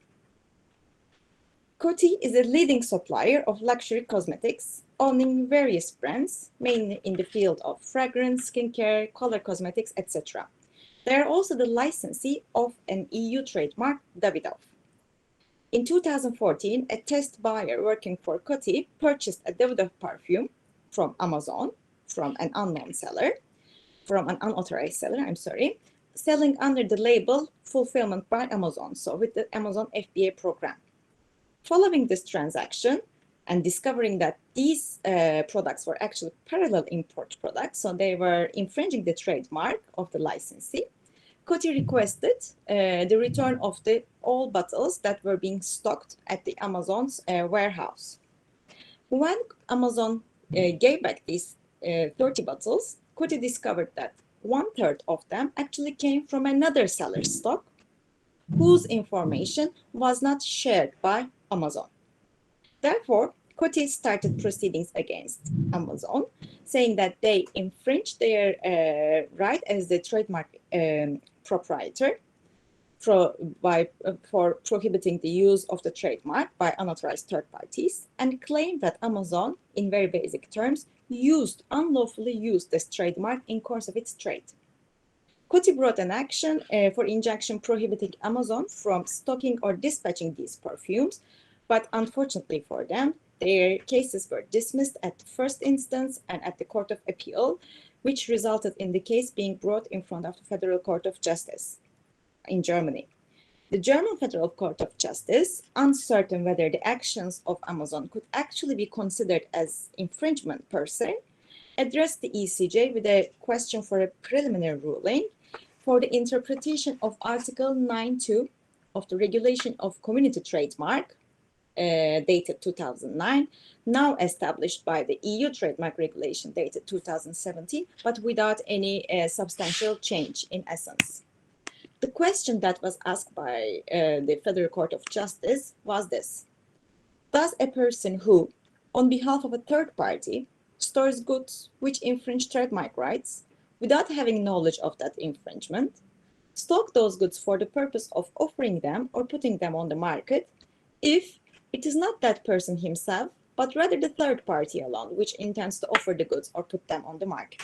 Coty is a leading supplier of luxury cosmetics, owning various brands, mainly in the field of fragrance, skincare, color cosmetics, etc. They are also the licensee of an EU trademark, Davidoff. In 2014, a test buyer working for Coty purchased a Davidoff perfume from Amazon, from an unknown seller, from an unauthorized seller, selling under the label Fulfillment by Amazon, so with the Amazon FBA program. Following this transaction and discovering that these products were actually parallel import products, so they were infringing the trademark of the licensee, Coty requested the return of all bottles that were being stocked at the Amazon's warehouse. When Amazon gave back these 30 bottles, Coty discovered that 1/3 of them actually came from another seller's stock, whose information was not shared by Amazon. Therefore, Coty started proceedings against Amazon, saying that they infringed their right as the trademark proprietor for prohibiting the use of the trademark by unauthorized third parties, and claimed that Amazon, in very basic terms, unlawfully used this trademark in course of its trade. Coty brought an action for injunction prohibiting Amazon from stocking or dispatching these perfumes, but unfortunately for them, their cases were dismissed at the first instance and at the Court of Appeal, which resulted in the case being brought in front of the Federal Court of Justice in Germany. The German Federal Court of Justice, uncertain whether the actions of Amazon could actually be considered as infringement per se, addressed the ECJ with a question for a preliminary ruling for the interpretation of Article 9.2 of the Regulation of Community Trademark, dated 2009, now established by the EU Trademark Regulation dated 2017, but without any substantial change in essence. The question that was asked by the Federal Court of Justice was this: does a person who, on behalf of a third party, stores goods which infringe trademark rights without having knowledge of that infringement, stock those goods for the purpose of offering them or putting them on the market if it is not that person himself but rather the third party alone, which intends to offer the goods or put them on the market.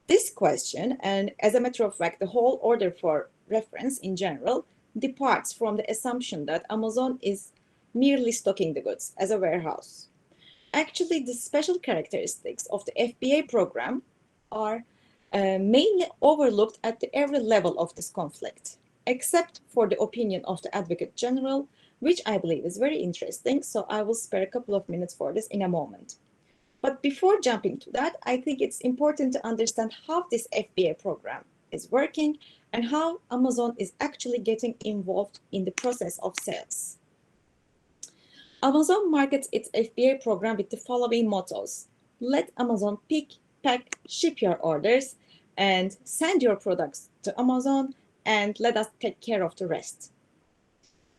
This question, and as a matter of fact, the whole order for reference in general, departs from the assumption that Amazon is merely stocking the goods as a warehouse. Actually, the special characteristics of the FBA program are mainly overlooked at every level of this conflict, except for the opinion of the Advocate General, which I believe is very interesting, so I will spare a couple of minutes for this in a moment. But before jumping to that, I think it's important to understand how this FBA program is working and how Amazon is actually getting involved in the process of sales. Amazon markets its FBA program with the following mottos: let Amazon pick, pack, ship your orders, and send your products to Amazon, and let us take care of the rest.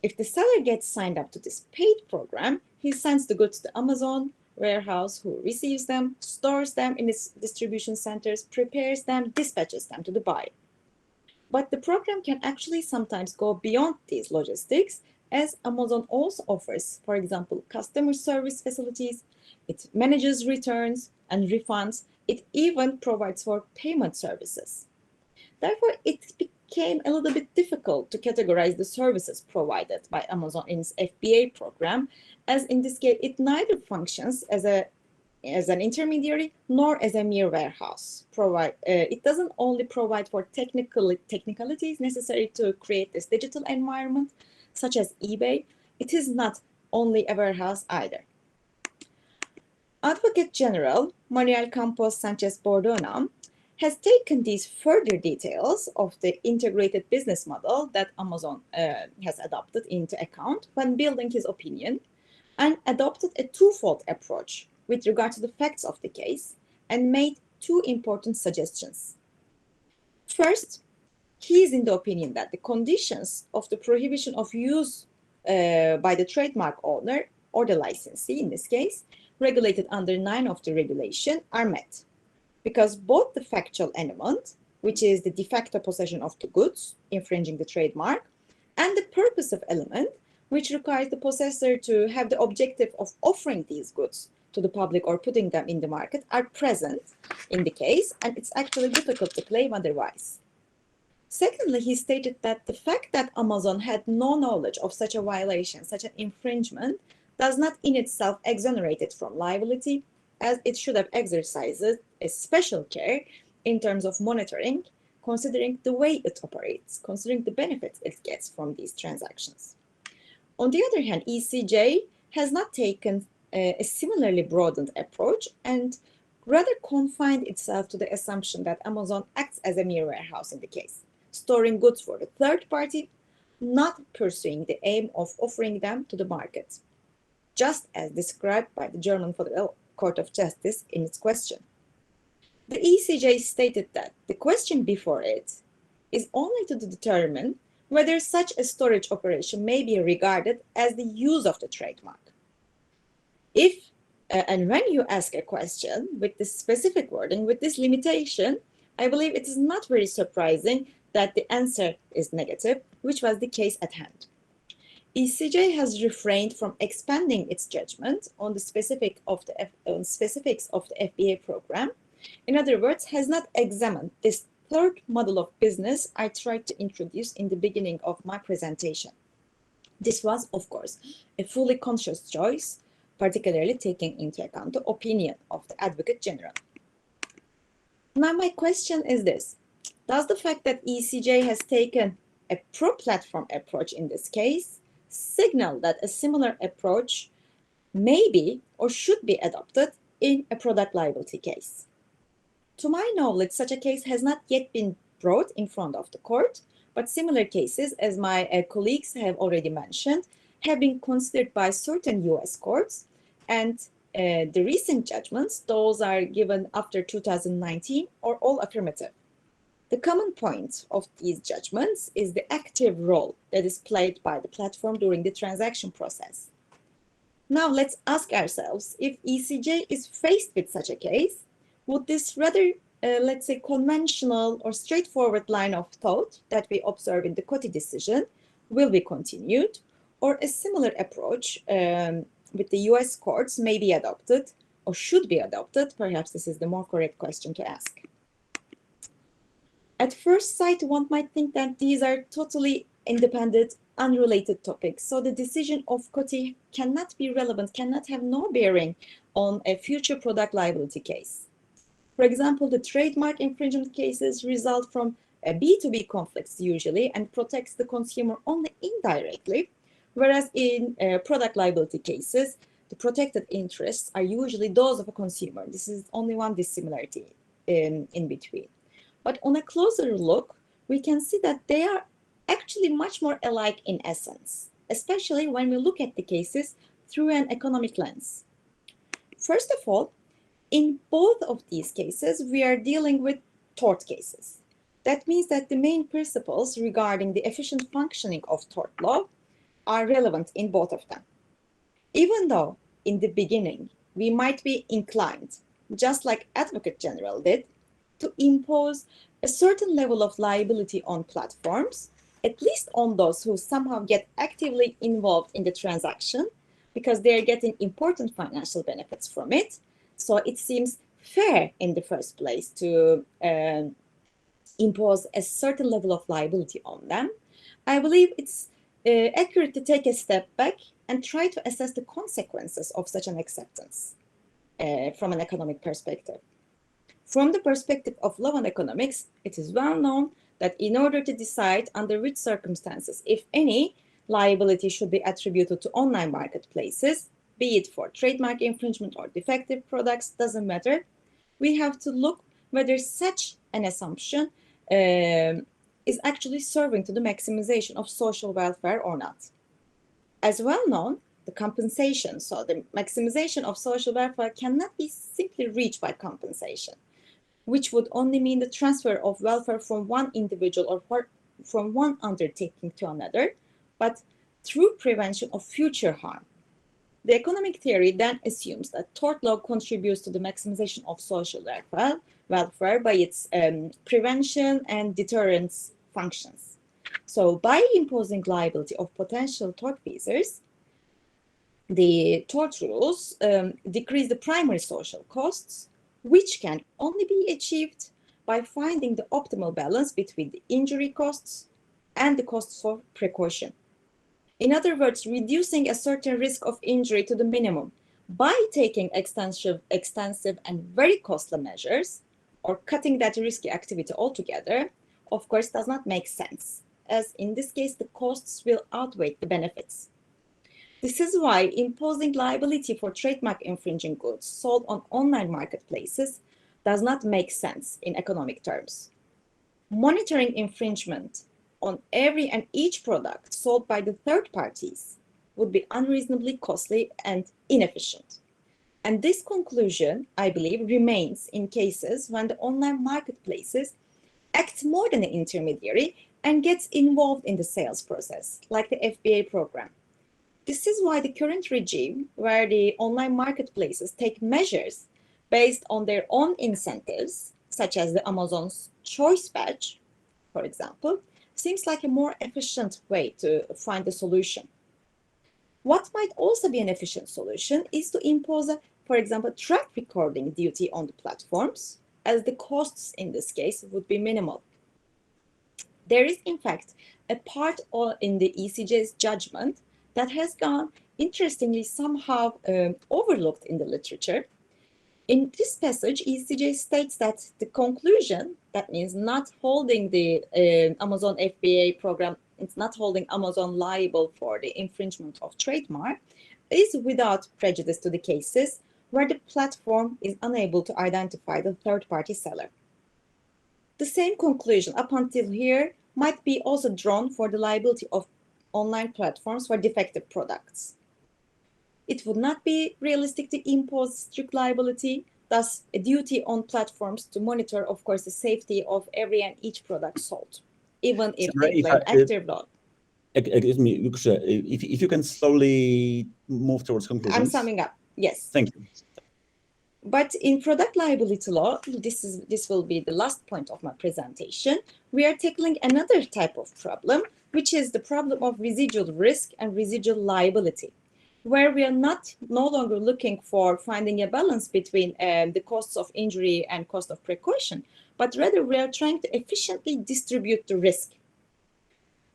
If the seller gets signed up to this paid program, he sends the goods to Amazon warehouse, who receives them, stores them in its distribution centers, prepares them, dispatches them to the buyer. But the program can actually sometimes go beyond these logistics, as Amazon also offers, for example, customer service facilities. It manages returns and refunds. It even provides for payment services. Therefore, it became a little bit difficult to categorize the services provided by Amazon in its FBA program, as in this case, it neither functions as an intermediary nor as a mere warehouse. It doesn't only provide for technicalities necessary to create this digital environment, such as eBay. It is not only a warehouse either. Advocate General Manuel Campos Sanchez Bordona has taken these further details of the integrated business model that Amazon has adopted into account when building his opinion, and adopted a twofold approach with regard to the facts of the case, and made two important suggestions. First, he is in the opinion that the conditions of the prohibition of use by the trademark owner or the licensee, in this case, regulated under 9 of the regulation, are met, because both the factual element, which is the de facto possession of the goods, infringing the trademark, and the purposive element, which requires the possessor to have the objective of offering these goods to the public or putting them in the market, are present in the case, and it's actually difficult to claim otherwise. Secondly, he stated that the fact that Amazon had no knowledge of such a violation, such an infringement, does not in itself exonerate it from liability, as it should have exercised a special care in terms of monitoring, considering the way it operates, considering the benefits it gets from these transactions. On the other hand, ECJ has not taken a similarly broadened approach and rather confined itself to the assumption that Amazon acts as a mere warehouse in the case, storing goods for the third party, not pursuing the aim of offering them to the market, just as described by the German Federal Court of Justice in its question. The ECJ stated that the question before it is only to determine whether such a storage operation may be regarded as the use of the trademark. If and when you ask a question with this specific wording, with this limitation, I believe it is not very surprising that the answer is negative, which was the case at hand. ECJ has refrained from expanding its judgment on the specifics of the FBA program. In other words, has not examined this third model of business I tried to introduce in the beginning of my presentation. This was, of course, a fully conscious choice, particularly taking into account the opinion of the Advocate General. Now, my question is this: does the fact that ECJ has taken a pro-platform approach in this case signal that a similar approach may be or should be adopted in a product liability case? To my knowledge, such a case has not yet been brought in front of the court, but similar cases, as my colleagues have already mentioned, have been considered by certain US courts, and the recent judgments, those are given after 2019, are all affirmative. The common point of these judgments is the active role that is played by the platform during the transaction process. Now let's ask ourselves, if ECJ is faced with such a case, would this rather, let's say, conventional or straightforward line of thought that we observe in the Coty decision will be continued, or a similar approach with the US courts may be adopted or should be adopted? Perhaps this is the more correct question to ask. At first sight, one might think that these are totally independent, unrelated topics. So the decision of COTI cannot be relevant, cannot have no bearing on a future product liability case. For example, the trademark infringement cases result from B2B conflicts usually and protects the consumer only indirectly, whereas in product liability cases, the protected interests are usually those of a consumer. This is only one dissimilarity in between. But on a closer look, we can see that they are actually much more alike in essence, especially when we look at the cases through an economic lens. First of all, in both of these cases, we are dealing with tort cases. That means that the main principles regarding the efficient functioning of tort law are relevant in both of them. Even though in the beginning, we might be inclined, just like Advocate General did, to impose a certain level of liability on platforms, at least on those who somehow get actively involved in the transaction because they're getting important financial benefits from it. So it seems fair in the first place to impose a certain level of liability on them. I believe it's accurate to take a step back and try to assess the consequences of such an acceptance from an economic perspective. From the perspective of law and economics, it is well known that in order to decide under which circumstances, if any, liability should be attributed to online marketplaces, be it for trademark infringement or defective products, doesn't matter. We have to look whether such an assumption is actually serving to the maximization of social welfare or not. As well known, the compensation, so the maximization of social welfare cannot be simply reached by compensation, which would only mean the transfer of welfare from one individual or from one undertaking to another, but through prevention of future harm. The economic theory then assumes that tort law contributes to the maximization of social welfare by its prevention and deterrence functions. So by imposing liability of potential tortfeasors, the tort rules decrease the primary social costs, which can only be achieved by finding the optimal balance between the injury costs and the costs for precaution. In other words, reducing a certain risk of injury to the minimum by taking extensive and very costly measures, or cutting that risky activity altogether, of course, does not make sense, as in this case, the costs will outweigh the benefits. This is why imposing liability for trademark infringing goods sold on online marketplaces does not make sense in economic terms. Monitoring infringement on every and each product sold by the third parties would be unreasonably costly and inefficient. And this conclusion, I believe, remains in cases when the online marketplaces act more than an intermediary and gets involved in the sales process, like the FBA program. This is why the current regime, where the online marketplaces take measures based on their own incentives, such as the Amazon's Choice Badge, for example, seems like a more efficient way to find a solution. What might also be an efficient solution is to impose, for example, track recording duty on the platforms, as the costs in this case would be minimal. There is, in fact, a part in the ECJ's judgment that has gone, interestingly, somehow overlooked in the literature. In this passage, ECJ states that the conclusion, that means not holding the Amazon FBA program, it's not holding Amazon liable for the infringement of trademark, is without prejudice to the cases where the platform is unable to identify the third-party seller. The same conclusion up until here might be also drawn for the liability of online platforms for defective products. It would not be realistic to impose strict liability, thus a duty on platforms to monitor, of course, the safety of every and each product sold, even if they claim active law. Excuse me, if you can slowly move towards conclusions. I'm summing up, yes. Thank you. But in product liability law, this will be the last point of my presentation, we are tackling another type of problem, which is the problem of residual risk and residual liability. where we are no longer looking for finding a balance between the costs of injury and cost of precaution, but rather we are trying to efficiently distribute the risk.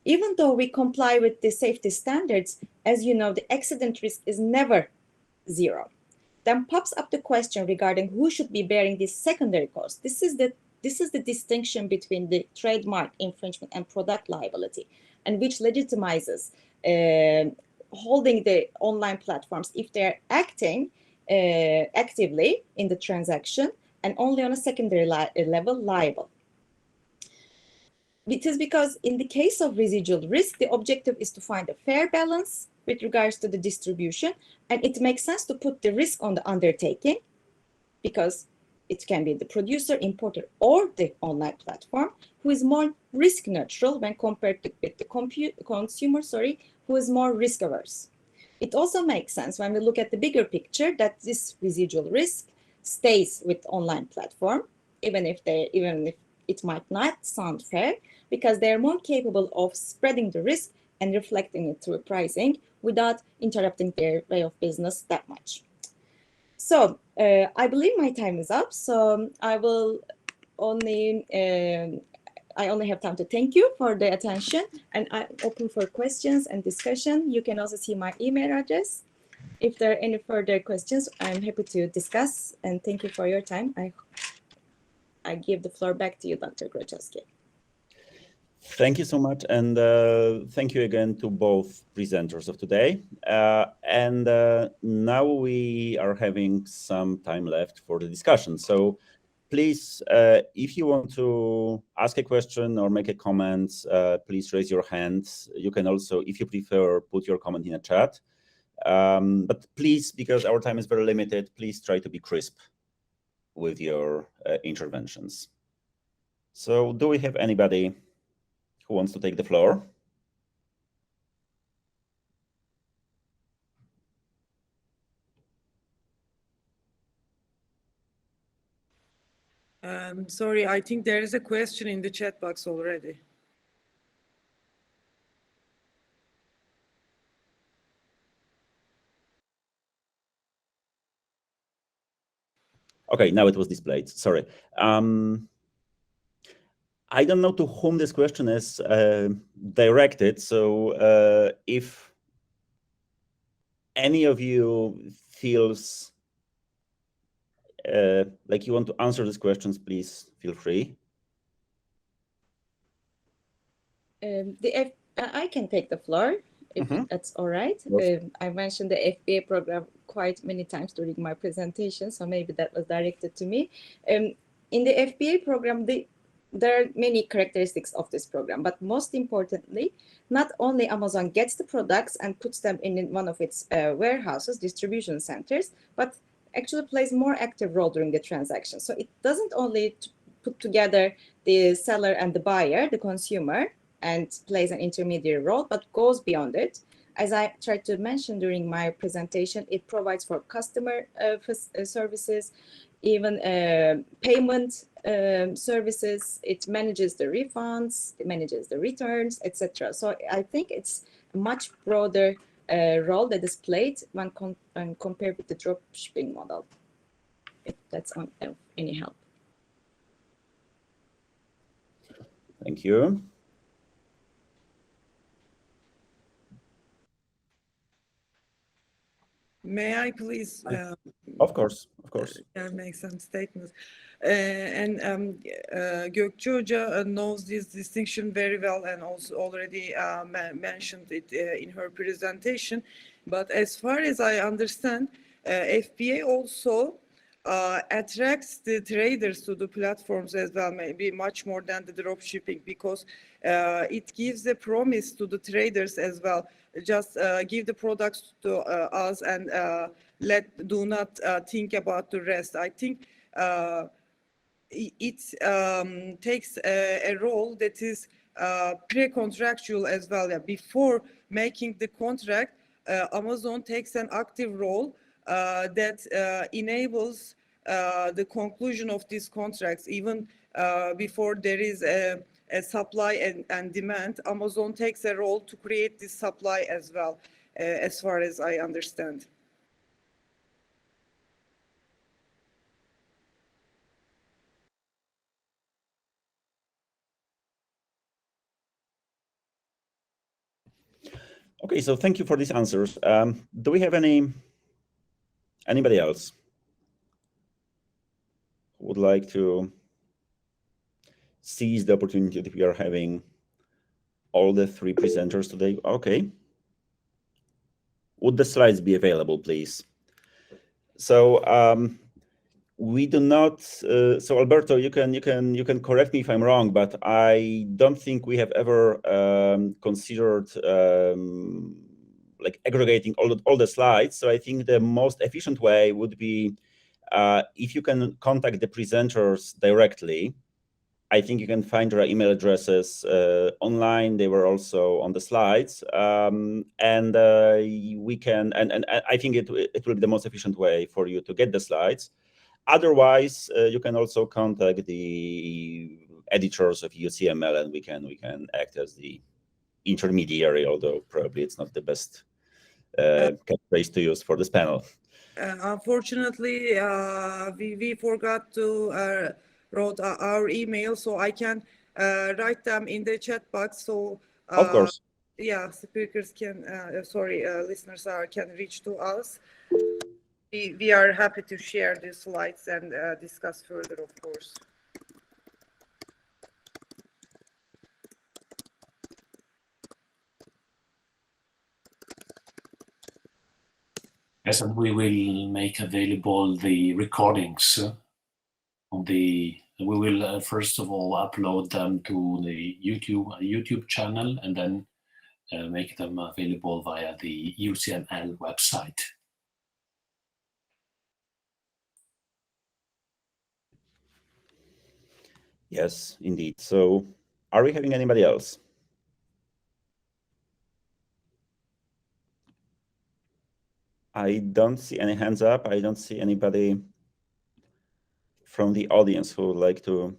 Even though we comply with the safety standards, as you know, the accident risk is never zero. Then pops up the question regarding who should be bearing this secondary cost. This is the distinction between the trademark infringement and product liability, and which legitimizes holding the online platforms if they're acting actively in the transaction and only on a secondary level liable. It is because in the case of residual risk, the objective is to find a fair balance with regards to the distribution, and it makes sense to put the risk on the undertaking because it can be the producer, importer, or the online platform who is more risk neutral when compared to with the consumer, who is more risk averse. It also makes sense when we look at the bigger picture that this residual risk stays with online platform, even if it might not sound fair, because they're more capable of spreading the risk and reflecting it through pricing without interrupting their way of business that much. So I believe my time is up. So I only have time to thank you for the attention, and I'm open for questions and discussion. You can also see my email address. If there are any further questions, I'm happy to discuss, and thank you for your time. I give the floor back to you, Dr. Grochowski. Thank you so much, and thank you again to both presenters of today. Now we are having some time left for the discussion. So please, if you want to ask a question or make a comment, please raise your hand. You can also, if you prefer, put your comment in a chat. But please, because our time is very limited, please try to be crisp with your interventions. So do we have anybody who wants to take the floor? Sorry, I think there is a question in the chat box already. Okay, now it was displayed. Sorry. I don't know to whom this question is directed. So if any of you feels like you want to answer these questions, please feel free. I can take the floor if that's all right. Yes. I mentioned the FBA program quite many times during my presentation, so maybe that was directed to me. In the FBA program, there are many characteristics of this program, but most importantly, not only Amazon gets the products and puts them in one of its warehouses, distribution centers, but actually plays more active role during the transaction. So it doesn't only put together the seller and the buyer, the consumer, and plays an intermediary role, but goes beyond it. As I tried to mention during my presentation, it provides for customer services, even payment services. It manages the refunds, it manages the returns, etc. So I think it's a much broader role that is played when compared with the dropshipping model. If that's of any help. Thank you. May I please? Of course. Make some statements. Gökçe Hoca knows this distinction very well and also already mentioned it in her presentation. But as far as I understand, FBA also attracts the traders to the platforms as well, maybe much more than the drop shipping, because it gives a promise to the traders as well. Just give the products to us and do not think about the rest. I think it takes a role that is pre-contractual as well. Before making the contract, Amazon takes an active role that enables the conclusion of these contracts. Even before there is a supply and demand, Amazon takes a role to create this supply as well. as far as I understand. Okay, so thank you for these answers. Do we have anybody else who would like to seize the opportunity that we are having all the three presenters today? Okay. Would the slides be available, please? So we do not. So Alberto, you can correct me if I'm wrong, but I don't think we have ever considered like aggregating all the slides. So I think the most efficient way would be if you can contact the presenters directly. I think you can find their email addresses online. They were also on the slides, and we can. And I think it will be the most efficient way for you to get the slides. Otherwise, you can also contact the editors of EUCML, and we can act as the intermediary. Although probably it's not the best place to use for this panel. Unfortunately, we forgot to wrote our email, so I can write them in the chat box. So of course, yeah, speakers can, listeners can reach to us. We are happy to share the slides and discuss further, of course. Yes, and we will make available the recordings on the. We will first of all upload them to the YouTube channel, and then make them available via the EUCML website. Yes, indeed. So, are we having anybody else? I don't see any hands up. I don't see anybody from the audience who would like to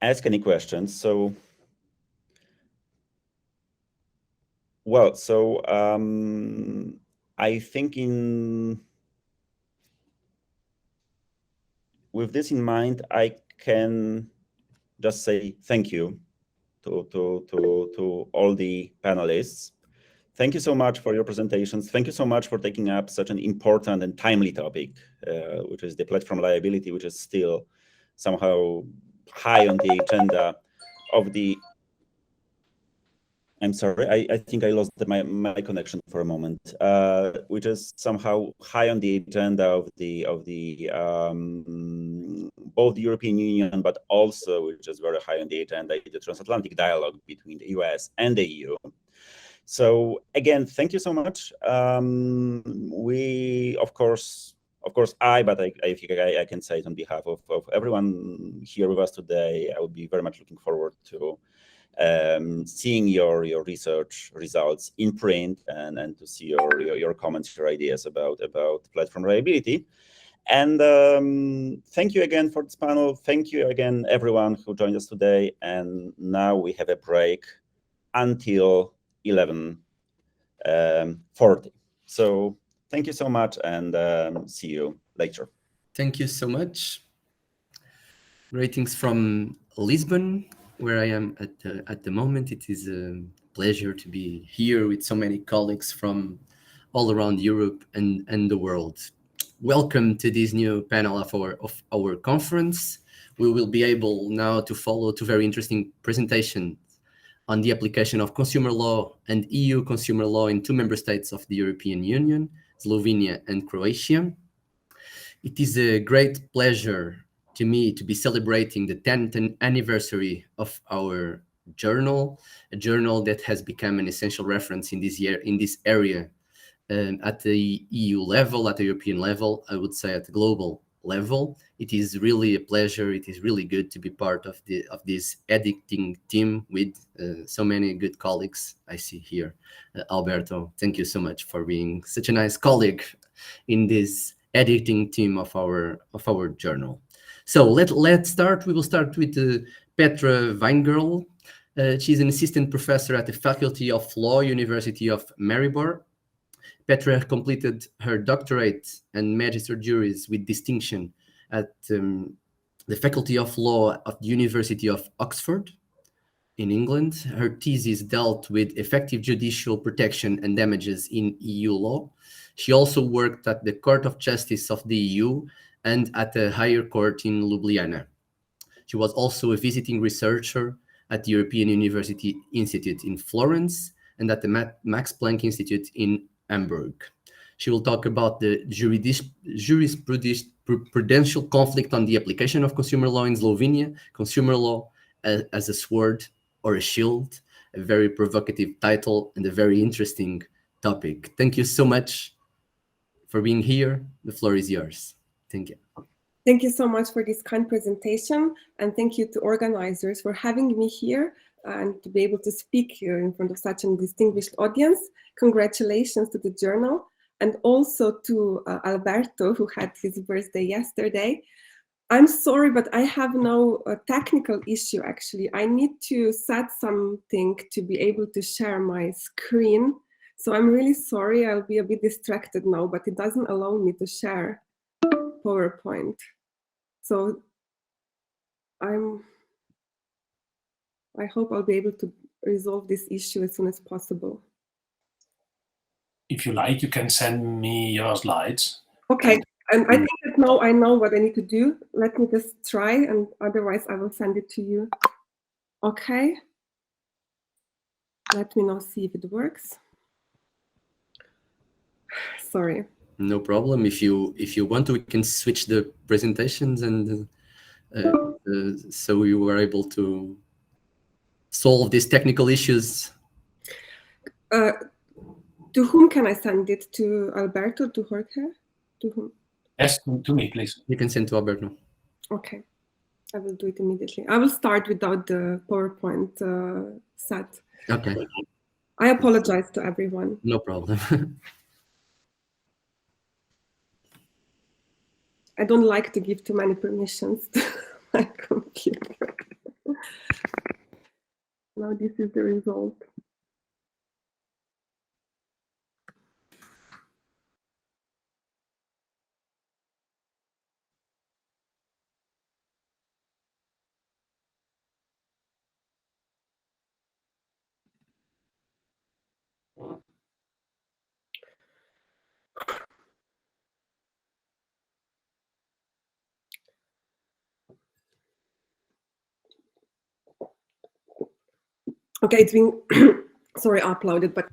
ask any questions. So, well, so I think with this in mind, I can just say thank you to all the panelists. Thank you so much for your presentations. Thank you so much for taking up such an important and timely topic, which is the platform liability, which is still somehow high on the agenda of the. I'm sorry, I think I lost my connection for a moment, which is somehow high on the agenda of both the European Union, but also, which is very high on the agenda, the transatlantic dialogue between the US and the EU. So again, thank you so much. We, of course, but I think I can say it on behalf of everyone here with us today. I would be very much looking forward to seeing your research results in print and to see your comments, your ideas about platform reliability. And thank you again for this panel. Thank you again, everyone who joined us today. And now we have a break until 11:40. So thank you so much, and see you later. Thank you so much. Greetings from Lisbon, where I am at the moment. It is a pleasure to be here with so many colleagues from all around Europe and the world. Welcome to this new panel of our conference. We will be able now to follow two very interesting presentations on the application of consumer law and EU consumer law in two member states of the European Union, Slovenia and Croatia. It is a great pleasure to me to be celebrating the 10th anniversary of our journal, a journal that has become an essential reference in this area at the EU level, at the European level, I would say at the global level. It is really a pleasure. It is really good to be part of this editing team with so many good colleagues I see here. Alberto, thank you so much for being such a nice colleague in this editing team of our journal. So let's start. We will start with Petra Weingirl. She's an assistant professor at the Faculty of Law, University of Maribor. Petra completed her doctorate and Magister Juris with distinction at the Faculty of Law of the University of Oxford in England. Her thesis dealt with effective judicial protection and damages in EU law. She also worked at the Court of Justice of the EU and at the Higher Court in Ljubljana. She was also a visiting researcher at the European University Institute in Florence and at the Max Planck Institute in Hamburg. She will talk about the jurisprudential conflict on the application of consumer law in Slovenia, consumer law as a sword or a shield, a very provocative title and a very interesting topic. Thank you so much for being here. The floor is yours. Thank you. Thank you so much for this kind presentation, and thank you to organizers for having me here and to be able to speak here in front of such a distinguished audience. Congratulations to the journal, and also to Alberto, who had his birthday yesterday. I'm sorry, but I have no technical issue, actually. I need to set something to be able to share my screen. So I'm really sorry, I'll be a bit distracted now, but it doesn't allow me to share PowerPoint. So I hope I'll be able to resolve this issue as soon as possible. If you like, you can send me your slides. Okay, and I think that now I know what I need to do. Let me just try, and otherwise I will send it to you. Okay. Let me now see if it works. Sorry. No problem. If you want to, we can switch the presentations, and so we were able to solve these technical issues. To whom can I send it? To Alberto? To Jorge? To whom? Yes, to me, please. You can send to Alberto. Okay, I will do it immediately. I will start without the PowerPoint set. Okay. I apologize to everyone. No problem. I don't like to give too many permissions to my computer. Now this is the result. Okay, it's been, sorry, uploaded, but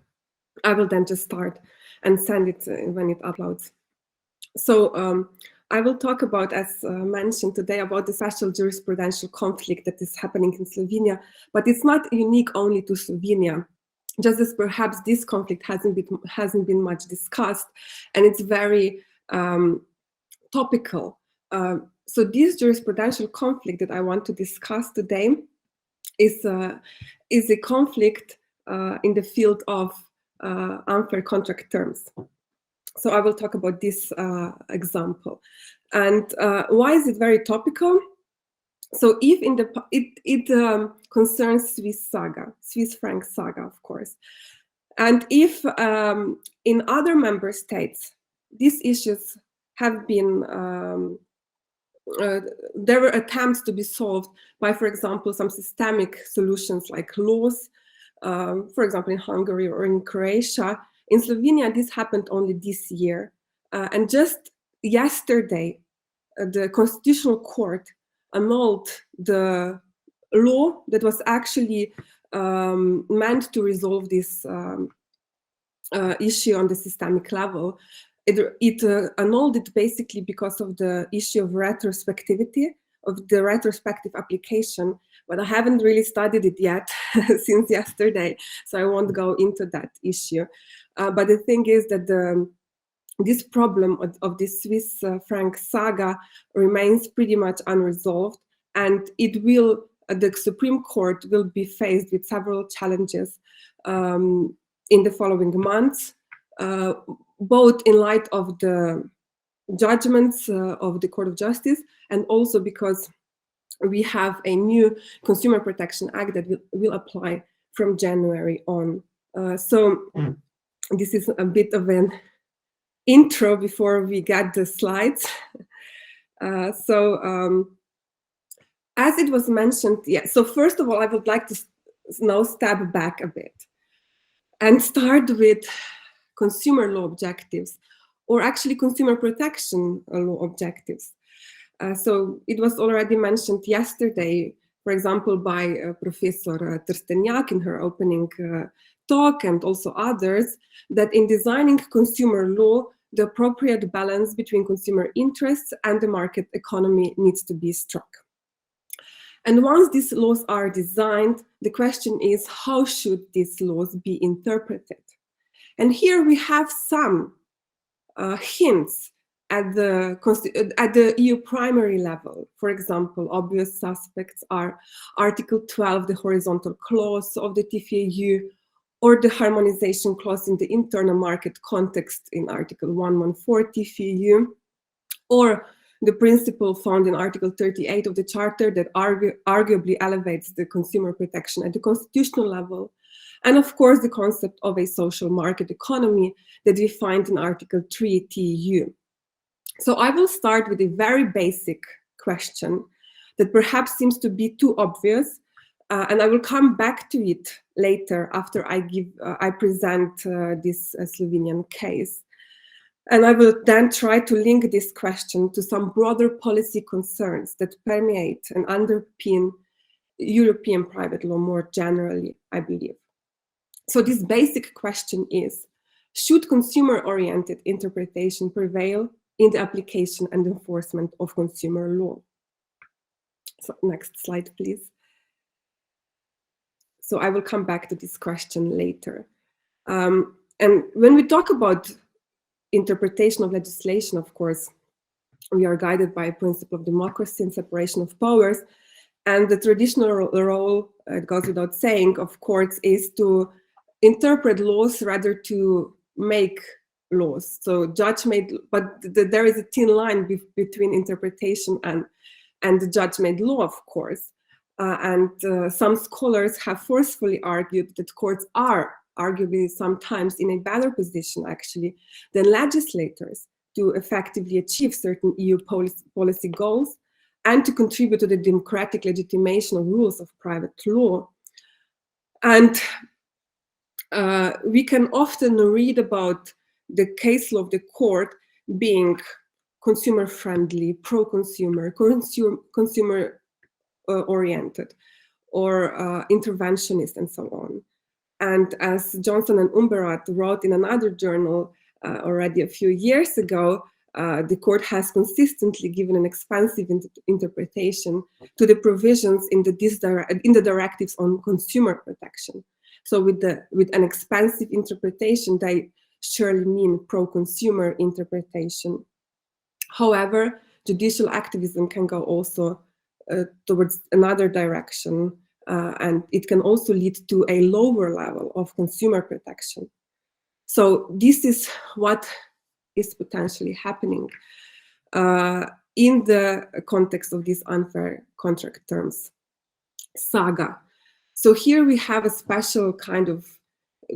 I will then just start and send it when it uploads. So I will talk about, as mentioned today, about the special jurisprudential conflict that is happening in Slovenia, but it's not unique only to Slovenia. Just as perhaps this conflict hasn't been much discussed, and it's very topical. So this jurisprudential conflict that I want to discuss today is a conflict in the field of unfair contract terms. So I will talk about this example. And why is it very topical? So if in the it concerns Swiss franc saga, of course. And if in other member states, these issues have been there were attempts to be solved by, for example, some systemic solutions like laws, for example, in Hungary or in Croatia. In Slovenia, this happened only this year. And just yesterday, the Constitutional Court annulled the law that was actually meant to resolve this issue on the systemic level. It annulled it basically because of the issue of retrospectivity, of the retrospective application, but I haven't really studied it yet since yesterday, so I won't go into that issue. But the thing is that this problem of the Swiss franc saga remains pretty much unresolved, and it will, the Supreme Court will be faced with several challenges in the following months, both in light of the judgments of the Court of Justice, and also because we have a new Consumer Protection Act that will apply from January on. This is a bit of an intro before we get the slides. As it was mentioned, so first of all, I would like to now step back a bit and start with consumer law objectives, or actually consumer protection law objectives. So it was already mentioned yesterday, for example, by Professor Trstenjak in her opening talk, and also others, that in designing consumer law, the appropriate balance between consumer interests and the market economy needs to be struck. And once these laws are designed, the question is, how should these laws be interpreted? And here we have some hints at the EU primary level. For example, obvious suspects are Article 12, the horizontal clause of the TFEU, or the harmonization clause in the internal market context in Article 114 TFEU, or the principle found in Article 38 of the Charter that arguably elevates the consumer protection at the constitutional level, and of course the concept of a social market economy that we find in Article 3 TEU. So I will start with a very basic question that perhaps seems to be too obvious, and I will come back to it later after I present this Slovenian case. And I will then try to link this question to some broader policy concerns that permeate and underpin European private law more generally, I believe. So this basic question is, should consumer-oriented interpretation prevail in the application and enforcement of consumer law? So next slide, please. So I will come back to this question later. And when we talk about interpretation of legislation, of course, we are guided by a principle of democracy and separation of powers. And the traditional role, it goes without saying, of course, is to interpret laws rather to make laws. So judge-made, but there is a thin line between interpretation and the judge-made law, of course. And some scholars have forcefully argued that courts are arguably sometimes in a better position, actually, than legislators to effectively achieve certain EU policy goals and to contribute to the democratic legitimation of rules of private law. And we can often read about the case law of the court being consumer-friendly, pro-consumer, consumer-oriented, or interventionist, and so on. And as Johnson and Umberat wrote in another journal already a few years ago, the court has consistently given an expansive interpretation to the provisions in the directives on consumer protection. So with an expansive interpretation, they surely mean pro-consumer interpretation. However, judicial activism can go also towards another direction, and it can also lead to a lower level of consumer protection. So this is what is potentially happening in the context of this unfair contract terms saga. So here we have a special kind of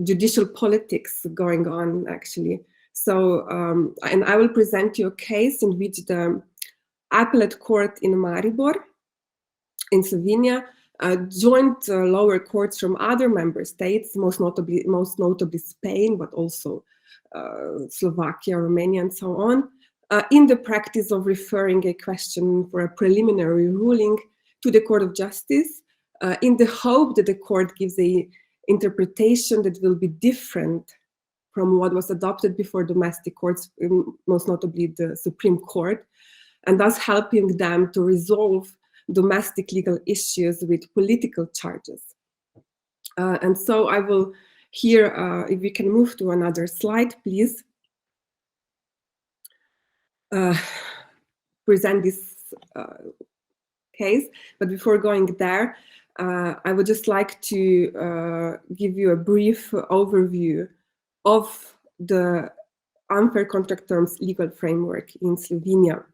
judicial politics going on, actually. So, and I will present you a case in which the appellate court in Maribor, in Slovenia, joined lower courts from other member states, most notably Spain, but also Slovakia, Romania, and so on, in the practice of referring a question for a preliminary ruling to the Court of Justice, in the hope that the court gives a interpretation that will be different from what was adopted before domestic courts, most notably the Supreme Court, and thus helping them to resolve domestic legal issues with political charges. And so I will here, if we can move to another slide, please, present this case. But before going there, I would just like to give you a brief overview of the unfair contract terms legal framework in Slovenia.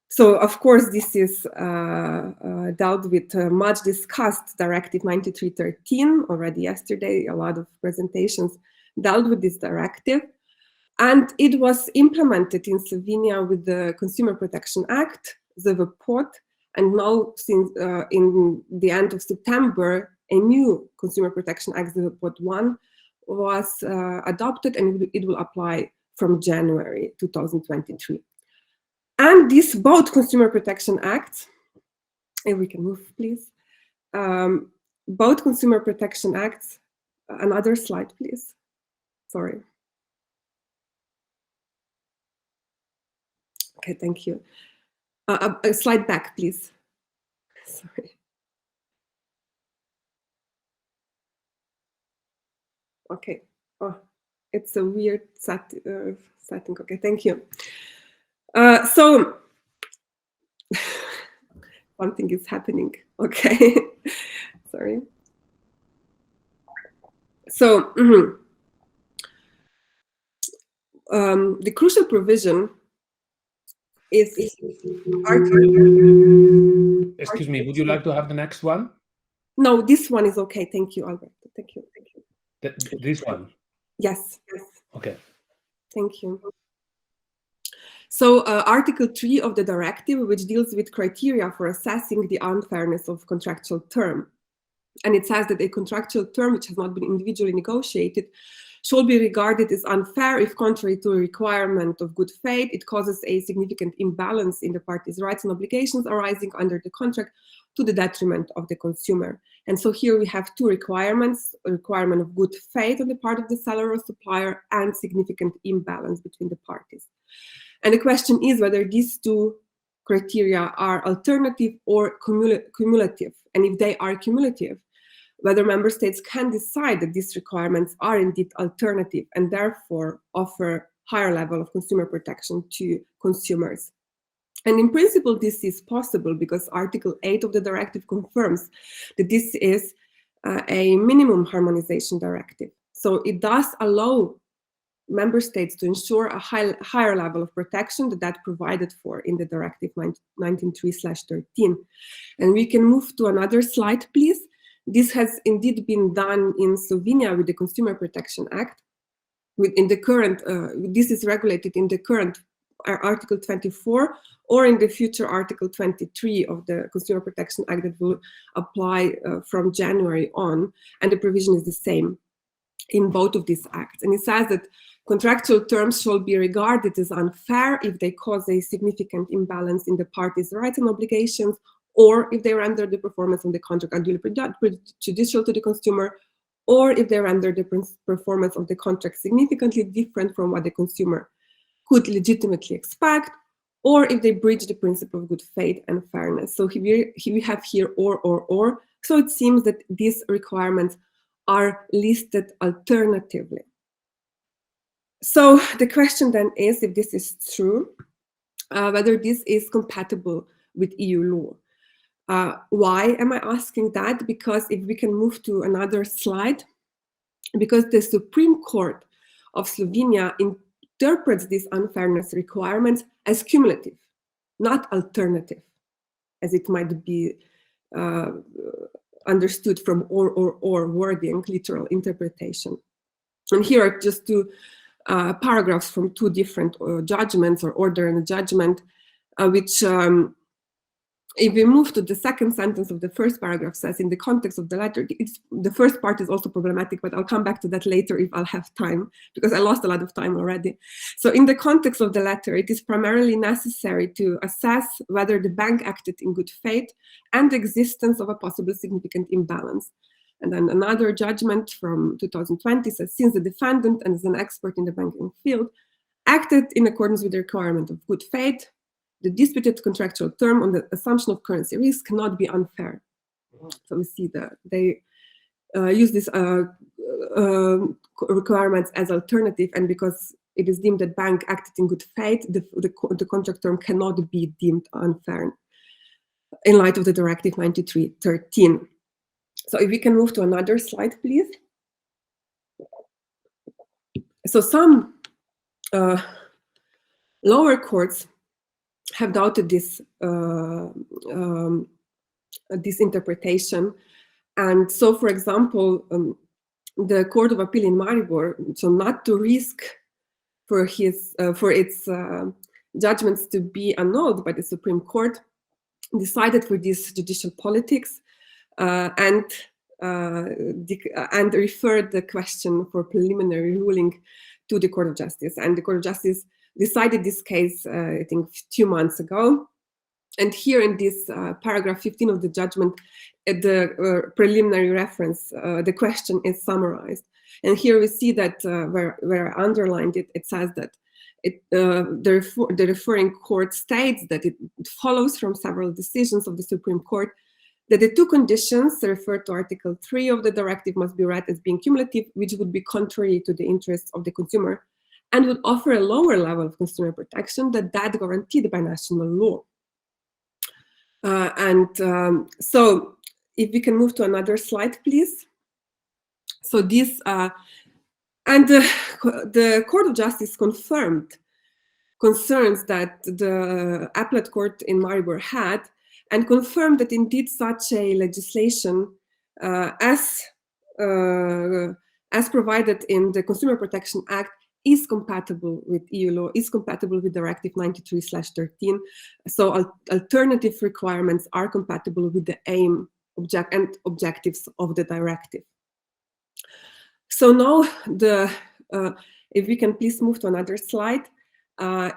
So, of course, this is dealt with much discussed Directive 93/13 already yesterday. A lot of presentations dealt with this directive. And it was implemented in Slovenia with the Consumer Protection Act, the VPOT, and now since in the end of September, a new Consumer Protection Act, the VPOT 1, was adopted, and it will apply from January 2023. And these both Consumer Protection Acts, if we can move, please. Both Consumer Protection Acts, another slide, please. Sorry. Okay, thank you. A slide back, please. Sorry. Okay. Oh, it's a weird setting. Okay, thank you. So something is happening. Okay. Sorry. So the crucial provision is Excuse me, would you like to have the next one? No, this one is okay. Thank you, Albert. Thank you. Thank you. This one? Yes. Yes. Okay. Thank you. So Article 3 of the directive, which deals with criteria for assessing the unfairness of contractual term. And it says that a contractual term which has not been individually negotiated shall be regarded as unfair if, contrary to a requirement of good faith, it causes a significant imbalance in the parties' rights and obligations arising under the contract to the detriment of the consumer. And so here we have two requirements: a requirement of good faith on the part of the seller or supplier, and significant imbalance between the parties. And the question is whether these two criteria are alternative or cumulative. And if they are cumulative, whether member states can decide that these requirements are indeed alternative and therefore offer higher level of consumer protection to consumers. And in principle, this is possible because Article 8 of the directive confirms that this is a minimum harmonization directive. So it does allow member states to ensure a higher level of protection that provided for in the Directive 19.3/13. And we can move to another slide, please. This has indeed been done in Slovenia with the Consumer Protection Act. This is regulated in the current Article 24 or in the future Article 23 of the Consumer Protection Act that will apply from January on. And the provision is the same in both of these acts. And it says that contractual terms shall be regarded as unfair if they cause a significant imbalance in the parties' rights and obligations, or if they render the performance of the contract unduly prejudicial to the consumer, or if they render the performance of the contract significantly different from what the consumer could legitimately expect, or if they breach the principle of good faith and fairness. So here we have here or. So it seems that these requirements are listed alternatively. So the question then is, if this is true, whether this is compatible with EU law. Why am I asking that? Because if we can move to another slide, because the Supreme Court of Slovenia interprets these unfairness requirements as cumulative, not alternative, as it might be understood from or wording, literal interpretation. And here are just two paragraphs from two different judgments, or order and judgment, which if we move to the second sentence of the first paragraph, says in the context of the letter, the first part is also problematic, but I'll come back to that later if I'll have time, because I lost a lot of time already. So in the context of the letter, it is primarily necessary to assess whether the bank acted in good faith and the existence of a possible significant imbalance. And then another judgment from 2020 says, since the defendant, and is an expert in the banking field, acted in accordance with the requirement of good faith, the disputed contractual term on the assumption of currency risk cannot be unfair. So we see that they use these requirements as alternative, and because it is deemed that bank acted in good faith, the contract term cannot be deemed unfair in light of the Directive 93/13. So if we can move to another slide, please. So some lower courts have doubted this this interpretation. And so, for example, the Court of Appeal in Maribor, so not to risk for its judgments to be annulled by the Supreme Court, decided for this judicial politics and referred the question for preliminary ruling to the Court of Justice. And the Court of Justice decided this case, I think, 2 months ago. And here in this paragraph 15 of the judgment, at the preliminary reference, the question is summarized. And here we see that where I underlined it, it says that the referring court states that it follows from several decisions of the Supreme Court that the two conditions referred to Article 3 of the directive must be read as being cumulative, which would be contrary to the interests of the consumer and would offer a lower level of consumer protection than that guaranteed by national law. So if we can move to another slide, please. So this, the Court of Justice confirmed concerns that the appellate court in Maribor had, and confirmed that indeed such a legislation as provided in the Consumer Protection Act is compatible with EU law, is compatible with Directive 93/13. So alternative requirements are compatible with the aim and objectives of the directive. So now if we can please move to another slide. Now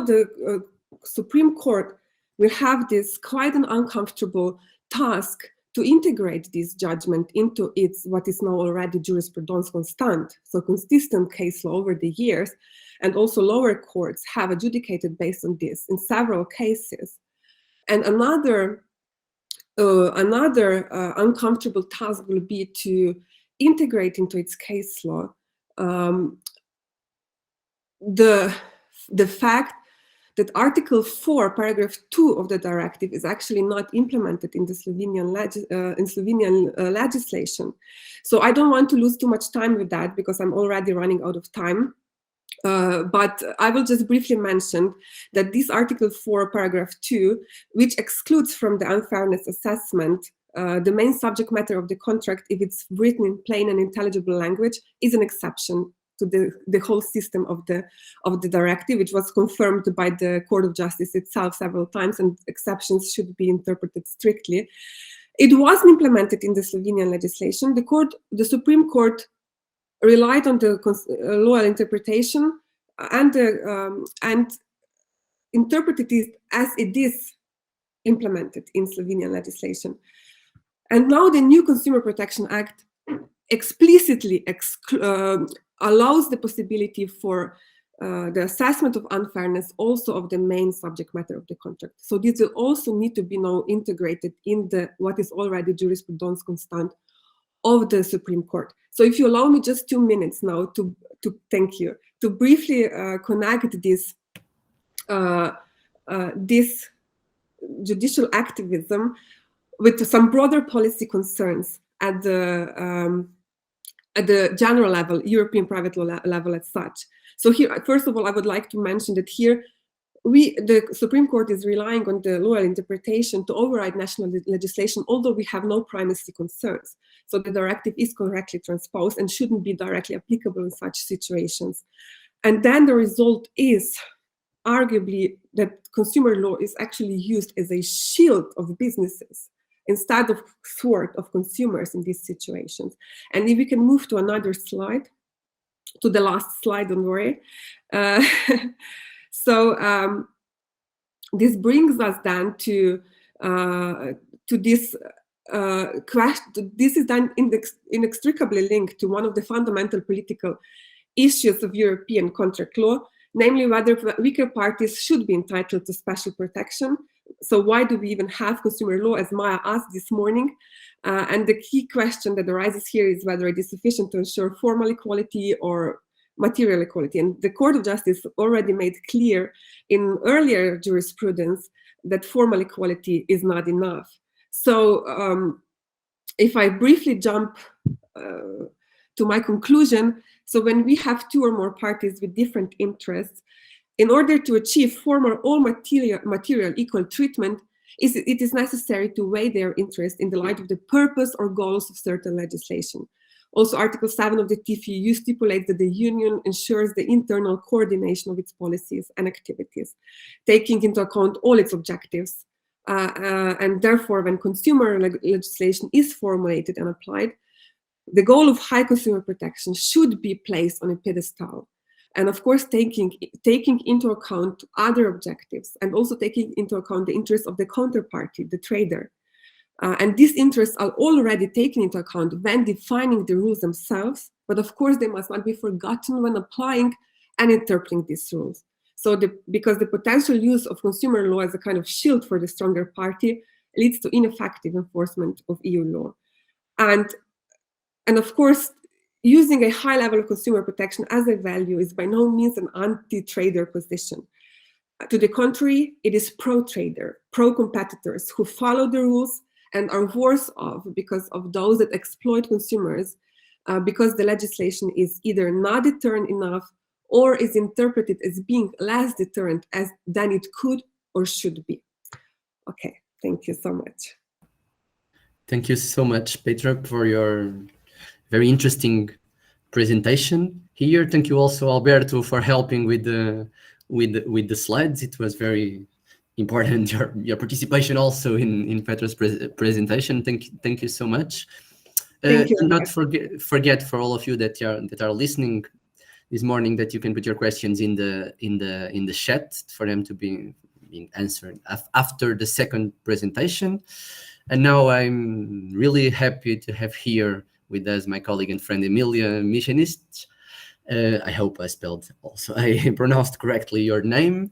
the Supreme Court will have this quite an uncomfortable task to integrate this judgment into what is now already jurisprudence constant, so consistent case law over the years, and also lower courts have adjudicated based on this in several cases. And another uncomfortable task will be to integrate into its case law the fact that Article 4, Paragraph 2 of the directive is actually not implemented in the Slovenian legislation. So I don't want to lose too much time with that because I'm already running out of time. But I will just briefly mention that this Article 4, Paragraph 2, which excludes from the unfairness assessment the main subject matter of the contract if it's written in plain and intelligible language, is an exception to the whole system of the directive, which was confirmed by the Court of Justice itself several times, and exceptions should be interpreted strictly. It wasn't implemented in the Slovenian legislation. The Supreme Court relied on the law interpretation and interpreted it as it is implemented in Slovenian legislation. And now the new Consumer Protection Act explicitly allows the possibility for the assessment of unfairness also of the main subject matter of the contract. So this will also need to be now integrated in what is already jurisprudence constant of the Supreme Court. So if you allow me just 2 minutes now to thank you, to briefly connect this judicial activism with some broader policy concerns at the general level, European private law level as such. So here, first of all, I would like to mention that here, the Supreme Court is relying on the law interpretation to override national legislation, although we have no primacy concerns. So the directive is correctly transposed and shouldn't be directly applicable in such situations. And then the result is arguably that consumer law is actually used as a shield of businesses instead of sword of consumers in these situations. And if we can move to another slide, to the last slide, don't worry. So this brings us then to this question. This is then inextricably linked to one of the fundamental political issues of European contract law, namely whether weaker parties should be entitled to special protection. So why do we even have consumer law, as Maya asked this morning? And the key question that arises here is whether it is sufficient to ensure formal equality or material equality. And the Court of Justice already made clear in earlier jurisprudence that formal equality is not enough. So if I briefly jump to my conclusion, So when we have two or more parties with different interests, in order to achieve formal all material equal treatment, it is necessary to weigh their interest in the light of the purpose or goals of certain legislation. Also, Article 7 of the TFEU stipulates that the Union ensures the internal coordination of its policies and activities, taking into account all its objectives. And therefore, when consumer legislation is formulated and applied, the goal of high consumer protection should be placed on a pedestal. And of course, taking into account other objectives and also taking into account the interests of the counterparty, the trader. And these interests are already taken into account when defining the rules themselves, but of course they must not be forgotten when applying and interpreting these rules. So because the potential use of consumer law as a kind of shield for the stronger party leads to ineffective enforcement of EU law. And of course, using a high level of consumer protection as a value is by no means an anti-trader position. To the contrary, it is pro-trader, pro-competitors who follow the rules and are worse off because of those that exploit consumers because the legislation is either not deterrent enough or is interpreted as being less deterrent than it could or should be. Okay, thank you so much. Thank you so much, Petra, for your very interesting presentation here. Thank you also, Alberto, for helping with the slides. It was very important, your participation also in Petra's presentation. Thank you so much. Thank you. Do not forget for all of you that are listening this morning that you can put your questions in the chat for them to be being answered after the second presentation. And now I'm really happy to have here with us my colleague and friend Emilia Michenic. I hope I pronounced correctly your name.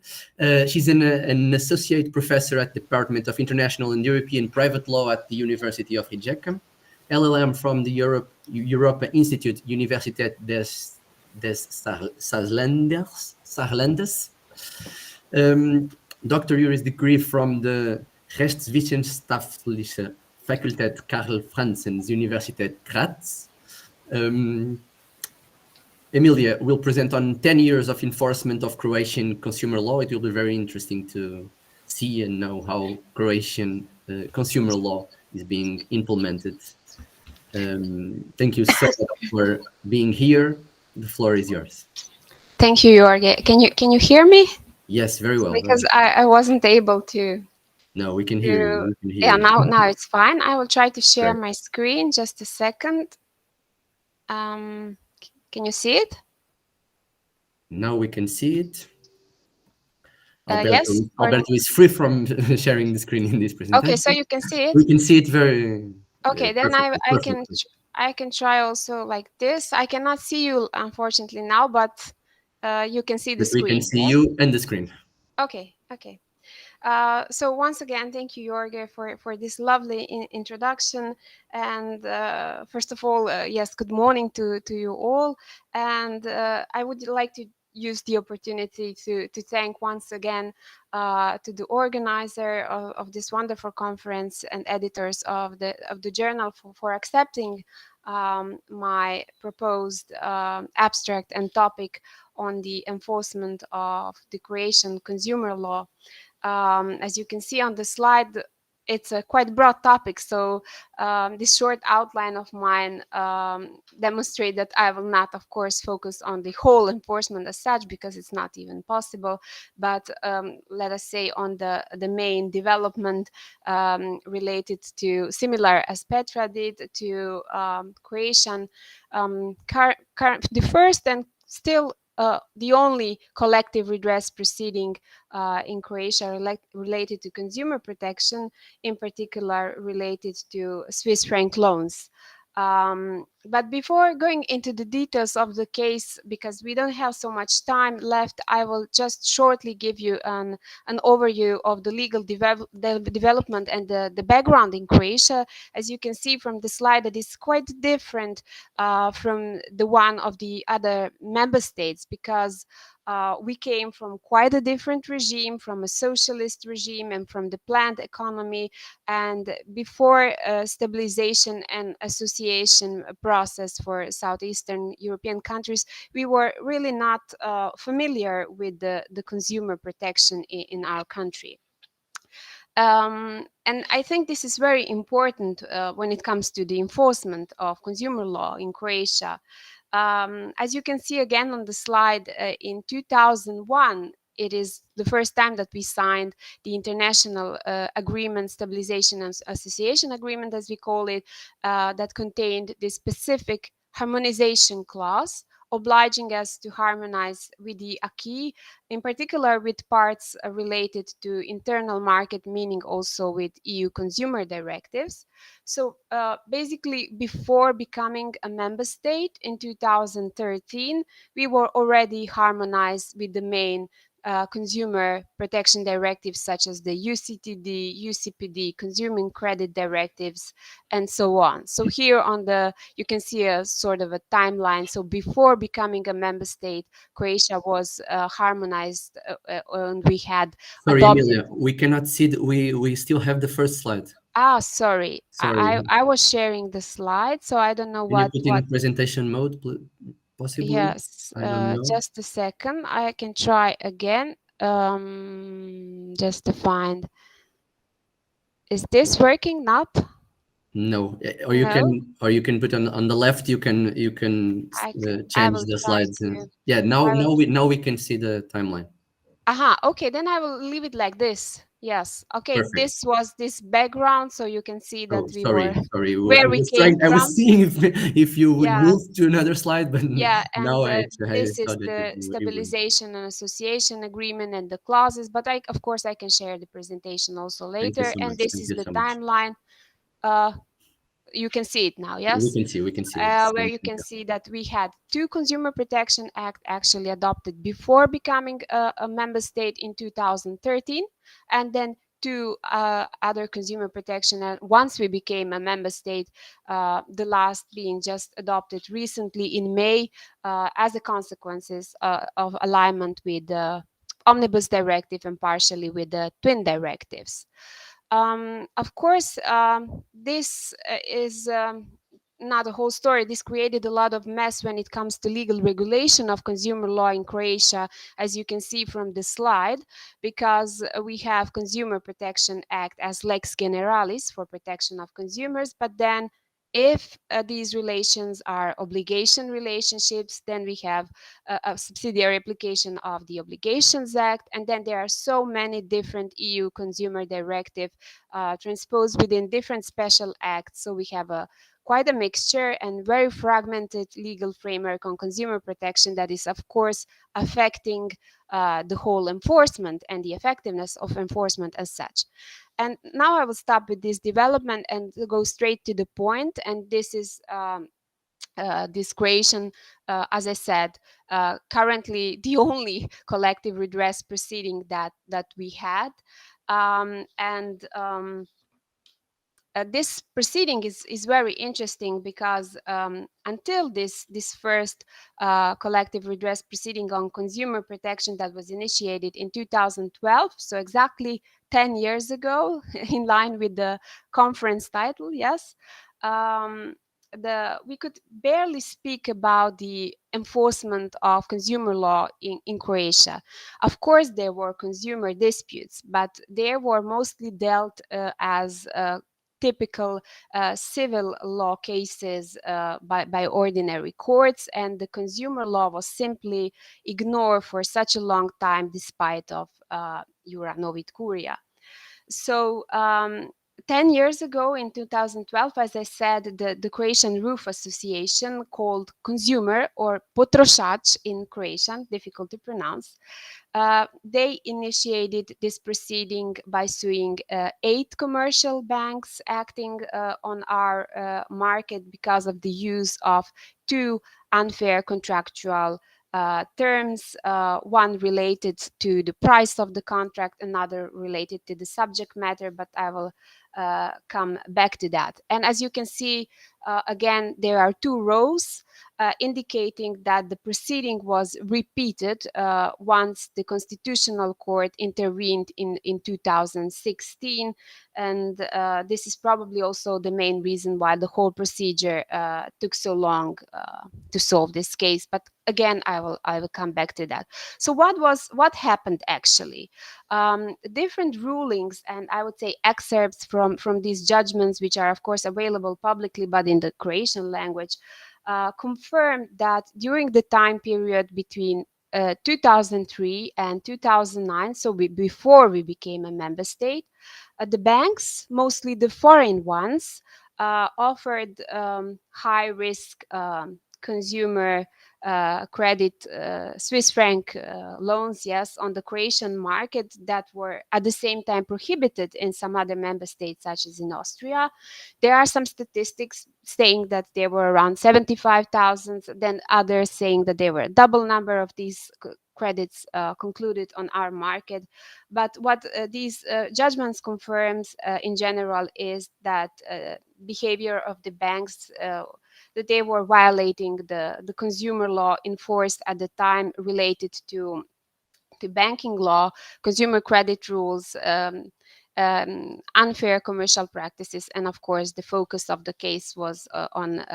She's an associate professor at the Department of International and European Private Law at the University of Rijeka, LLM from the Europa Institute, Universiteit des Saarlandes, Dr. Juris degree from the Rechtswissenschaftliche Fakultät Karl Franzens, Universität Graz. Emilia will present on 10 years of enforcement of Croatian consumer law. It will be very interesting to see and know how Croatian consumer law is being implemented. Thank you so much for being here. The floor is yours. Thank you, Jorge. Can you hear me? Yes, very well. Because I wasn't able to. No, we can hear you. Yeah, now it's fine. I will try to share my screen. Just a second. Can you see it? Now we can see it. Yes. Alberto is free from sharing the screen in this presentation. Okay, so you can see it. We can see it very. Okay, then I can try also like this. I cannot see you unfortunately now, but you can see the screen. We can see you and the screen. Okay. So once again, thank you, Jorge, for this lovely introduction. And first of all, yes, good morning to you all. And I would like to use the opportunity to thank once again to the organizer of this wonderful conference and editors of the journal for accepting my proposed abstract and topic on the enforcement of the Croatian consumer law. As you can see on the slide, it's a quite broad topic, so this short outline of mine demonstrates that I will not, of course, focus on the whole enforcement as such, because it's not even possible, but let us say on the main development related to, similar as Petra did, to Croatian, the first and still the only collective redress proceeding in Croatia related to consumer protection, in particular related to Swiss franc loans. But before going into the details of the case, because we don't have so much time left, I will just shortly give you an overview of the legal development and the background in Croatia. As you can see from the slide, it is quite different from the one of the other member states, because we came from quite a different regime, from a socialist regime and from the planned economy. And before stabilization and association process for Southeastern European countries, we were really not familiar with the consumer protection in our country. And I think this is very important when it comes to the enforcement of consumer law in Croatia. As you can see again on the slide, in 2001, it is the first time that we signed the international agreement, stabilization and association agreement, as we call it, that contained this specific harmonization clause, obliging us to harmonize with the acquis, in particular with parts related to internal market, meaning also with EU consumer directives. So basically, before becoming a member state in 2013, we were already harmonized with the main consumer protection directives such as the UCTD, UCPD, consumer credit directives, and so on. So here on you can see a sort of a timeline. So before becoming a member state, Croatia was harmonized and we had Sorry, adopted. Emilia, we cannot see, we still have the first slide. Ah, sorry. Sorry. I was sharing the slide, so I don't know Can you put in presentation mode, possibly? Yes, I don't know. just a second. I can try again. Just to find. Is this working? Not? No, or you can put on the left. You can change the slides. Yeah, now we can see the timeline. Okay, then I will leave it like this. Yes. Okay. Perfect. This was this background, so you can see that we sorry. where we came from. I was seeing if you would move to another slide, but yeah, and now this is the stabilization and association agreement and the clauses. But of course, I can share the presentation also later. And this is the timeline. You can see it now, yes? We can see where you can see that we had 2 Consumer Protection Act actually adopted before becoming a member state in 2013, and then 2 other consumer protection Act once we became a member state, the last being just adopted recently in May as a consequences of alignment with the Omnibus Directive and partially with the twin directives. Of course, this is not a whole story. This created a lot of mess when it comes to legal regulation of consumer law in Croatia, as you can see from the slide, because we have Consumer Protection Act as Lex Generalis for protection of consumers, but then if these relations are obligation relationships, then we have a subsidiary application of the Obligations Act. And then there are so many different EU consumer directive transposed within different special acts. So we have quite a mixture and very fragmented legal framework on consumer protection that is, of course, affecting the whole enforcement and the effectiveness of enforcement as such. And now I will stop with this development and go straight to the point. And this is this Croatian, as I said, currently the only collective redress proceeding that we had. This proceeding is very interesting because until this first collective redress proceeding on consumer protection that was initiated in 2012, so exactly 10 years ago, in line with the conference title, yes, we could barely speak about the enforcement of consumer law in Croatia. Of course, there were consumer disputes, but they were mostly dealt as typical civil law cases by ordinary courts, and the consumer law was simply ignored for such a long time despite of Jura Novit Kuria. So 10 years ago, in 2012, as I said, the Croatian Roof Association, called Consumer or Potrošač in Croatian, difficult to pronounce, they initiated this proceeding by suing 8 commercial banks acting on our market because of the use of 2 unfair contractual terms, one related to the price of the contract, another related to the subject matter, but I will come back to that. And as you can see, again, there are 2 rows. indicating that the proceeding was repeated once the Constitutional Court intervened in 2016. And this is probably also the main reason why the whole procedure took so long to solve this case. But again, I will come back to that. So what happened actually? Different rulings, and I would say excerpts from these judgments, which are of course available publicly but in the Croatian language, confirmed that during the time period between 2003 and 2009, so before we became a member state, the banks, mostly the foreign ones, offered high-risk consumer credit Swiss franc loans, yes, on the Croatian market that were at the same time prohibited in some other member states, such as in Austria. There are some statistics saying that there were around 75,000, then others saying that there were a double number of these credits concluded on our market. But what these judgments confirms in general is that behavior of the banks, that they were violating the consumer law enforced at the time related to banking law, consumer credit rules, unfair commercial practices, and of course the focus of the case was on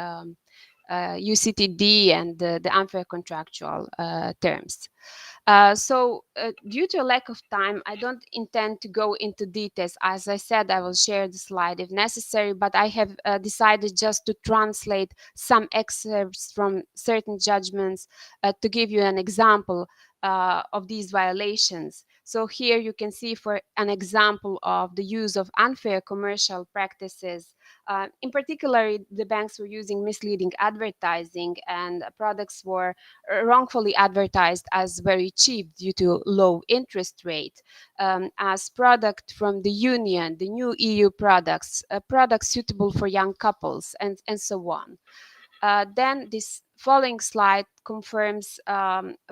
UCTD and the unfair contractual terms. So due to a lack of time, I don't intend to go into details. As I said, I will share the slide if necessary, but I have decided just to translate some excerpts from certain judgments to give you an example of these violations. So here you can see for an example of the use of unfair commercial practices. In particular, the banks were using misleading advertising, and products were wrongfully advertised as very cheap due to low interest rate, as product from the Union, the new EU products, products suitable for young couples, and so on. Then this following slide confirms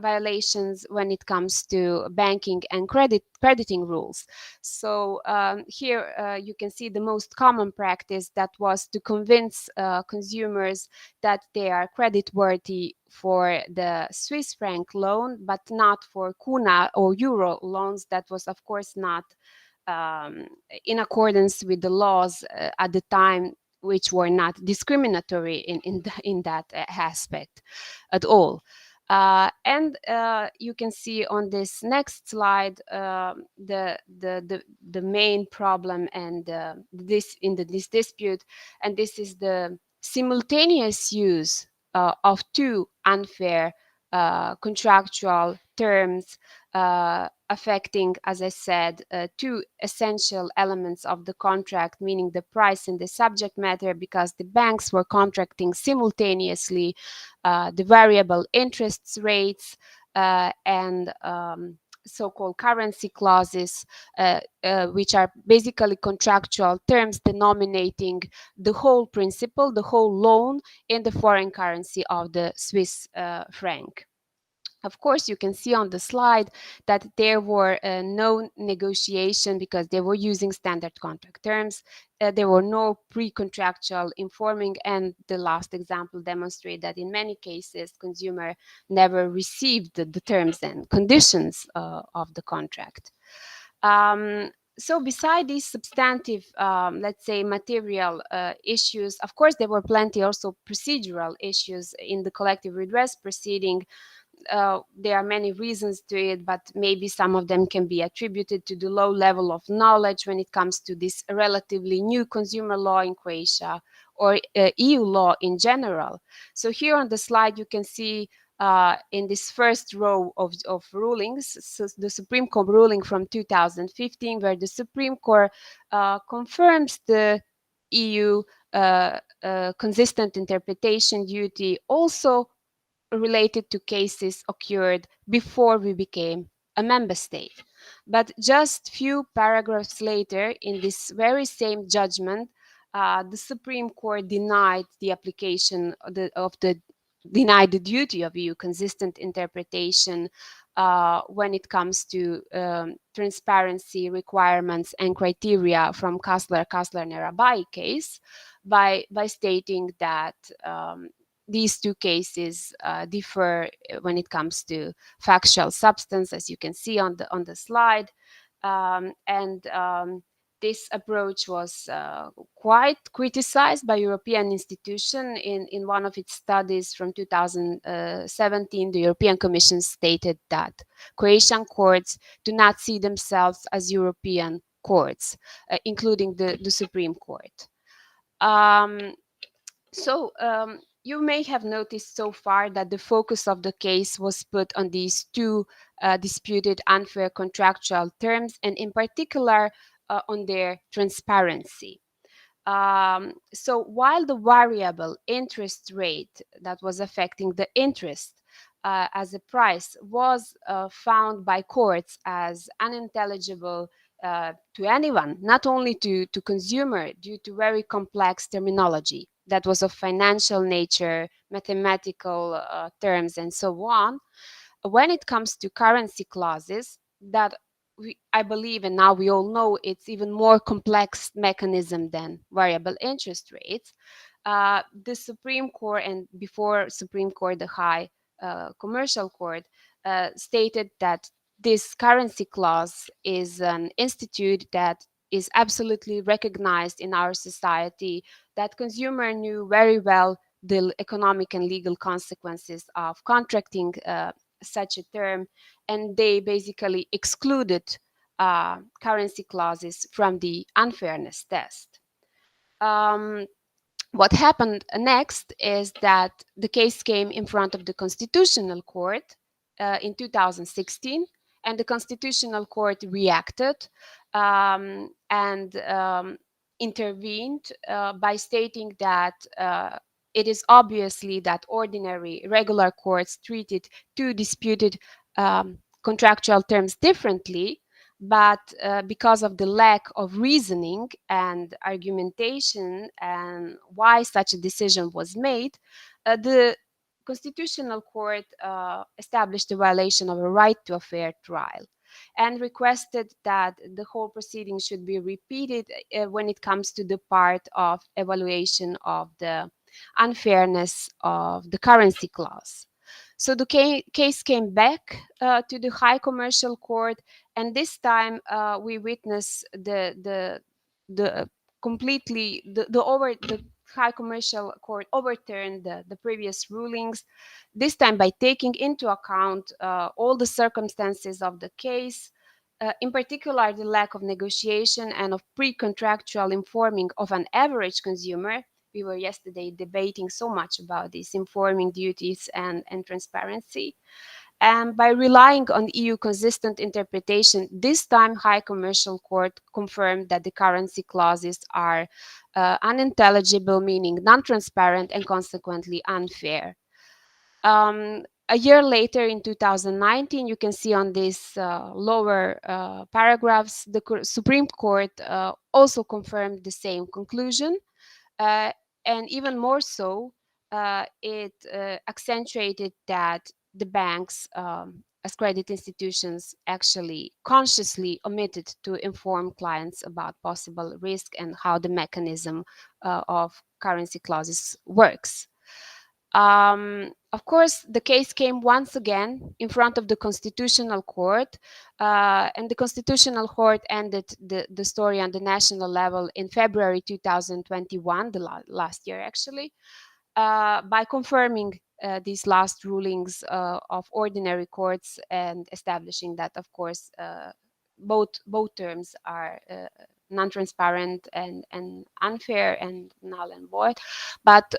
violations when it comes to banking and crediting rules. So here you can see the most common practice that was to convince consumers that they are creditworthy for the Swiss franc loan, but not for kuna or euro loans. That was of course not in accordance with the laws at the time, which were not discriminatory in that aspect at all. And you can see on this next slide the main problem and this dispute, and this is the simultaneous use of two unfair contractual terms affecting, as I said, two essential elements of the contract, meaning the price and the subject matter, because the banks were contracting simultaneously the variable interest rates and so-called currency clauses, which are basically contractual terms denominating the whole principal, the whole loan, in the foreign currency of the Swiss franc. Of course, you can see on the slide that there were no negotiation because they were using standard contract terms. There were no pre-contractual informing, and the last example demonstrates that in many cases, consumer never received the terms and conditions of the contract. So beside these substantive, let's say, material issues, of course, there were plenty also procedural issues in the collective redress proceeding. There are many reasons to it, but maybe some of them can be attributed to the low level of knowledge when it comes to this relatively new consumer law in Croatia or EU law in general. So here on the slide, you can see in this first row of rulings, so the Supreme Court ruling from 2015, where the Supreme Court confirms the EU consistent interpretation duty also related to cases occurred before we became a member state. But just few paragraphs later, in this very same judgment, the Supreme Court denied the application denied the duty of EU consistent interpretation when it comes to transparency requirements and criteria from Kassler and Rabai case by stating that these two cases differ when it comes to factual substance, as you can see on the slide. This approach was quite criticized by European institutions. In one of its studies from 2017, the European Commission stated that Croatian courts do not see themselves as European courts, including the Supreme Court. You may have noticed so far that the focus of the case was put on these two disputed unfair contractual terms, and in particular on their transparency. So while the variable interest rate that was affecting the interest as a price was found by courts as unintelligible to anyone, not only to consumer, due to very complex terminology that was of financial nature, mathematical terms, and so on. When it comes to currency clauses, that I believe, and now we all know, it's even more complex mechanism than variable interest rates. The Supreme Court, and before Supreme Court, the High Commercial Court, stated that this currency clause is an institute that is absolutely recognized in our society, that consumer knew very well the economic and legal consequences of contracting such a term, and they basically excluded currency clauses from the unfairness test. What happened next is that the case came in front of the Constitutional Court in 2016, and the Constitutional Court reacted and intervened by stating that it is obviously that ordinary regular courts treated two disputed contractual terms differently, but because of the lack of reasoning and argumentation and why such a decision was made, the Constitutional Court established a violation of a right to a fair trial and requested that the whole proceeding should be repeated when it comes to the part of evaluation of the unfairness of the currency clause. So the case came back to the High Commercial Court, and this time we witnessed the High Commercial Court overturned the previous rulings, this time by taking into account all the circumstances of the case, in particular the lack of negotiation and of pre-contractual informing of an average consumer. We were yesterday debating so much about these informing duties and transparency. And by relying on EU consistent interpretation, this time High Commercial Court confirmed that the currency clauses are unintelligible, meaning non-transparent and consequently unfair. A year later, in 2019, you can see on these lower paragraphs, the Supreme Court also confirmed the same conclusion. And even more so, it accentuated that the banks as credit institutions actually consciously omitted to inform clients about possible risk and how the mechanism of currency clauses works. Of course, the case came once again in front of the Constitutional Court, and the Constitutional Court ended the story on the national level in February 2021, the last year actually, by confirming these last rulings of ordinary courts and establishing that, of course, both terms are non-transparent and unfair and null and void. But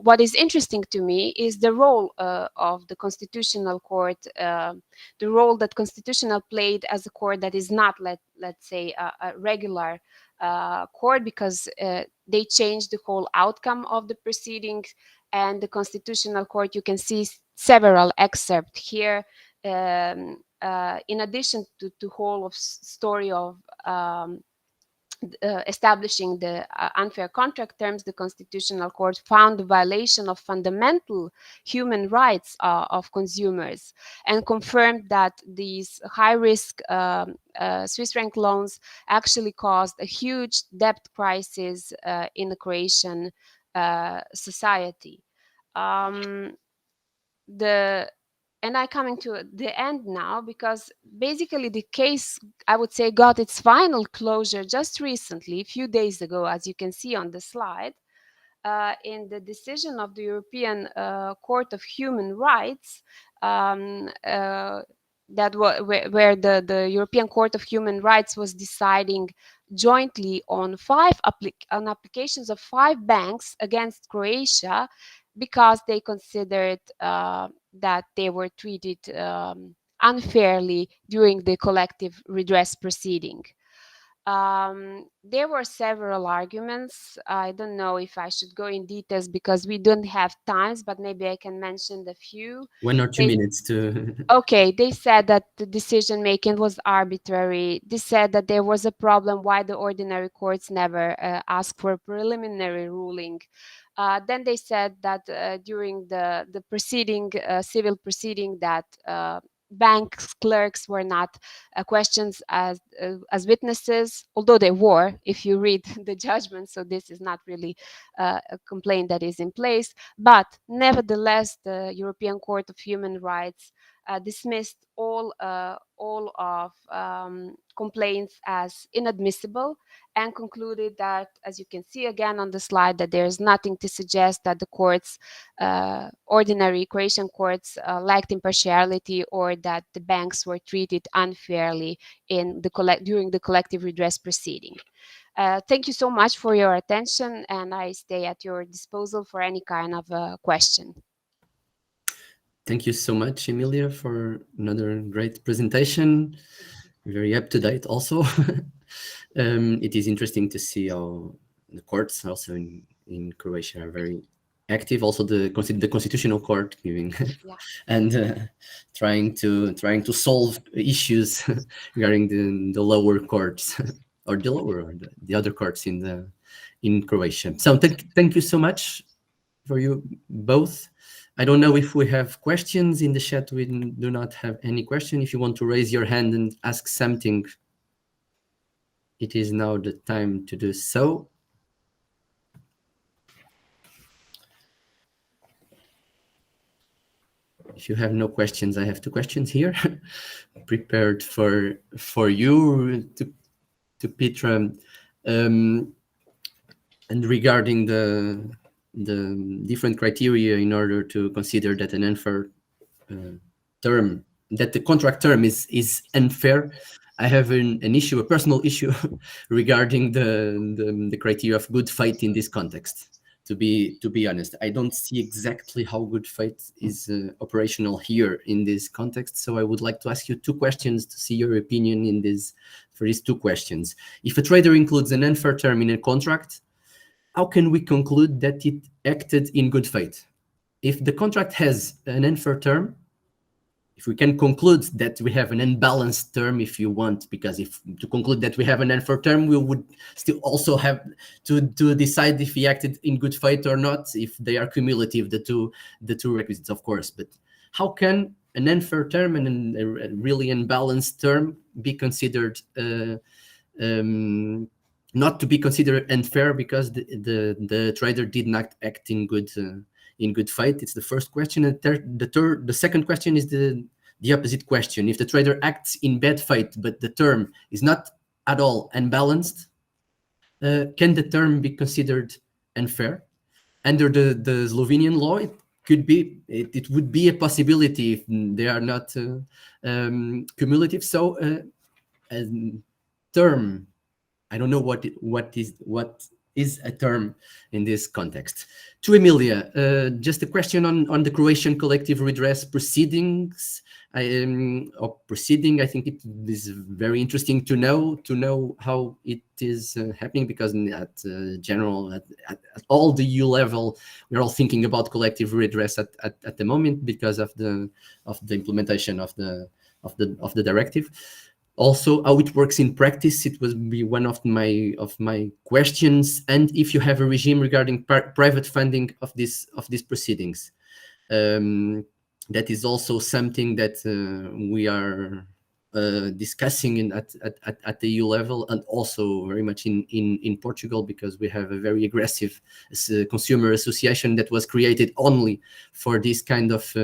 what is interesting to me is the role of the Constitutional Court, the role that Constitutional played as a court that is not, let's say, a regular court, because they changed the whole outcome of the proceedings. And the Constitutional Court, you can see several excerpts here. In addition to the whole story of establishing the unfair contract terms, the Constitutional Court found the violation of fundamental human rights of consumers and confirmed that these high-risk Swiss franc loans actually caused a huge debt crisis in the Croatian society. and I'm coming to the end now, because basically the case, I would say, got its final closure just recently, a few days ago, as you can see on the slide, in the decision of the European Court of Human Rights, where the European Court of Human Rights was deciding jointly on applications of 5 banks against Croatia, because they considered that they were treated unfairly during the collective redress proceeding. There were several arguments. I don't know if I should go in details because we don't have times, but maybe I can mention a few. 1 or 2 minutes to... Okay, they said that the decision making was arbitrary. They said that there was a problem why the ordinary courts never asked for a preliminary ruling. Then they said that during the proceeding, civil proceeding, that bank clerks were not questioned as witnesses, although they were, if you read the judgment. So this is not really a complaint that is in place. But nevertheless, the European Court of Human Rights dismissed all of complaints as inadmissible, and concluded that, as you can see again on the slide, that there is nothing to suggest that the courts, ordinary Croatian courts, lacked impartiality, or that the banks were treated unfairly during the collective redress proceeding. Thank you so much for your attention, and I stay at your disposal for any kind of question. Thank you so much, Emilia, for another great presentation. Very up to date also. It is interesting to see how the courts also in Croatia are very active. Also the Constitutional Court giving and trying to solve issues regarding the lower courts or the other courts in Croatia. So thank you so much for you both. I don't know if we have questions in the chat. We do not have any question. If you want to raise your hand and ask something, it is now the time to do so. If you have no questions, I have 2 questions here prepared for you to Petra, and regarding the different criteria in order to consider that an unfair term, that the contract term is unfair. I have an issue, a personal issue regarding the criteria of good faith in this context. To be honest, I don't see exactly how good faith is operational here in this context. So I would like to ask you 2 questions to see your opinion for these 2 questions. If a trader includes an unfair term in a contract, how can we conclude that it acted in good faith? If the contract has an unfair term, if we can conclude that we have an unbalanced term, if you want, because to conclude that we have an unfair term, we would still also have to decide if he acted in good faith or not, if they are cumulative, the two requisites, of course. But how can an unfair term and a really unbalanced term be considered not to be considered unfair because the trader did not act in good faith? It's the first question. And the second question is the opposite question. If the trader acts in bad faith, but the term is not at all unbalanced, can the term be considered unfair? Under the Slovenian law, it would be a possibility if they are not cumulative. So a term, I don't know what is a term in this context. To Emilia, just a question on the Croatian collective redress proceedings. I think it is very interesting to know how it is happening, because at all the EU level, we're all thinking about collective redress at the moment because of the implementation of the directive. Also, how it works in practice, it would be one of my questions. And if you have a regime regarding private funding of these proceedings, that is also something that we are discussing at the EU level, and also very much in Portugal, because we have a very aggressive consumer association that was created only for this kind of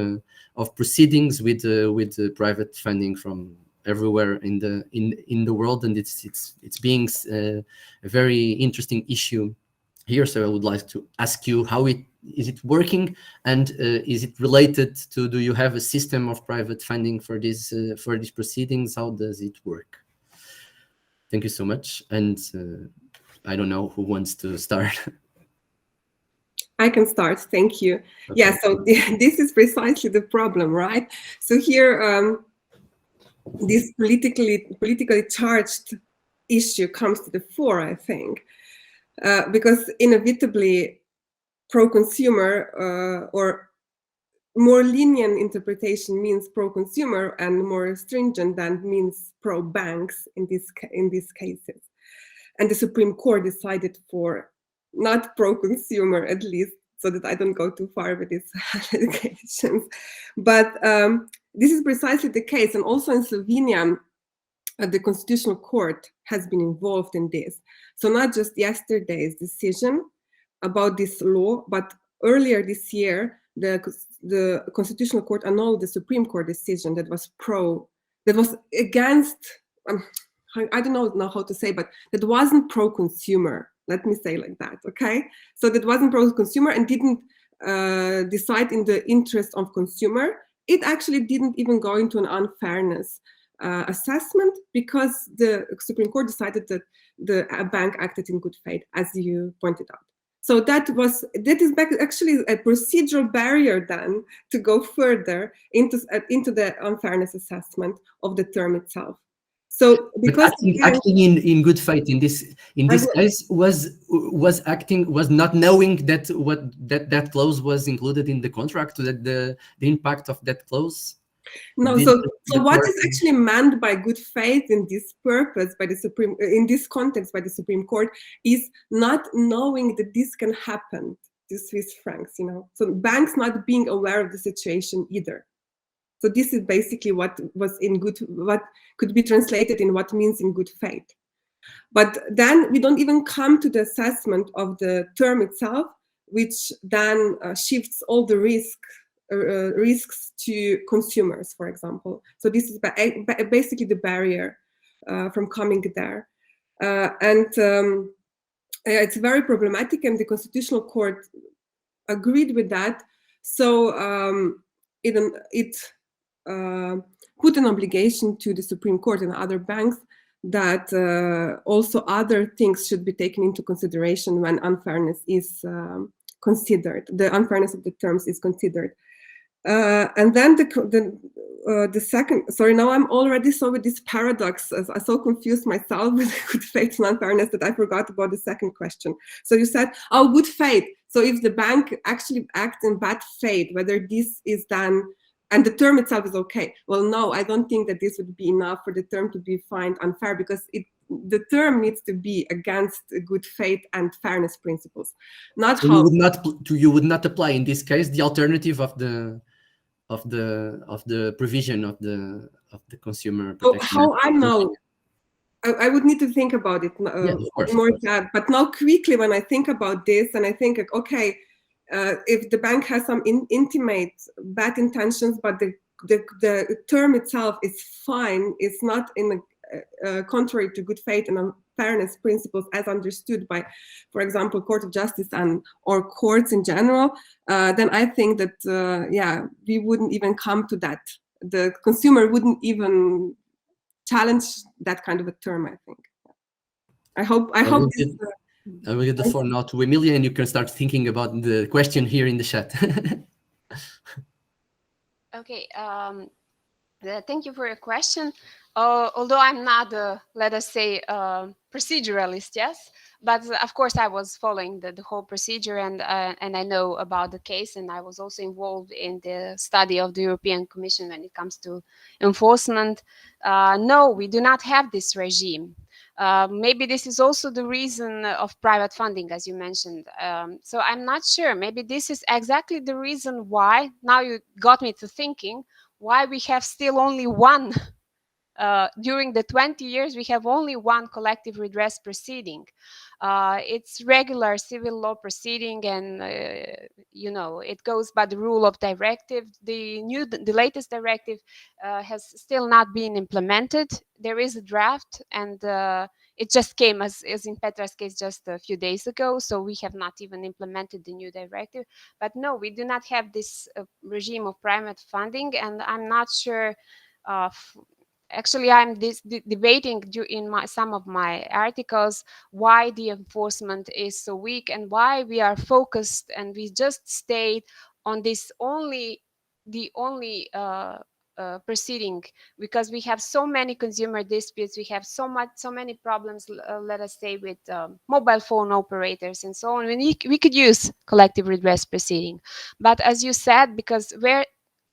proceedings with private funding from everywhere in the world, and it's being a very interesting issue here. So I would like to ask you, how is it working, and is it related to, do you have a system of private funding for these proceedings? How does it work? Thank you so much. And I don't know who wants to start. I can start. Thank you. Okay. Yeah, so this is precisely the problem, right? So here, this politically charged issue comes to the fore, I think, because inevitably pro-consumer or more lenient interpretation means pro-consumer, and more stringent than means pro-banks in these cases. And the Supreme Court decided for not pro-consumer, at least, so that I don't go too far with these allegations. But this is precisely the case. And also in Slovenia, the Constitutional Court has been involved in this. So not just yesterday's decision about this law, but earlier this year, the Constitutional Court annulled the Supreme Court decision that was against, I don't know how to say, but that wasn't pro-consumer. Let me say like that, okay? So that wasn't pro-consumer and didn't decide in the interest of consumer. It actually didn't even go into an unfairness assessment, because the Supreme Court decided that the bank acted in good faith, as you pointed out. So that is actually a procedural barrier then to go further into the unfairness assessment of the term itself. So because acting in good faith in this case was not knowing that that clause was included in the contract, that the impact of that clause. No, so what is actually meant by good faith in this purpose in this context by the Supreme Court is not knowing that this can happen to Swiss francs, So banks not being aware of the situation either. So this is basically what could be translated in what means in good faith. But then we don't even come to the assessment of the term itself, which then shifts all the risks to consumers, for example. So this is basically the barrier from coming there. It's very problematic, and the Constitutional Court agreed with that. So it put an obligation to the Supreme Court and other banks that also other things should be taken into consideration when unfairness is considered. The unfairness of the terms is considered. And then the second, sorry, now I'm already so with this paradox, I so confused myself with good faith and unfairness that I forgot about the second question. So you said, oh, good faith. So if the bank actually acts in bad faith, whether this is done, and the term itself is okay. Well, no, I don't think that this would be enough for the term to be found unfair, because the term needs to be against good faith and fairness principles. Not so how you would not apply in this case the alternative of the provision of the consumer protection. So how I know, I would need to think about it more. But now quickly, when I think about this, and I think, okay, if the bank has some intimate bad intentions, but the term itself is fine, it's not in contrary to good faith and fairness principles as understood by, for example, Court of Justice or courts in general, then I think that we wouldn't even come to that. The consumer wouldn't even challenge that kind of a term, I think. I hope this. I will give the floor now to Emilia, and you can start thinking about the question here in the chat. Okay, thank you for your question. Although I'm not, let us say, proceduralist, yes, but of course I was following the whole procedure, and I know about the case, and I was also involved in the study of the European Commission when it comes to enforcement. No, we do not have this regime. Maybe this is also the reason of private funding, as you mentioned. So I'm not sure. Maybe this is exactly the reason why, now you got me to thinking, why we have still only one during the 20 years, we have only one collective redress proceeding. It's regular civil law proceeding, and you know, it goes by the rule of directive. The latest directive has still not been implemented. There is a draft, and it just came, as in Petra's case, just a few days ago. So we have not even implemented the new directive. But no, we do not have this regime of private funding, and I'm not sure. Actually, I'm debating in some of my articles why the enforcement is so weak and why we are focused and we just stayed on this the only proceeding, because we have so many consumer disputes, we have so many problems, let us say, with mobile phone operators and so on. We could use collective redress proceeding, but as you said, because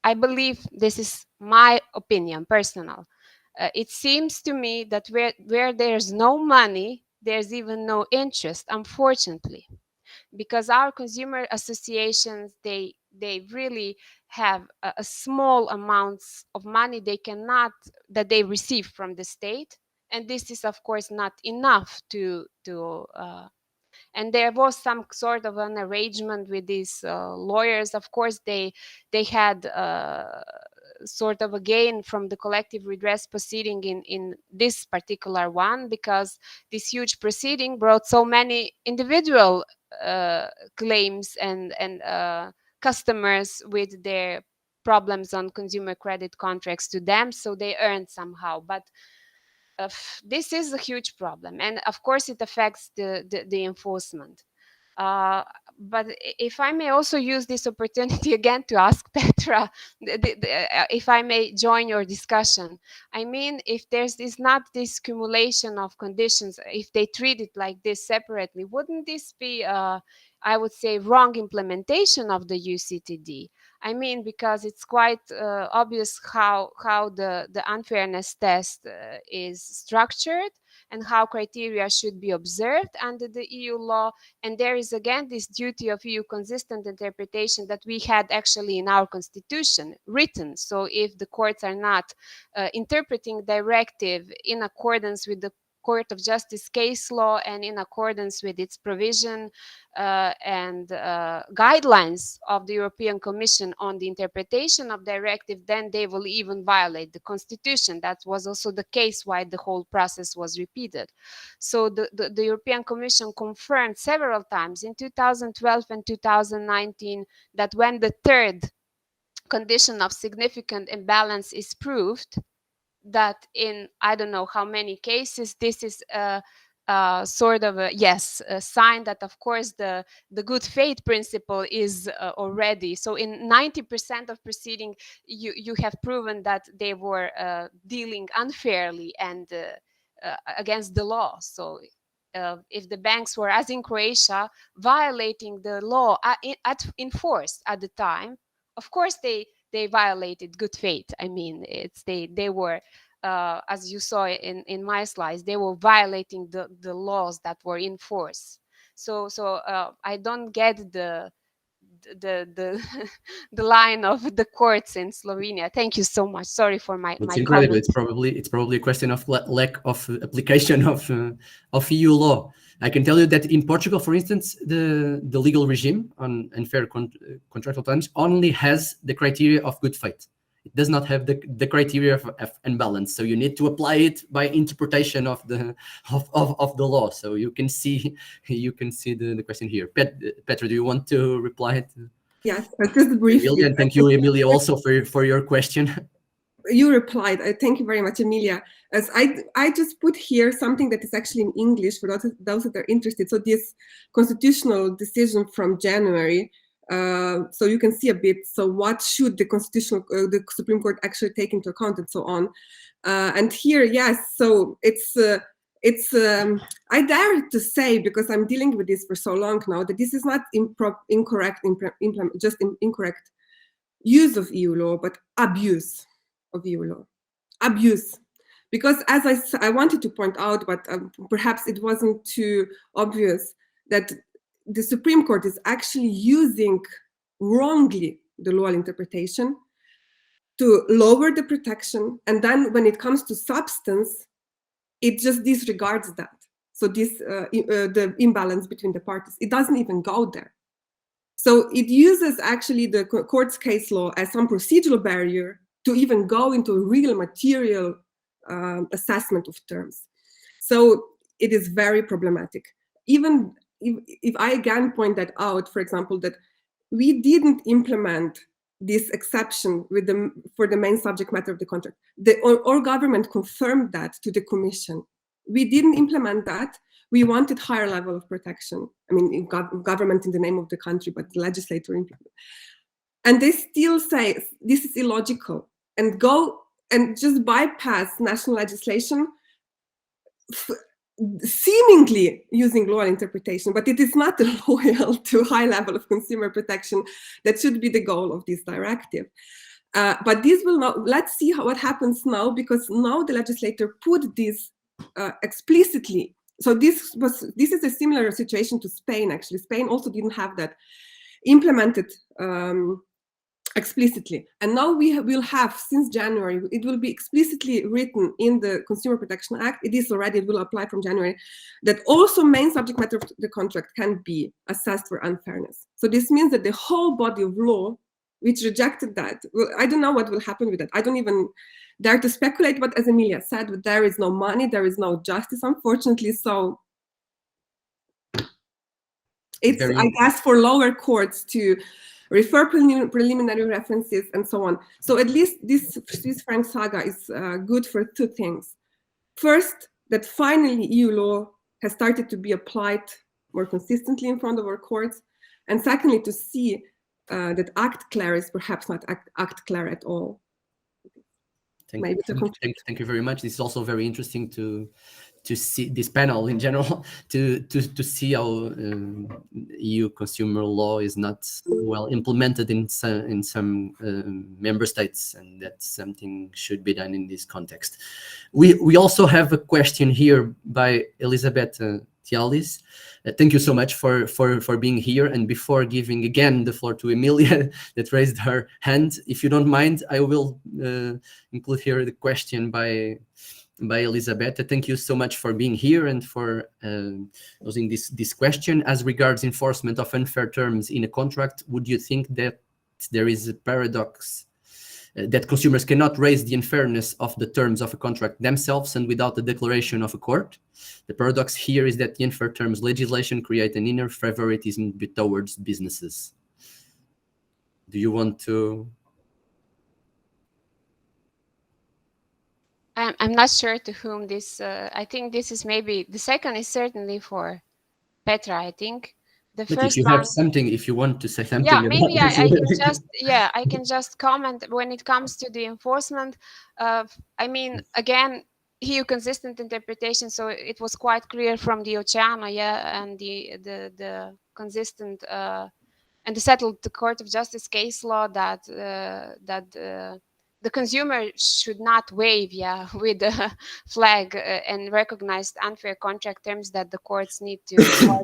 I believe, this is my opinion, personal. It seems to me that where there's no money, there's even no interest, unfortunately, because our consumer associations, they really have a small amounts of money that they receive from the state, and this is of course not enough to and there was some sort of an arrangement with these lawyers. Of course, they had sort of a gain from the collective redress proceeding in this particular one, because this huge proceeding brought so many individual claims and customers with their problems on consumer credit contracts to them, so they earned somehow. But this is a huge problem, and of course it affects the enforcement. But if I may also use this opportunity again to ask Petra, if I may join your discussion. I mean, if there's not this accumulation of conditions, if they treat it like this separately, wouldn't this be, I would say, wrong implementation of the UCTD? I mean, because it's quite obvious how the unfairness test is structured and how criteria should be observed under the EU law. And there is again this duty of EU consistent interpretation that we had actually in our constitution written. So if the courts are not interpreting directive in accordance with the Court of Justice case law and in accordance with its provision and guidelines of the European Commission on the interpretation of directive, then they will even violate the Constitution. That was also the case why the whole process was repeated. So the European Commission confirmed several times in 2012 and 2019 that when the third condition of significant imbalance is proved, that in I don't know how many cases, this is sort of a sign that of course the good faith principle is already. So in 90% of proceeding, you have proven that they were dealing unfairly and against the law. So if the banks were, as in Croatia, violating the law in force at the time, of course they violated good faith. I mean, they were, as you saw in my slides, they were violating the laws that were in force. So I don't get the line of the courts in Slovenia. Thank you so much. Sorry for my incredible. comment. It's probably a question of lack of application of EU law. I can tell you that in Portugal, for instance, the legal regime on unfair contractual terms only has the criteria of good faith. It does not have the criteria of imbalance. So you need to apply it by interpretation of the law. So you can see the question here. Petra, do you want to reply? Yes, just briefly. Emilia, and thank you, Emilia, also for your question. You replied. Thank you very much, Emilia. As I just put here something that is actually in English for those that are interested. So this constitutional decision from January, so you can see a bit. So what should the Supreme Court actually take into account and so on. And here, yes. So it's I dare to say, because I'm dealing with this for so long now, that this is not incorrect use of EU law, but abuse of EU law. Abuse. Because as I wanted to point out, but perhaps it wasn't too obvious, that the Supreme Court is actually using wrongly the law interpretation to lower the protection, and then when it comes to substance, it just disregards that. So this the imbalance between the parties, it doesn't even go there. So it uses actually the court's case law as some procedural barrier to even go into a real material assessment of terms. So it is very problematic. Even if I again point that out, for example, that we didn't implement this exception with for the main subject matter of the contract. Our government confirmed that to the Commission. We didn't implement that. We wanted higher level of protection. I mean, government in the name of the country, but the legislator implemented. And they still say this is illogical and go and just bypass national legislation, seemingly using law interpretation, but it is not loyal to high level of consumer protection that should be the goal of this directive. But this will not, let's see what happens now, because now the legislator put this explicitly. So this is a similar situation to Spain, actually. Spain also didn't have that implemented explicitly. And now we will have, since January, it will be explicitly written in the Consumer Protection Act, it is already, it will apply from January, that also main subject matter of the contract can be assessed for unfairness. So this means that the whole body of law, which rejected that, well, I don't know what will happen with that. I don't even dare to speculate, but as Emilia said, there is no money, there is no justice, unfortunately. So it's, I guess, for lower courts to refer preliminary references and so on. So at least this Swiss franc saga is good for two things. First, that finally EU law has started to be applied more consistently in front of our courts. And secondly, to see that Act Claire is perhaps not Act Claire at all. Thank you very much. This is also very interesting to see this panel in general, to see how EU consumer law is not well implemented in some member states, and that something should be done in this context. We also have a question here by Elizabeth Tialis. Thank you so much for being here. And before giving again the floor to Emilia that raised her hand, if you don't mind, I will include here the question by Elizabeth. Thank you so much for being here and for posing this question. As regards enforcement of unfair terms in a contract, would you think that there is a paradox that consumers cannot raise the unfairness of the terms of a contract themselves and without the declaration of a court? The paradox here is that the unfair terms legislation create an inner favoritism towards businesses. Do you want to? I'm not sure to whom this, I think this is maybe, the second is certainly for Petra, I think. The but first if you one, have something, if you want to say something, yeah, maybe I can just, yeah, I can just comment when it comes to the enforcement. I mean, again, EU consistent interpretation, so it was quite clear from the Oceano, yeah, and the consistent and the settled Court of Justice case law that the consumer should not waive, yeah, with the flag and recognized unfair contract terms that the courts need to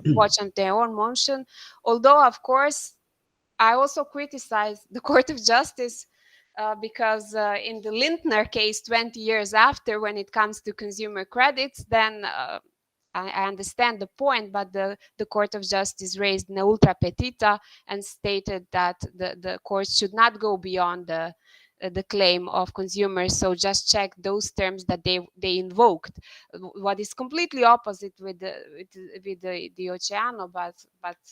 watch on their own motion. Although, of course, I also criticize the Court of Justice because in the Lindner case 20 years after, when it comes to consumer credits, then I understand the point, but the Court of Justice raised an ultra petita and stated that the courts should not go beyond the claim of consumers, so just check those terms that they invoked. What is completely opposite with the Oceano, but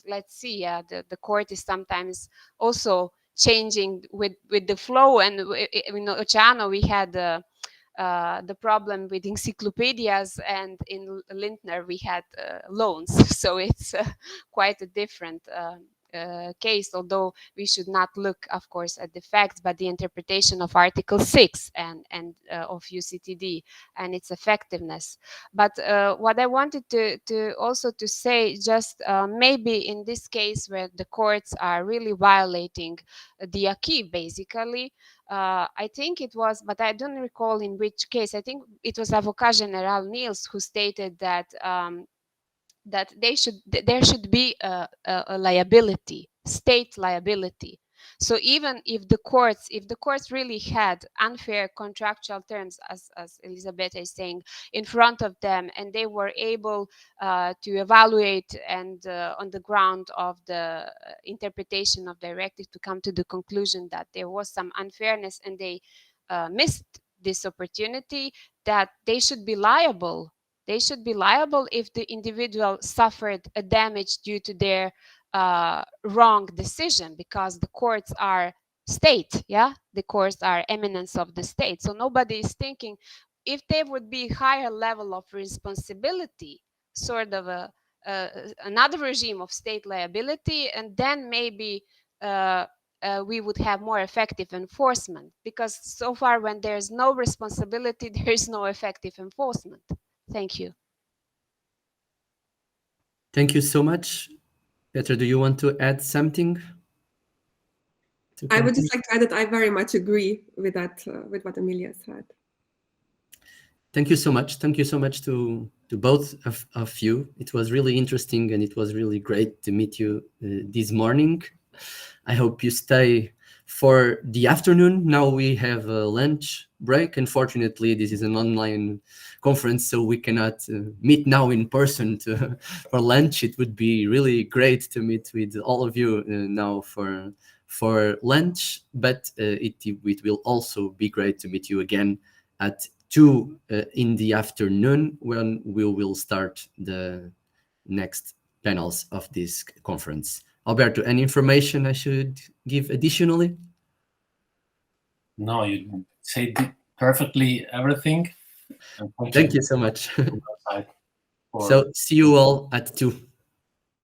let's see. Yeah, the court is sometimes also changing with the flow, and in Oceano we had the problem with encyclopedias, and in Lindner we had loans. So it's quite a different case, although we should not look, of course, at the facts, but the interpretation of Article 6 and of UCTD and its effectiveness. But what I wanted to also to say, just maybe in this case where the courts are really violating the acquis, basically, I think it was, but I don't recall in which case. I think it was Avocat General Niels who stated that that there should be a liability, state liability, So even if the courts really had unfair contractual terms, as Elizabeth is saying, in front of them, and they were able to evaluate and on the ground of the interpretation of directive to come to the conclusion that there was some unfairness and they missed this opportunity, that they should be liable. They should be liable if the individual suffered a damage due to their wrong decision, because the courts are state, the courts are eminence of the state. So nobody is thinking if there would be higher level of responsibility, sort of another regime of state liability, and then maybe we would have more effective enforcement, because so far when there's no responsibility, there is no effective enforcement. Thank you. Thank you so much. Petra, do you want to add something? I would just like to add that I very much agree with that, with what Emilia said. Thank you so much. Thank you so much to both of you. It was really interesting and it was really great to meet you this morning. I hope you stay for the afternoon. Now we have a lunch break. Unfortunately, this is an online conference, so we cannot meet now in person for lunch. It would be really great to meet with all of you now for lunch, but it will also be great to meet you again at 2 in the afternoon, when we will start the next panels of this conference. Alberto, any information I should give additionally? No, you said perfectly everything. Thank you so much. So see you all at 2.